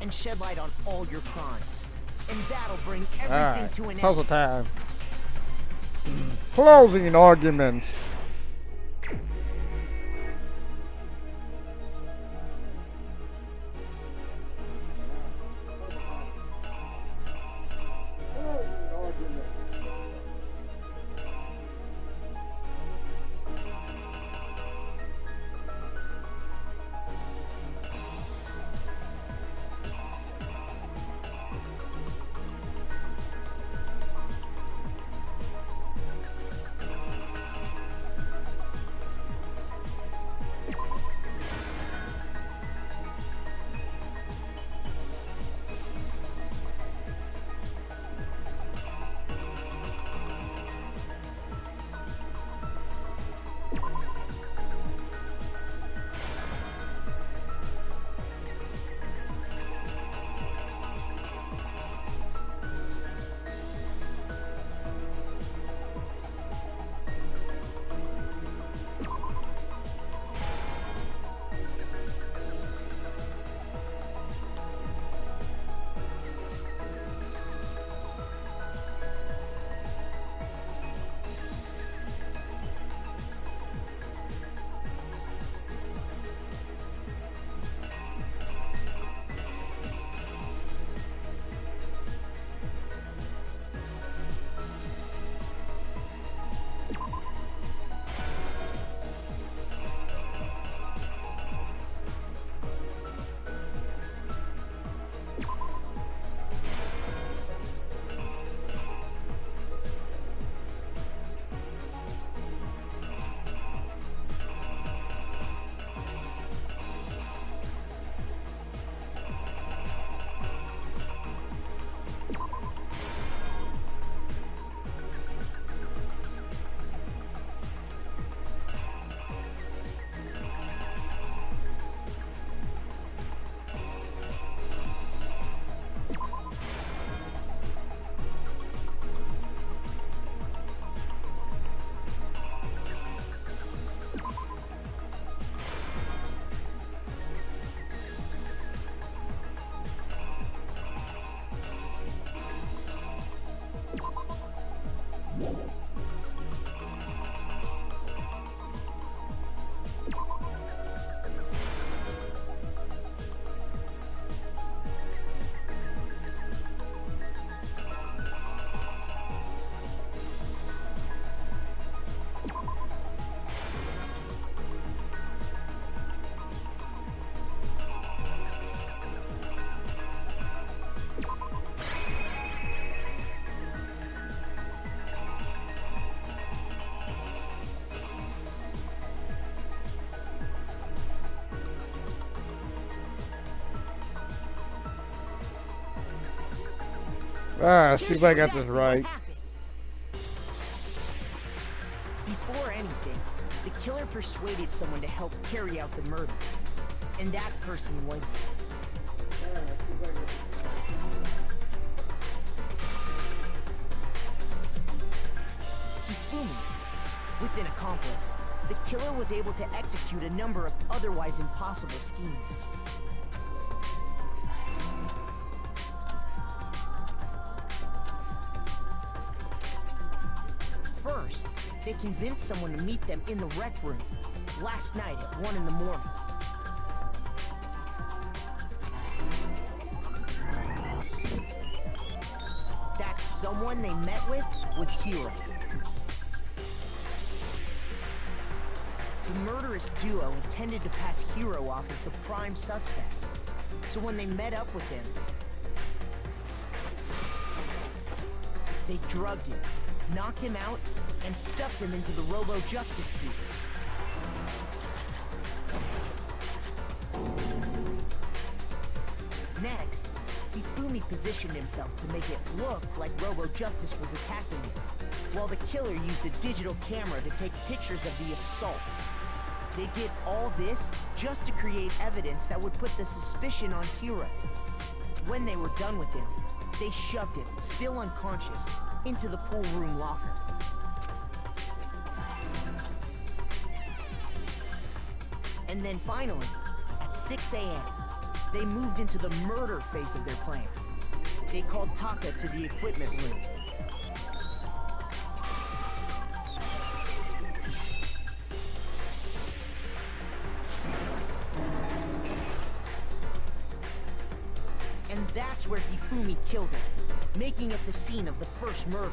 and shed light on all your crimes. And that'll bring everything Alright, to an puzzle end. time. Closing arguments. Ah, see Here's if I got this exactly what right. happened. Before anything, the killer persuaded someone to help carry out the murder. And that person was... Hifumi. With an accomplice, the killer was able to execute a number of otherwise impossible schemes. First, they convinced someone to meet them in the rec room last night at 1 in the morning. That someone they met with was Hiro. The murderous duo intended to pass Hiro off as the prime suspect. So when they met up with him, they drugged him, knocked him out, and stuffed him into the Robo-Justice suit. Next, Hifumi positioned himself to make it look like Robo-Justice was attacking him, while the killer used a digital camera to take pictures of the assault. They did all this just to create evidence that would put the suspicion on Hiro. When they were done with him, they shoved him, still unconscious, into the pool room locker. And then finally, at 6 a.m., they moved into the murder phase of their plan. They called Taka to the equipment room. And that's where Hifumi killed him, making it the scene of the first murder.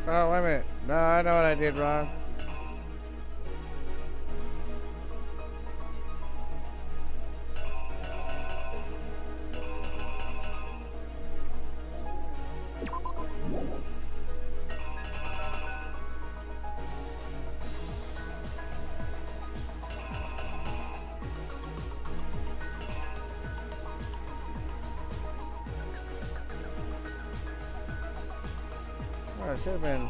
Oh, wait a minute. No, I know what I did wrong. Oh, it should have been.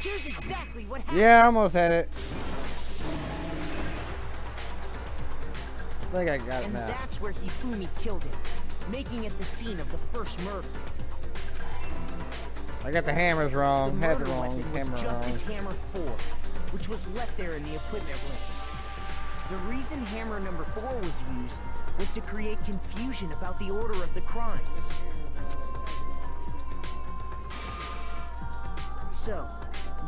Here's exactly what happened. Yeah, I almost had it. I think I got it And now. that's where Hifumi killed him, making it the scene of the first murder. I got the hammers wrong. The Had the murder wrong weapon hammer was wrong. Justice Hammer 4, which was left there in the equipment room. The reason hammer number 4 was used was to create confusion about the order of the crimes. So,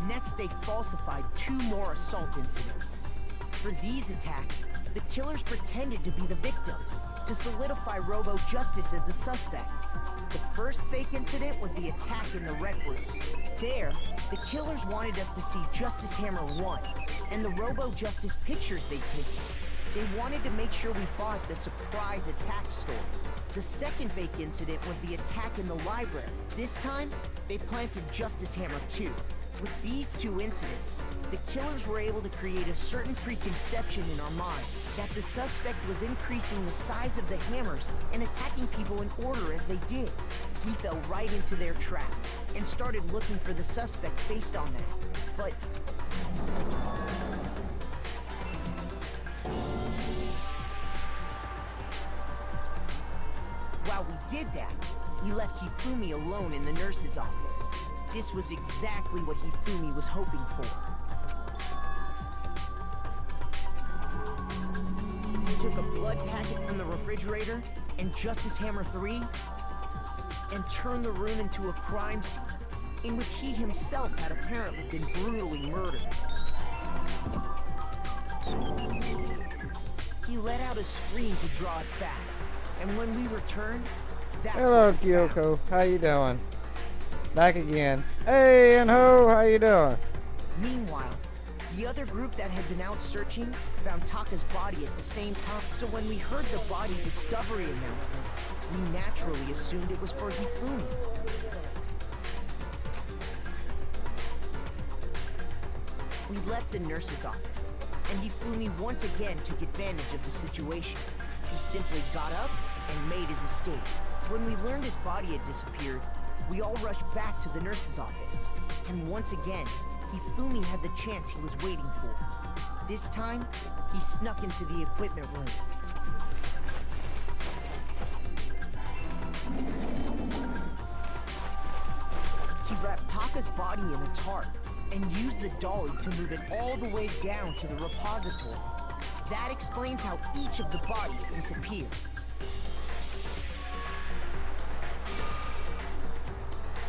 next they falsified 2 more assault incidents. For these attacks, the killers pretended to be the victims, to solidify Robo-Justice as the suspect. The first fake incident was the attack in the rec room. There, the killers wanted us to see Justice Hammer 1, and the Robo-Justice pictures they'd taken. They wanted to make sure we bought the surprise attack story. The second fake incident was the attack in the library. This time, they planted Justice Hammer 2. With these 2 incidents, the killers were able to create a certain preconception in our minds that the suspect was increasing the size of the hammers and attacking people in order as they did. We fell right into their trap and started looking for the suspect based on that. But while we did that, we left Hifumi alone in the nurse's office. This was exactly what Hifumi was hoping for. He took a blood packet from the refrigerator and Justice Hammer 3 and turned the room into a crime scene in which he himself had apparently been brutally murdered. He let out a scream to draw us back. And when we returned, that's Hello, what we found. Kyoko. How you doing? Back again. Hey, and ho, how you doing? Meanwhile, the other group that had been out searching found Taka's body at the same time. So when we heard the body discovery announcement, we naturally assumed it was for Hifumi. We left the nurse's office, and Hifumi once again took advantage of the situation. He simply got up and made his escape. When we learned his body had disappeared, we all rushed back to the nurse's office. And once again, Hifumi had the chance he was waiting for. This time, he snuck into the equipment room. He wrapped Taka's body in a tarp and used the dolly to move it all the way down to the repository. That explains how each of the bodies disappeared.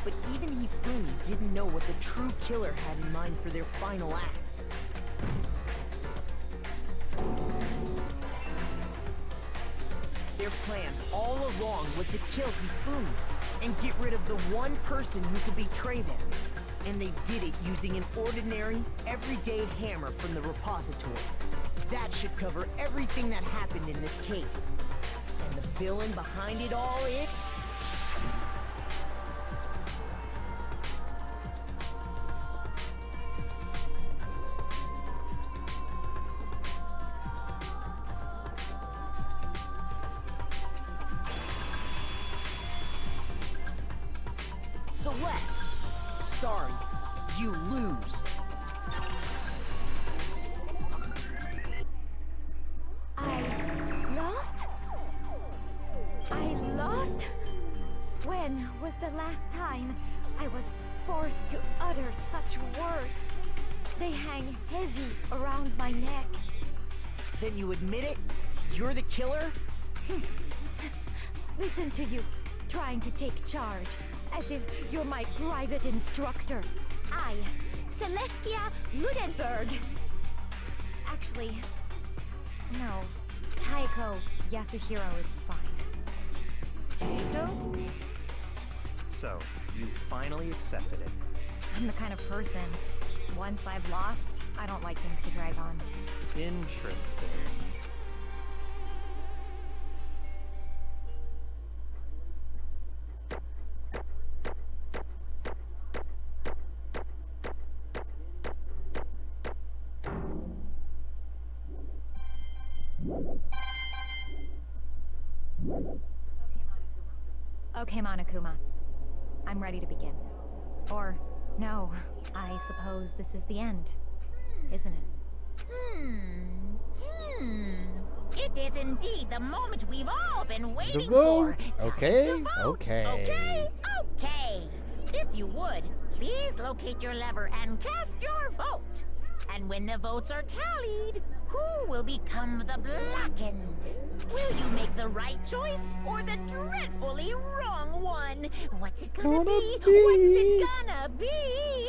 But even Hifumi didn't know what the true killer had in mind for their final act. Their plan all along was to kill Hifumi and get rid of the one person who could betray them. And they did it using an ordinary, everyday hammer from the repository. That should cover everything that happened in this case. And the villain behind it all is... Celeste. Sorry, you lose. I lost? When was the last time I was forced to utter such words? They hang heavy around my neck. Then you admit it? You're the killer? Listen to you, trying to take charge, as if you're my private instructor. I, Celestia Ludenberg. Actually, no. Taiko Yasuhiro is fine. Taiko? So, you finally accepted it. I'm the kind of person, once I've lost, I don't like things to drag on. Interesting. Okay, Monokuma. I'm ready to begin. Or, no, I suppose this is the end, isn't it? It is indeed the moment we've all been waiting vote? for. Okay, Time to vote. okay. Okay. If you would, please locate your lever and cast your vote. And when the votes are tallied, who will become the blackened? Will you make the right choice or the dreadfully wrong one? What's it gonna be? What's it gonna be?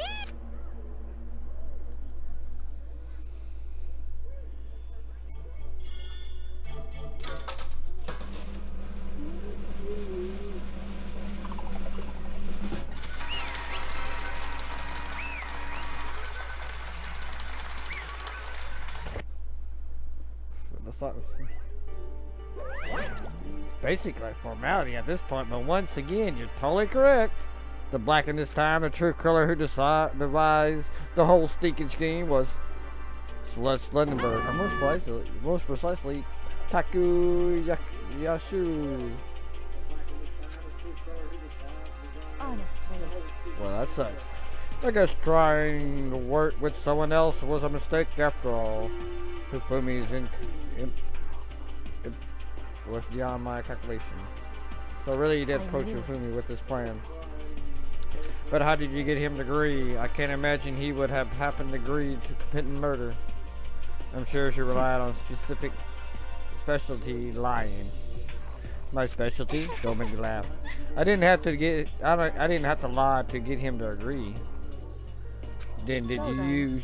It's basic like formality at this point, but once again, you're totally correct. The black in this time, the true killer who devised the whole stinking scheme was Celeste Lundenberg, or most precisely, Taku Yasu. Honestly. Well, that sucks. I guess trying to work with someone else was a mistake after all. Hifumi's was beyond my calculation. So really you did approach Hifumi with this plan. But how did you get him to agree? I can't imagine he would have happened to agree to committing murder. I'm sure she relied on specific specialty lying. My specialty? Don't make me laugh. I didn't have to lie to get him to agree. Then did you use,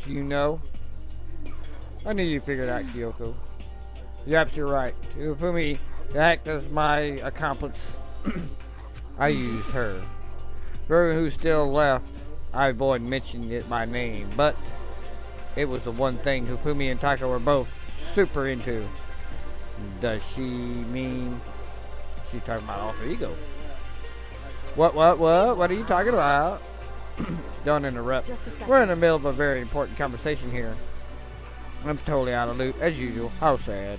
I knew you figured out, Kyoko. You're absolutely right. Ufumi, to act as my accomplice, I used her. For everyone who's still left, I avoid mentioning it by name, but it was the one thing Ufumi and Taka were both super into. Does she mean she's talking about alter ego? What are you talking about? Don't interrupt. Just a second. We're in the middle of a very important conversation here. I'm totally out of loop, as usual. How sad.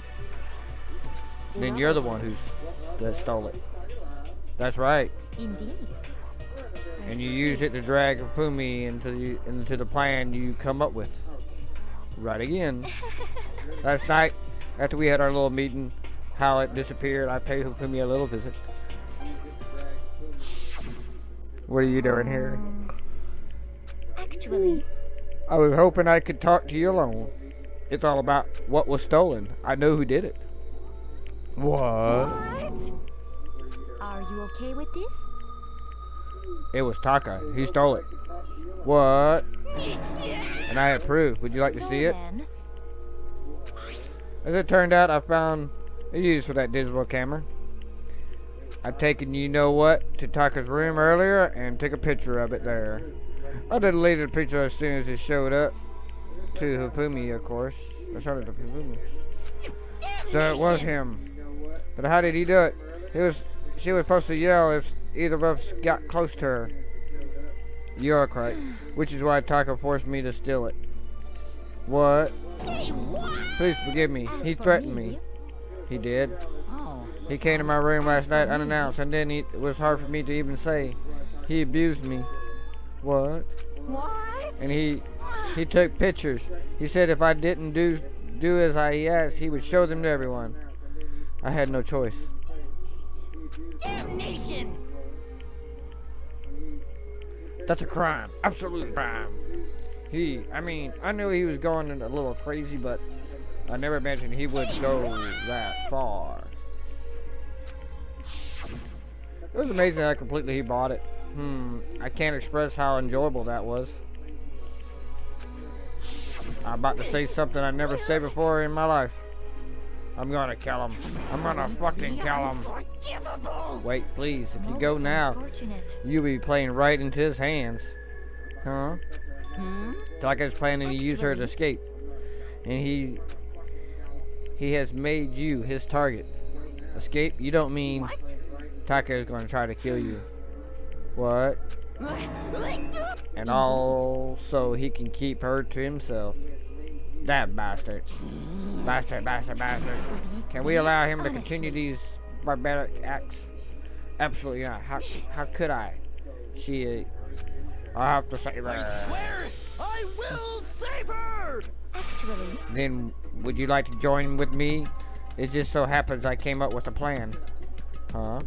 Then you're the one that stole it. That's right. Indeed. And you use it to drag Fumi into the plan you come up with. Right again. Last night, after we had our little meeting, how it disappeared, I paid Fumi a little visit. What are you doing here? Actually, I was hoping I could talk to you alone. It's all about what was stolen. I know who did it. What? are you okay with this? It was Taka. He stole it. What? And I approve. Would you like to see it? Then, As it turned out, I found a use for that digital camera. I've taken you know what to Taka's room earlier and took a picture of it there. I deleted the picture as soon as it showed up to Hifumi, of course. I showed it to Hifumi. So it was him. But how did he do it? She was supposed to yell if either of us got close to her. You're correct. Which is why Taka forced me to steal it. What? Say what? Please forgive me. As He for threatened me- me. He did. Oh. He came to my room last night for me- unannounced, and then it was hard for me to even say. He abused me. What? What? And he took pictures. He said if I didn't do as he asked, he would show them to everyone. I had no choice. Damnation! That's a crime. Absolute crime. I knew he was going a little crazy, but I never imagined he would go that far. It was amazing how completely he bought it. I can't express how enjoyable that was. I'm about to say something I never said before in my life. I'm gonna kill him. I'm gonna fucking kill him. Unforgivable! Wait, please. If you most go now, unfortunate. you'll be playing right into his hands. Huh? Taka's planning to use her to escape. And he has made you his target. Escape? You don't mean Taka is going to try to kill you. What? And all so he can keep her to himself. That bastard. Bastard. Can we allow him to continue these barbaric acts? Absolutely not. How could I? I'll have to save her. I swear, I will save her! Actually, Then, would you like to join with me? It just so happens I came up with a plan. Huh?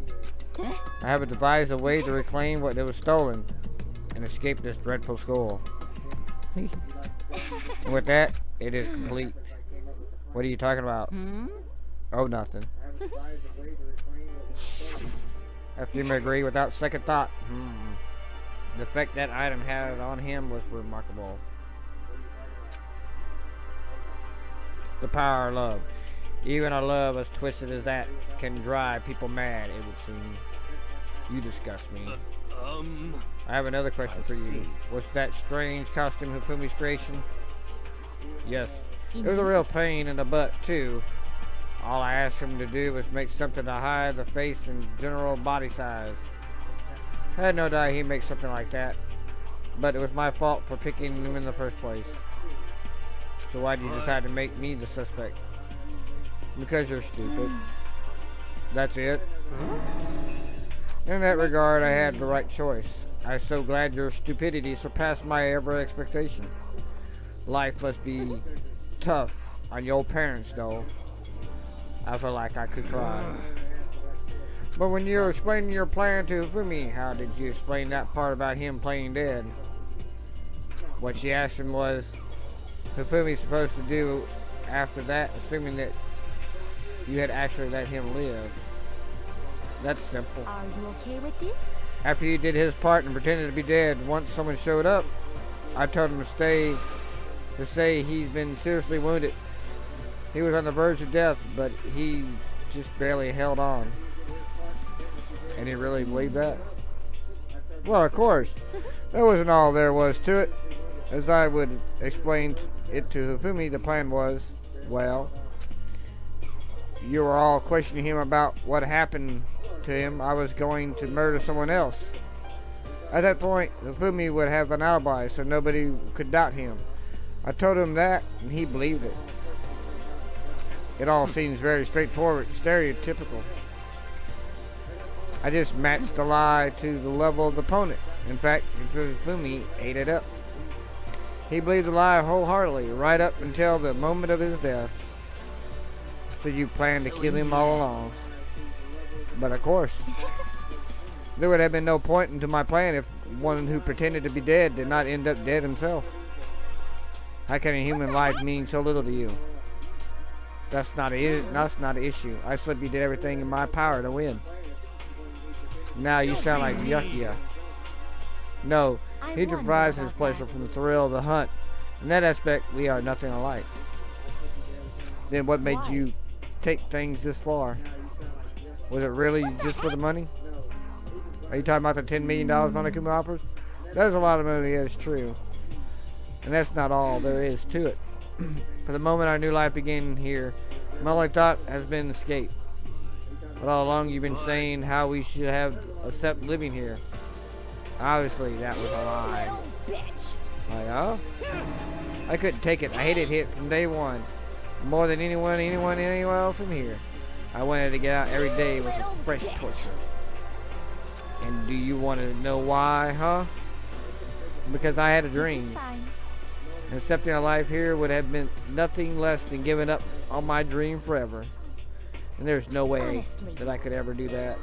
I have devised a way to reclaim what was stolen and escape this dreadful school. And with that, it is complete. What are you talking about? Oh, nothing. After you agree without second thought. The effect that item had on him was remarkable. The power of love. Even a love as twisted as that can drive people mad, it would seem. You disgust me. I have another question for you. Was that strange costume Hifumi's creation? Yes. It was a real pain in the butt, too. All I asked him to do was make something to hide the face and general body size. I had no doubt he'd make something like that. But it was my fault for picking him in the first place. So why did you decide to make me the suspect? Because you're stupid. That's it. In that regard, I had the right choice. I'm so glad your stupidity surpassed my every expectation. Life must be tough on your parents, though. I feel like I could cry. But when you were explaining your plan to Fumi, how did you explain that part about him playing dead? What she asked him was, Hifumi's supposed to do after that, assuming that you had actually let him live. That's simple. are you okay with this? After he did his part and pretended to be dead, once someone showed up, I told him to say he's been seriously wounded. He was on the verge of death, but he just barely held on. And he really believed that? Well, of course. That wasn't all there was to it. As I would explain it to Hifumi, the plan was, well, you were all questioning him about what happened to him. I was going to murder someone else. At that point, Hifumi would have an alibi, so nobody could doubt him. I told him that, and he believed it. It all seems very straightforward, stereotypical. I just matched the lie to the level of the opponent. In fact, Hifumi ate it up. He believed the lie wholeheartedly, right up until the moment of his death. So you planned to kill him all along. But of course, there would have been no point into my plan if one who pretended to be dead did not end up dead himself. How can a human life mean so little to you? That's not an issue. I simply did everything in my power to win. Now you sound like Yukia. No, he derives his pleasure from the thrill of the hunt. In that aspect, we are nothing alike. Then what made you take things this far? Was it really just for the money? Are you talking about the $10 million Monokuma offers? That is a lot of money, that's true. And that's not all there is to it. For the moment our new life began here, my only thought has been escape. But all along you've been saying how we should have accept living here. Obviously that was a lie. Like, oh? I couldn't take it. I hated it from day one. More than anyone anywhere else in here. I wanted to get out every day with a fresh torture. And do you want to know why, huh? Because I had a dream. Accepting a life here would have been nothing less than giving up on my dream forever. And there's no way that I could ever do that.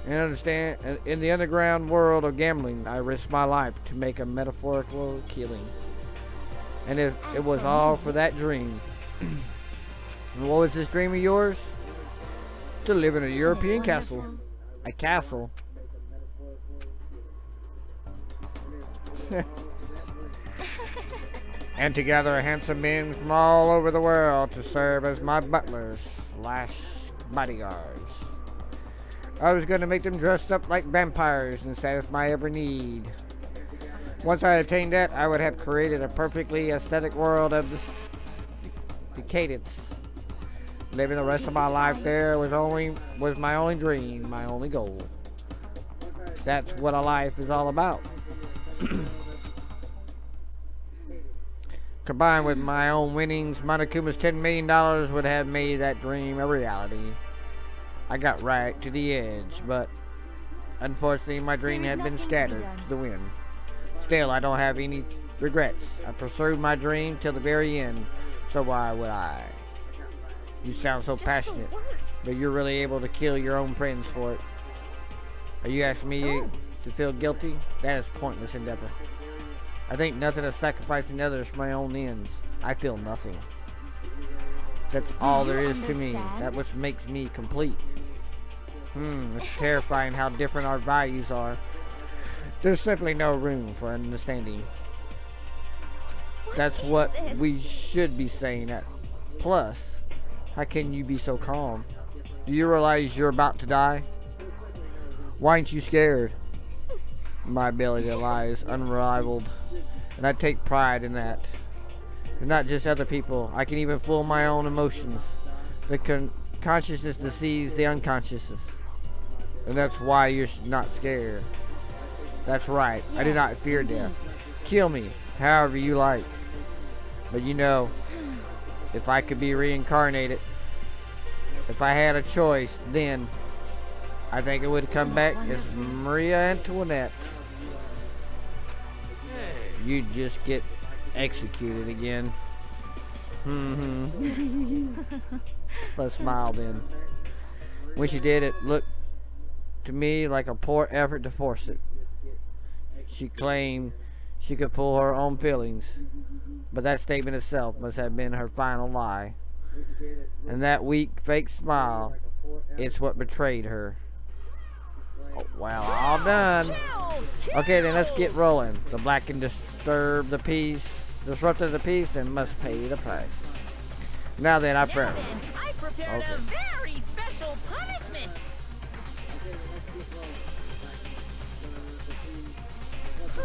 And understand, in the underground world of gambling, I risked my life to make a metaphorical killing. And if it was all for that dream. And what was this dream of yours? To live in a European castle. A castle. And to gather handsome men from all over the world to serve as my butlers / bodyguards. I was going to make them dressed up like vampires and satisfy every need. Once I attained that, I would have created a perfectly aesthetic world of decadence. Living the rest of my life there was my only dream, my only goal. That's what a life is all about. Combined with my own winnings, Monokuma's $10 million would have made that dream a reality. I got right to the edge, but unfortunately my dream had been scattered to the wind. Still, I don't have any regrets. I pursued my dream till the very end, so why would I? You sound so passionate, but you're really able to kill your own friends for it. Are you asking me to feel guilty? That is pointless endeavor. I think nothing of sacrificing others for my own ends. I feel nothing. That's all there is to me. That's what makes me complete. It's terrifying how different our values are. There's simply no room for understanding. That's what we should be saying. Plus, how can you be so calm? Do you realize you're about to die? Why aren't you scared? My ability to lie is unrivaled, and I take pride in that. And not just other people. I can even fool my own emotions. The consciousness deceives the unconsciousness. And that's why you're not scared. That's right. I do not fear death. Kill me, however you like. But you know, if I could be reincarnated, if I had a choice, then I think it would come back as Maria Antoinette. You'd just get executed again. Let's smile then. When she did, it looked to me like a poor effort to force it. She claimed she could pull her own feelings, but that statement itself must have been her final lie. And that weak, fake smile It's what betrayed her. Oh, well, all done. Okay, then let's get rolling. The black can disturb the peace, disrupted the peace, and must pay the price. Now then, I prepared. I prepared a very special punishment.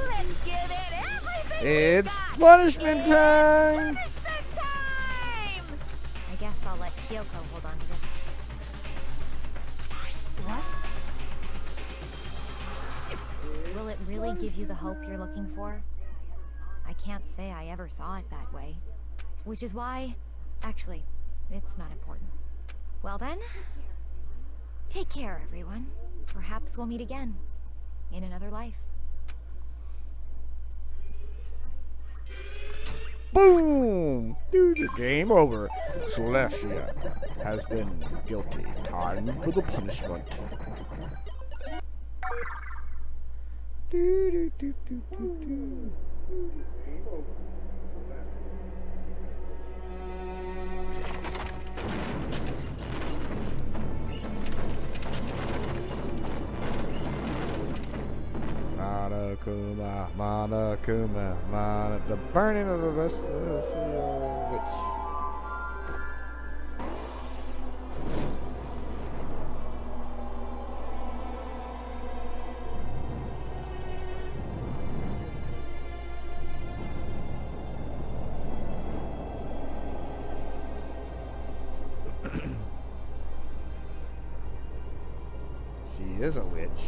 Let's give it everything. It's punishment time. Punishment time. I guess I'll let Kyoko hold on to this. What? Will it really give you the hope you're looking for? I can't say I ever saw it that way. Which is why... Actually, it's not important. Well then... Take care, everyone. Perhaps we'll meet again. In another life. Boom! Dude, game over. Celestia has been guilty. Time for the punishment. Monokuma, the burning of the rest of the field, which... She is a witch.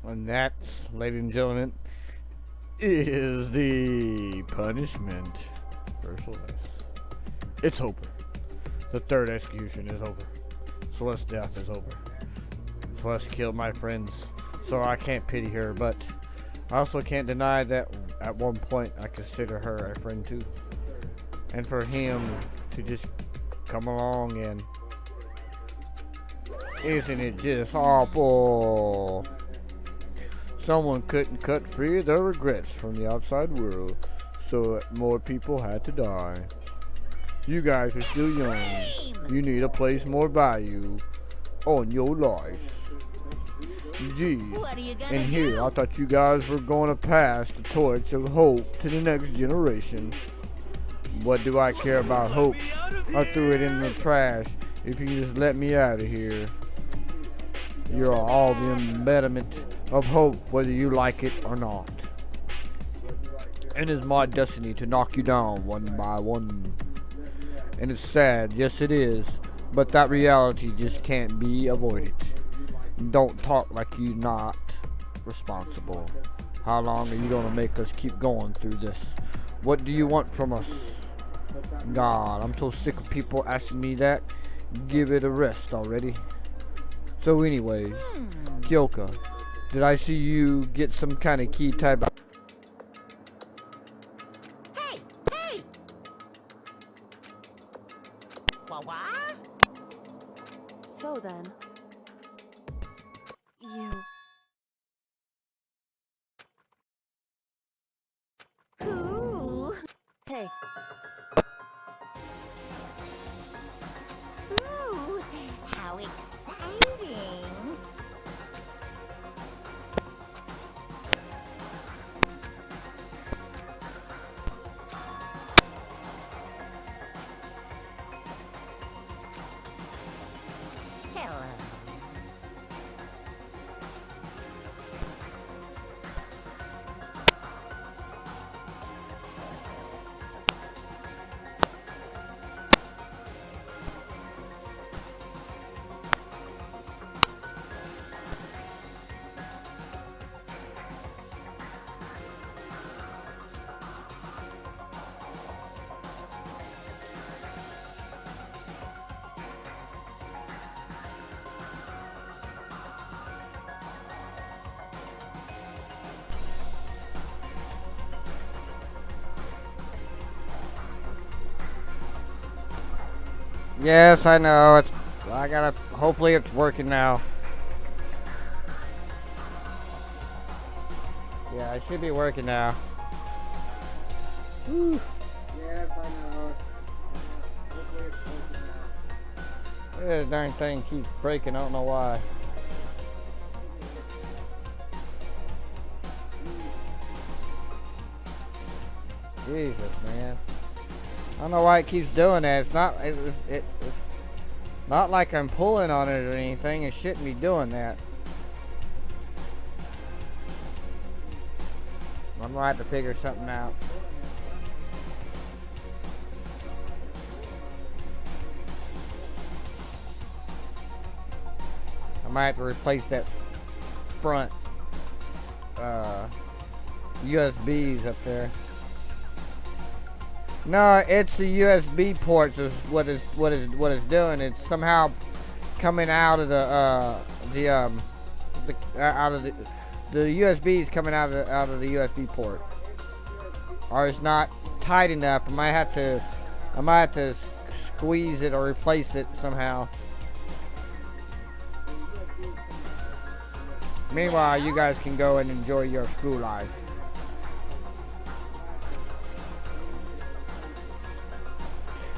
And that, ladies and gentlemen, is the punishment for Celeste. It's over. The third execution is over. Celeste's death is over. Celeste killed my friends, so I can't pity her, but I also can't deny that at one point I consider her a friend too. And for him to just come along and... Isn't it just awful? Someone couldn't cut free of their regrets from the outside world, so more people had to die. You guys are still young. You need to place more value on your life. Geez. And here, I thought you guys were going to pass the torch of hope to the next generation. What do I care about hope? I threw it in the trash. If you just let me out of here. You're all the embodiment of hope, whether you like it or not. And it's my destiny to knock you down one by one. And it's sad, yes it is, but that reality just can't be avoided. Don't talk like you're not responsible. How long are you gonna make us keep going through this? What do you want from us? God, I'm so sick of people asking me that. Give it a rest already. So anyway, Kyoko, did I see you get some kind of key type? Hey! Hey! What? So then... You... Ooh! Hey, Ooh! How exciting! Hello. Yes, I know. I gotta. Hopefully, it's working now. Yeah, it should be working now. Whew. Yes, I know. Hopefully, it's working now. This darn thing keeps breaking. I don't know why. Jesus, man. I don't know why it keeps doing that. It's not like I'm pulling on it or anything. It shouldn't be doing that. I'm gonna have to figure something out. I might have to replace that front USBs up there. No, it's the USB ports is what it's doing. It's somehow coming out of the USB is coming out of the USB port, or it's not tight enough. I might have to squeeze it or replace it somehow. Meanwhile, you guys can go and enjoy your school life.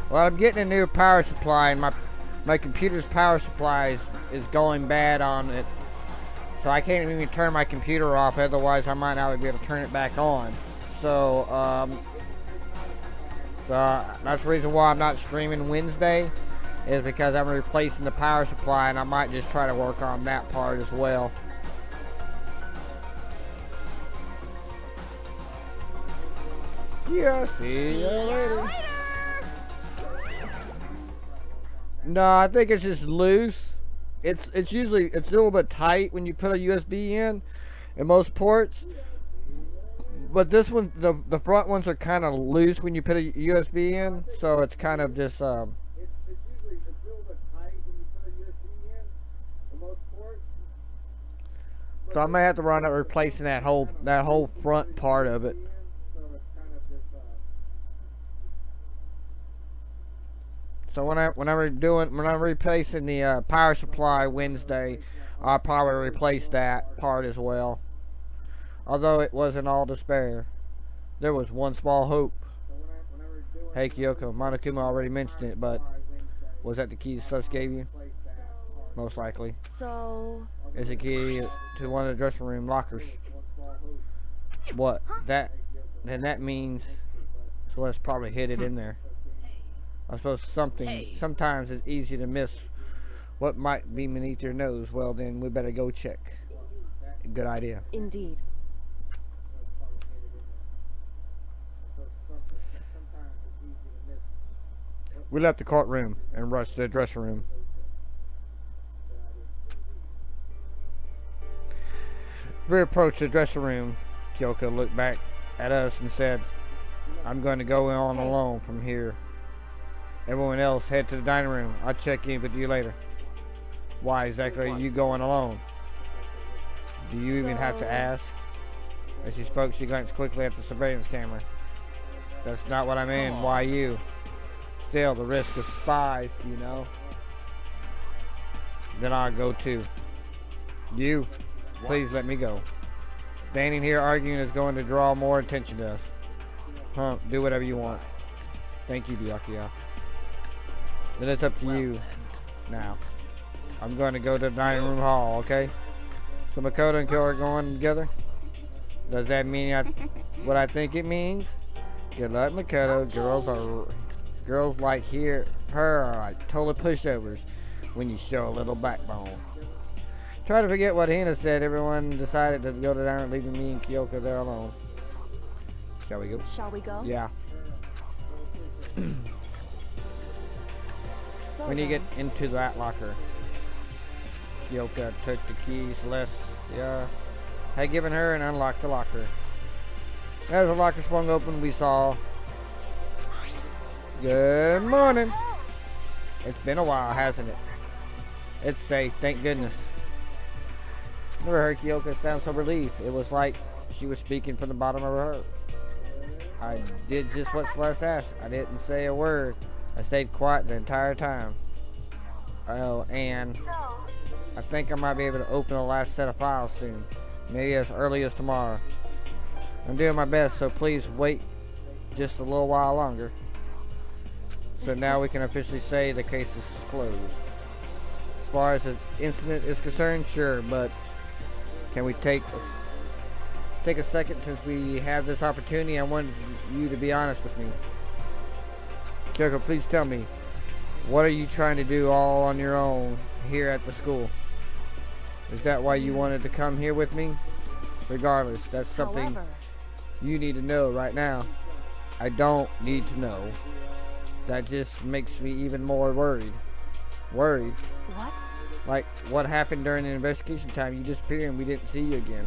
Well, I'm getting a new power supply, and my computer's power supply is going bad on it. So I can't even turn my computer off, otherwise I might not be able to turn it back on. So, that's the reason why I'm not streaming Wednesday, is because I'm replacing the power supply, and I might just try to work on that part as well. Yeah, see you later. No, I think it's just loose. It's usually a little bit tight when you put a USB in most ports. But this one, the front ones are kind of loose when you put a USB in, so it's kind of just it's usually a little bit tight when you put a USB in most ports. So I may have to run out replacing that whole front part of it. So when I'm replacing the power supply Wednesday, I'll probably replace that part as well. Although it wasn't all despair, there was one small hope. Hey Kyoko, Monokuma already mentioned it, but was that the key Sus gave you? Most likely. So... It's a key to one of the dressing room lockers. What? Then that means Celeste probably hid it in there. I suppose sometimes it's easy to miss what might be beneath your nose. Well, then we better go check. Good idea. Indeed. We left the courtroom and rushed to the dressing room. We approached the dressing room. Kyoko looked back at us and said, "I'm going to go on alone from here. Everyone else head to the dining room. I'll check in with you later." Why exactly are you going alone? Do you even have to ask? As she spoke, she glanced quickly at the surveillance camera. That's not what I meant. Why you? Still, the risk of spies, you know. Then I'll go too. You, please let me go. Standing here arguing is going to draw more attention to us. Huh, do whatever you want. Thank you, Byakuya. Then it's up to you now. I'm going to go to the dining room hall, okay? So Makoto and Kyo are going together? Does that mean what I think it means? Good luck, Makoto. Girls like her are like total pushovers when you show a little backbone. Try to forget what Hina said. Everyone decided to go to the dining room, leaving me and Kyoko there alone. Shall we go? Shall we go? Yeah. When you get into that locker, Kyoko took the keys, had given her and unlocked the locker. As the locker swung open, we saw... Good morning! It's been a while, hasn't it? It's safe, thank goodness. Never heard Kyoko sound so relieved. It was like she was speaking from the bottom of her heart. I did just what Celeste asked. I didn't say a word. I stayed quiet the entire time. Oh, and I think I might be able to open the last set of files soon. Maybe as early as tomorrow. I'm doing my best, so please wait just a little while longer. So now we can officially say the case is closed. As far as the incident is concerned, sure, but can we take a second since we have this opportunity? I wanted you to be honest with me. Kyoko, please tell me, what are you trying to do all on your own here at the school? Is that why you wanted to come here with me? Regardless, that's something you need to know right now. I don't need to know. That just makes me even more worried. Worried? What? Like, what happened during the investigation time? You disappeared and we didn't see you again.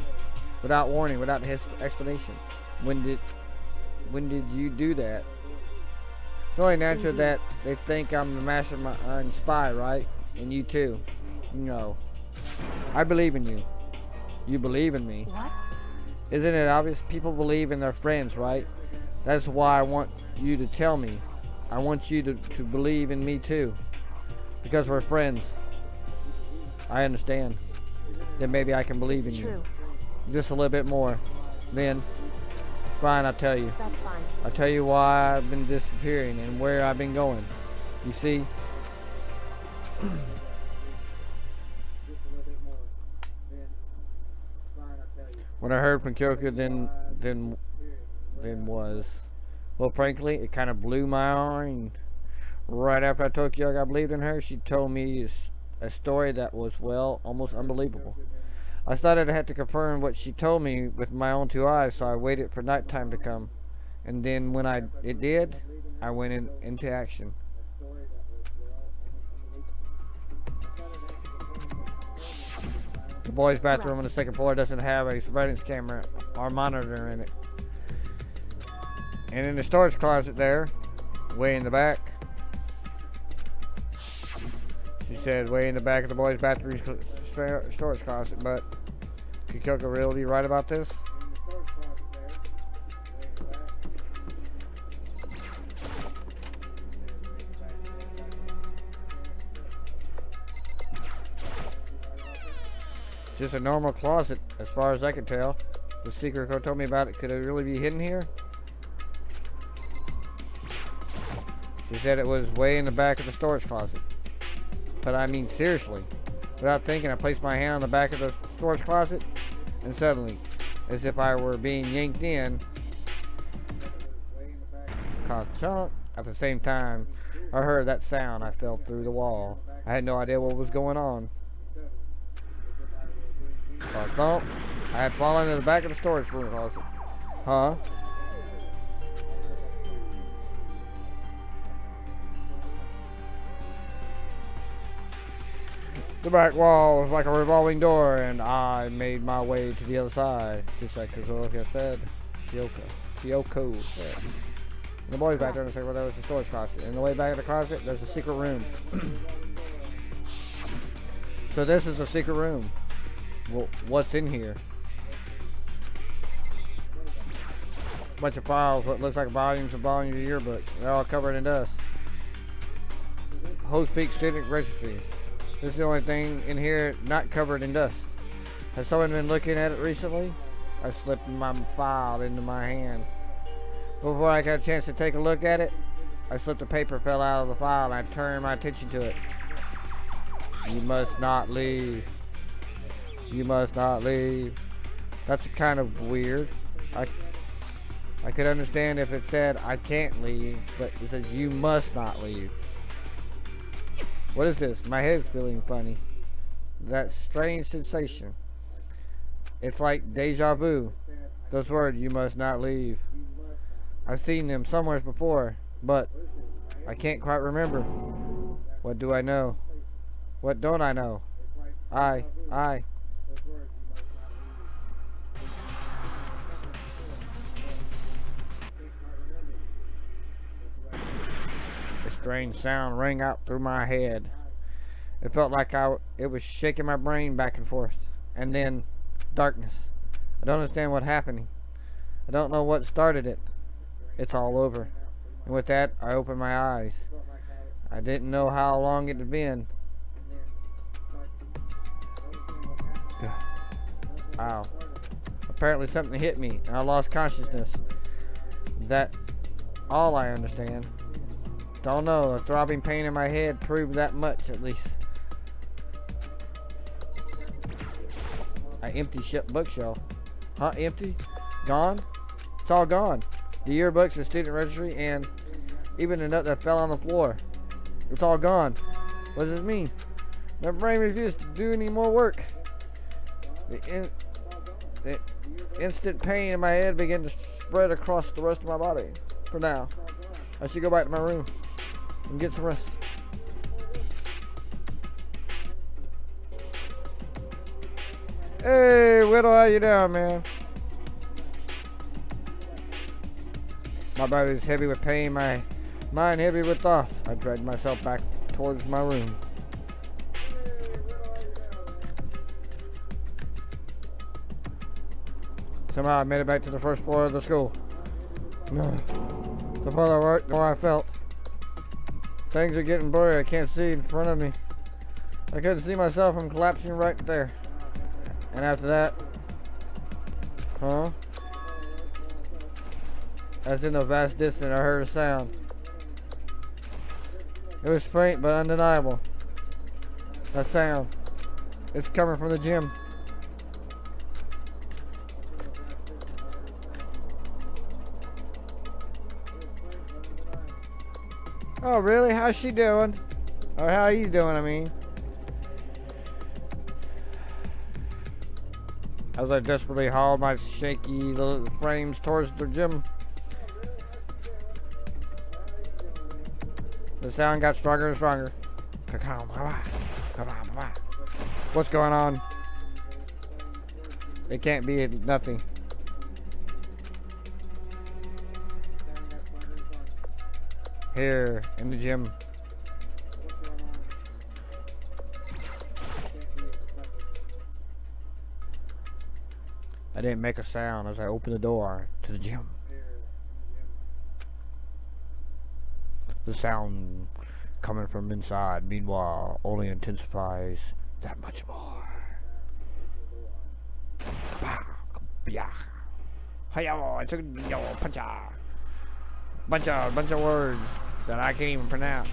Without warning, without explanation. When did you do that? It's only natural that they think I'm the mastermind spy, right? And you too. No. I believe in you. You believe in me. What? Isn't it obvious? People believe in their friends, right? That's why I want you to tell me. I want you to believe in me too. Because we're friends. I understand. Then maybe I can believe in you. Just a little bit more. Then, fine, I'll tell you. That's fine. I'll tell you why I've been disappearing and where I've been going. You see? What I heard from Kyoko then was, well, frankly, it kind of blew my mind. Right after I told Kyoko I believed in her, she told me a story that was, well, almost unbelievable. I started to have to confirm what she told me with my own two eyes, so I waited for nighttime to come. And then when it did, I went into action. The boys' bathroom on the second floor doesn't have a surveillance camera or monitor in it. And in the storage closet there, way in the back, she said way in the back of the boys' bathroom storage closet, but could Kyoko really be right about this? Just a normal closet, as far as I can tell. The secret girl told me about it. Could it really be hidden here? She said it was way in the back of the storage closet. But I mean, seriously. Without thinking, I placed my hand on the back of the storage closet, and suddenly, as if I were being yanked in, ka-chunk. At the same time, I heard that sound. I fell through the wall. I had no idea what was going on. Thump. I had fallen in the back of the storage room closet. Huh? The back wall was like a revolving door, and I made my way to the other side, just like Kyoko said. Kyoko said. And the boys back there, and I said, well, there was a storage closet. In the way back of the closet, there's a secret room. So this is a secret room. Well, what's in here? A bunch of files, what looks like volumes and volumes of yearbooks. They're all covered in dust. Host Peak Student Registry. This is the only thing in here not covered in dust. Has someone been looking at it recently? I slipped my file into my hand. Before I got a chance to take a look at it, I slipped a paper, fell out of the file, and I turned my attention to it. You must not leave. You must not leave. That's kind of weird. I could understand if it said I can't leave, but it says you must not leave. What is this? My head's feeling funny. That strange sensation. It's like deja vu. Those words, you must not leave. I've seen them somewhere before, but I can't quite remember. What do I know? What don't I know? I. A strange sound rang out through my head. It felt like it was shaking my brain back and forth. And then, darkness. I don't understand what's happening. I don't know what started it. It's all over. And with that, I opened my eyes. I didn't know how long it had been. Ow. Apparently something hit me and I lost consciousness. That all I understand. Don't know. The throbbing pain in my head proved that much at least. I empty bookshelf. Huh? Empty? Gone? It's all gone. The yearbooks, the student registry, and even the nut that fell on the floor. It's all gone. What does this mean? My brain refused to do any more work. The instant pain in my head began to spread across the rest of my body. For now, I should go back to my room and get some rest. Hey, Whittle, how you doing, man? My body's heavy with pain, my mind heavy with thoughts. I dragged myself back towards my room. Somehow I made it back to the first floor of the school. No. The farther I worked, the more I felt. Things are getting blurry. I can't see in front of me. I couldn't see myself. I'm collapsing right there. And after that, huh? As in the vast distance, I heard a sound. It was faint but undeniable. That sound. It's coming from the gym. Oh, really? How's she doing? Or how are you doing, I mean? As I desperately hauled my shaky little frames towards the gym. The sound got stronger and stronger. What's going on? It can't be nothing. Here in the gym. I didn't make a sound as I opened the door to the gym. The sound coming from inside, meanwhile, only intensifies that much more. Bunch of words that I can't even pronounce.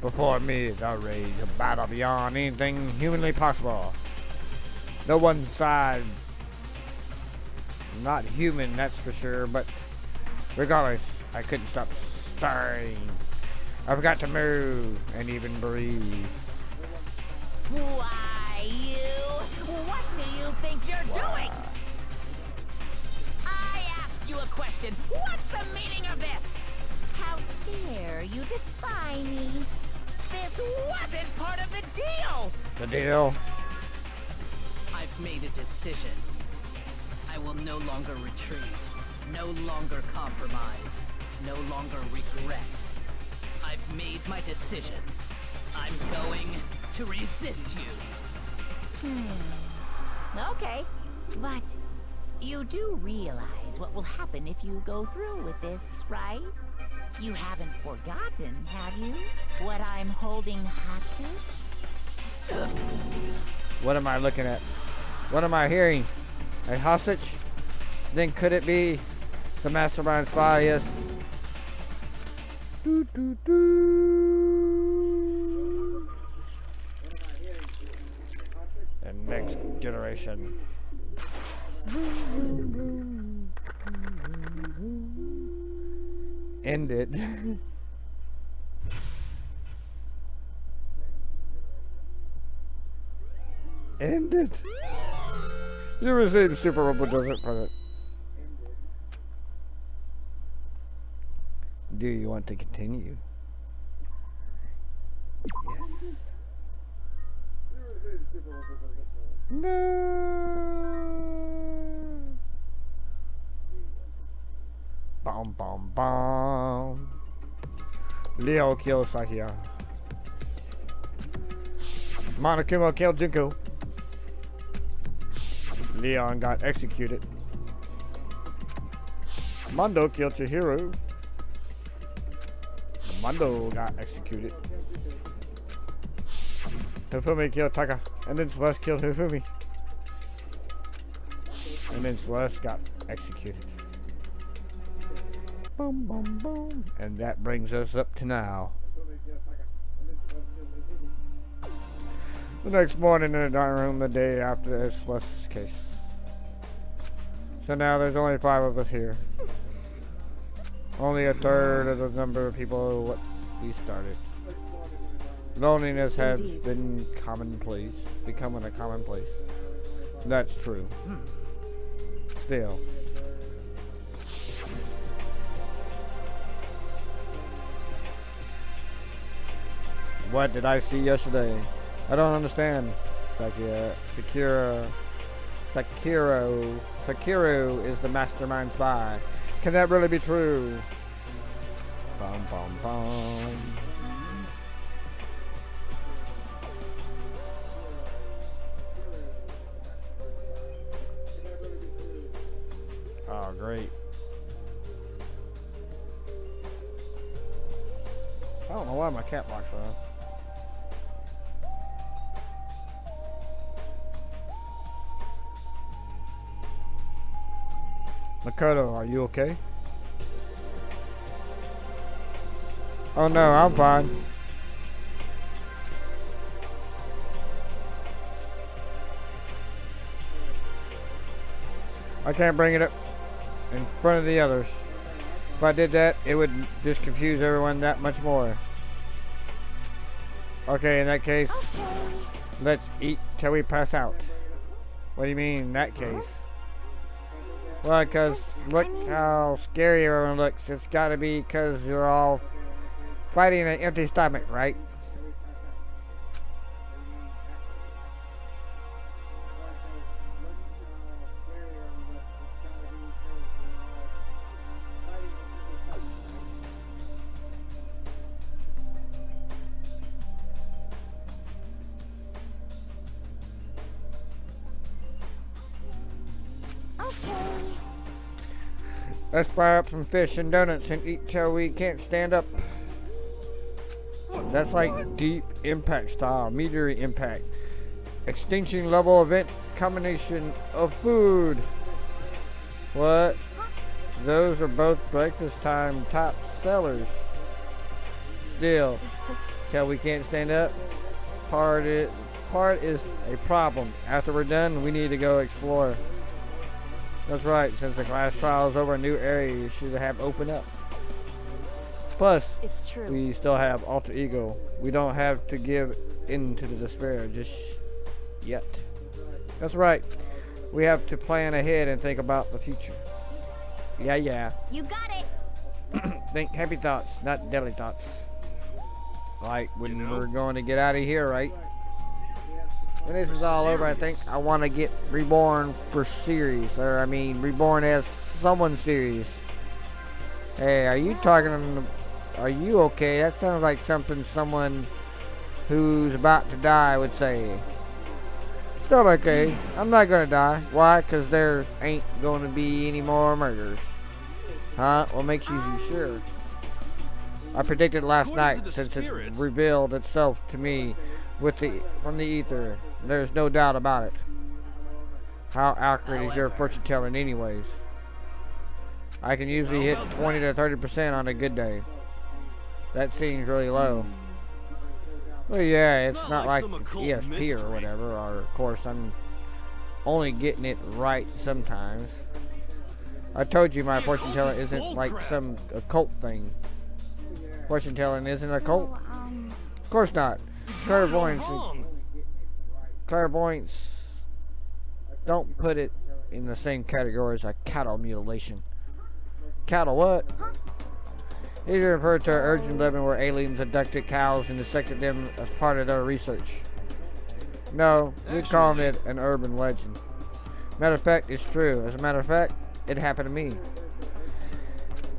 Before me is outrage, a battle beyond anything humanly possible. No one side, not human, that's for sure, but regardless, I couldn't stop stirring. I forgot to move and even breathe. Why, what do you think you're doing? I asked you a question. What's the meaning of this? How dare you defy me? This wasn't part of the deal! The deal? I've made a decision. I will no longer retreat, no longer compromise, no longer regret. I've made my decision. I'm going to resist you. Okay, but you do realize what will happen if you go through with this, right? You haven't forgotten, have you? What I'm holding hostage? What am I looking at? What am I hearing? A hostage? Then could it be the mastermind spy? Yes. The next generation. End it. End it. You received Super Robot Desert Present. Do you want to continue? Yes. No. Bom bom bom. Leo kills Sakia. Monokuma killed Junko. Leon got executed. Mondo killed Chihiro. Mondo got executed. Hifumi killed Taka, and then Celeste killed Hifumi. And then Celeste got executed. Boom, boom, boom. And that brings us up to now. The next morning in the dining room, the day after Celeste's case. So now there's only 5 of us here. Only a third of the number of people what we started. Loneliness has been commonplace, becoming a commonplace. That's true. Still. What did I see yesterday? I don't understand. Sakura. Sakiru is the mastermind spy. Can that really be true? Bum bum bum. Oh, great. I don't know why my cat box fell. Makoto, are you okay? Oh no, I'm fine. I can't bring it up in front of the others. If I did that, it would just confuse everyone that much more. Okay, in that case, let's eat till we pass out. What do you mean in that case? Well, because look how scary everyone looks. It's got to be because you're all fighting an empty stomach, right? Let's fry up some fish and donuts and eat till we can't stand up. That's like deep impact style, meteor impact. Extinction level event combination of food. What? Those are both breakfast time top sellers. Still, till we can't stand up. Part is a problem. After we're done, we need to go explore. That's right, since the class trial is over, a new area you should have opened up. Plus, it's true. We still have alter ego. We don't have to give in to the despair just yet. That's right. We have to plan ahead and think about the future. Yeah. You got it. Think happy thoughts, not deadly thoughts. Like when we're going to get out of here, right? When this is all over, I think I want to get reborn for series. Or, I mean, reborn as someone serious. Hey, are you okay? That sounds like something someone who's about to die would say. Still okay. I'm not gonna die. Why? Because there ain't gonna be any more murders. Huh? What makes you sure? I predicted last night, since it revealed itself to me from the ether. There's no doubt about it. How accurate is your fortune telling anyways? I can usually hit 20 to 30% on a good day. That seems really low. Well, yeah, it's not like ESP or whatever, or of course I'm only getting it right sometimes. I told you my fortune telling isn't like some occult thing. Fortune telling isn't a cult? Of course not. Clairvoyance, don't put it in the same category as a cattle mutilation. Cattle what? These are referred to urgent living where aliens abducted cows and dissected them as part of their research. No, we're calling it an urban legend. Matter of fact, it's true. As a matter of fact, it happened to me.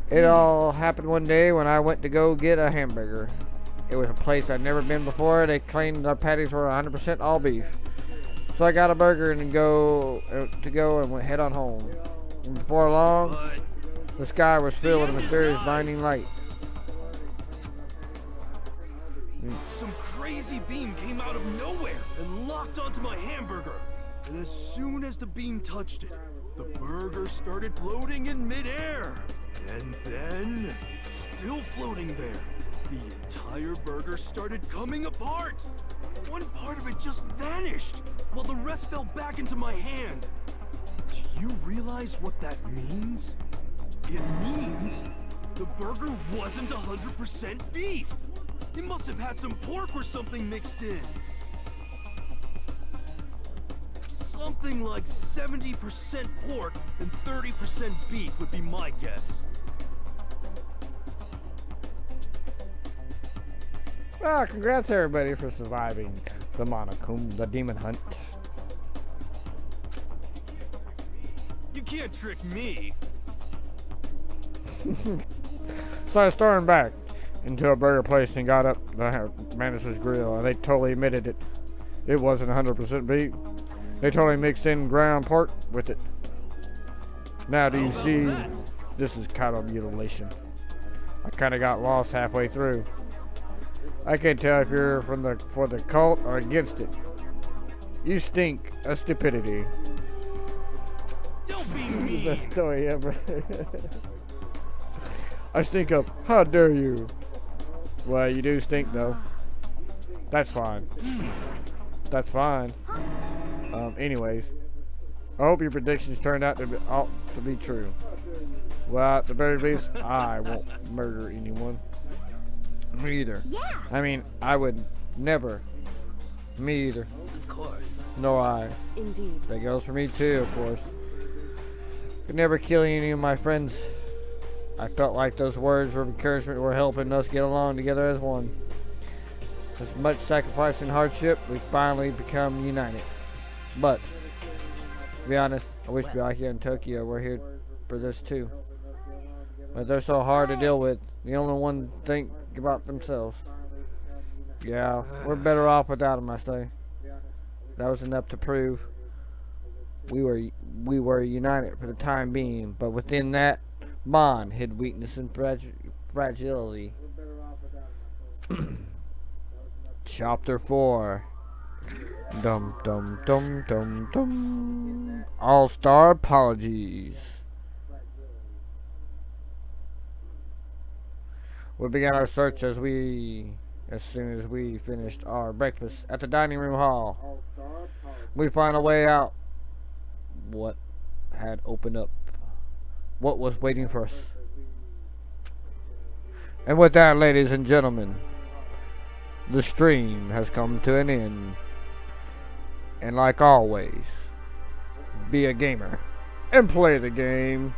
It all happened one day when I went to go get a hamburger. It was a place I'd never been before. They claimed our patties were 100% all beef. So I got a burger and head on home. And before long, The sky was filled with a mysterious blinding light. Some crazy beam came out of nowhere and locked onto my hamburger. And as soon as the beam touched it, the burger started floating in midair. And then, still floating there, the entire burger started coming apart. One part of it just vanished, while the rest fell back into my hand. Do you realize what that means? It means the burger wasn't 100% beef. It must have had some pork or something mixed in. Something like 70% pork and 30% beef would be my guess. Well, congrats everybody for surviving the Monochrome, the demon hunt. You can't trick me. So I stormed back into a burger place and got up the manager's grill, and they totally admitted it. It wasn't 100% beef. They totally mixed in ground pork with it. Now do you see, this is kind of mutilation. I kind of got lost halfway through. I can't tell if you're for the cult or against it. You stink of stupidity. Don't be mean. Best story ever. I stink of, how dare you? Well, you do stink though. That's fine. That's fine. Anyways, I hope your predictions turned out to be true. Well, at the very least, I won't murder anyone. Me either. Yeah. I mean, I would never. Me either. Of course. No, I. Indeed. That goes for me too, of course. Could never kill any of my friends. I felt like those words of encouragement were helping us get along together as one. With much sacrifice and hardship, we finally become united. But, to be honest, I wish we out here in Tokyo were here for this too. But they're so hard to deal with. The only one think about themselves. Yeah, we're better off without them, I say. That was enough to prove we were united for the time being, but within that bond hid weakness and fragility. Chapter 4. Dum dum dum dum dum. All-Star Apologies. We began our search as soon as we finished our breakfast at the dining room hall. We found a way out. What had opened up? What was waiting for us? And with that, ladies and gentlemen, the stream has come to an end. And like always, be a gamer and play the game.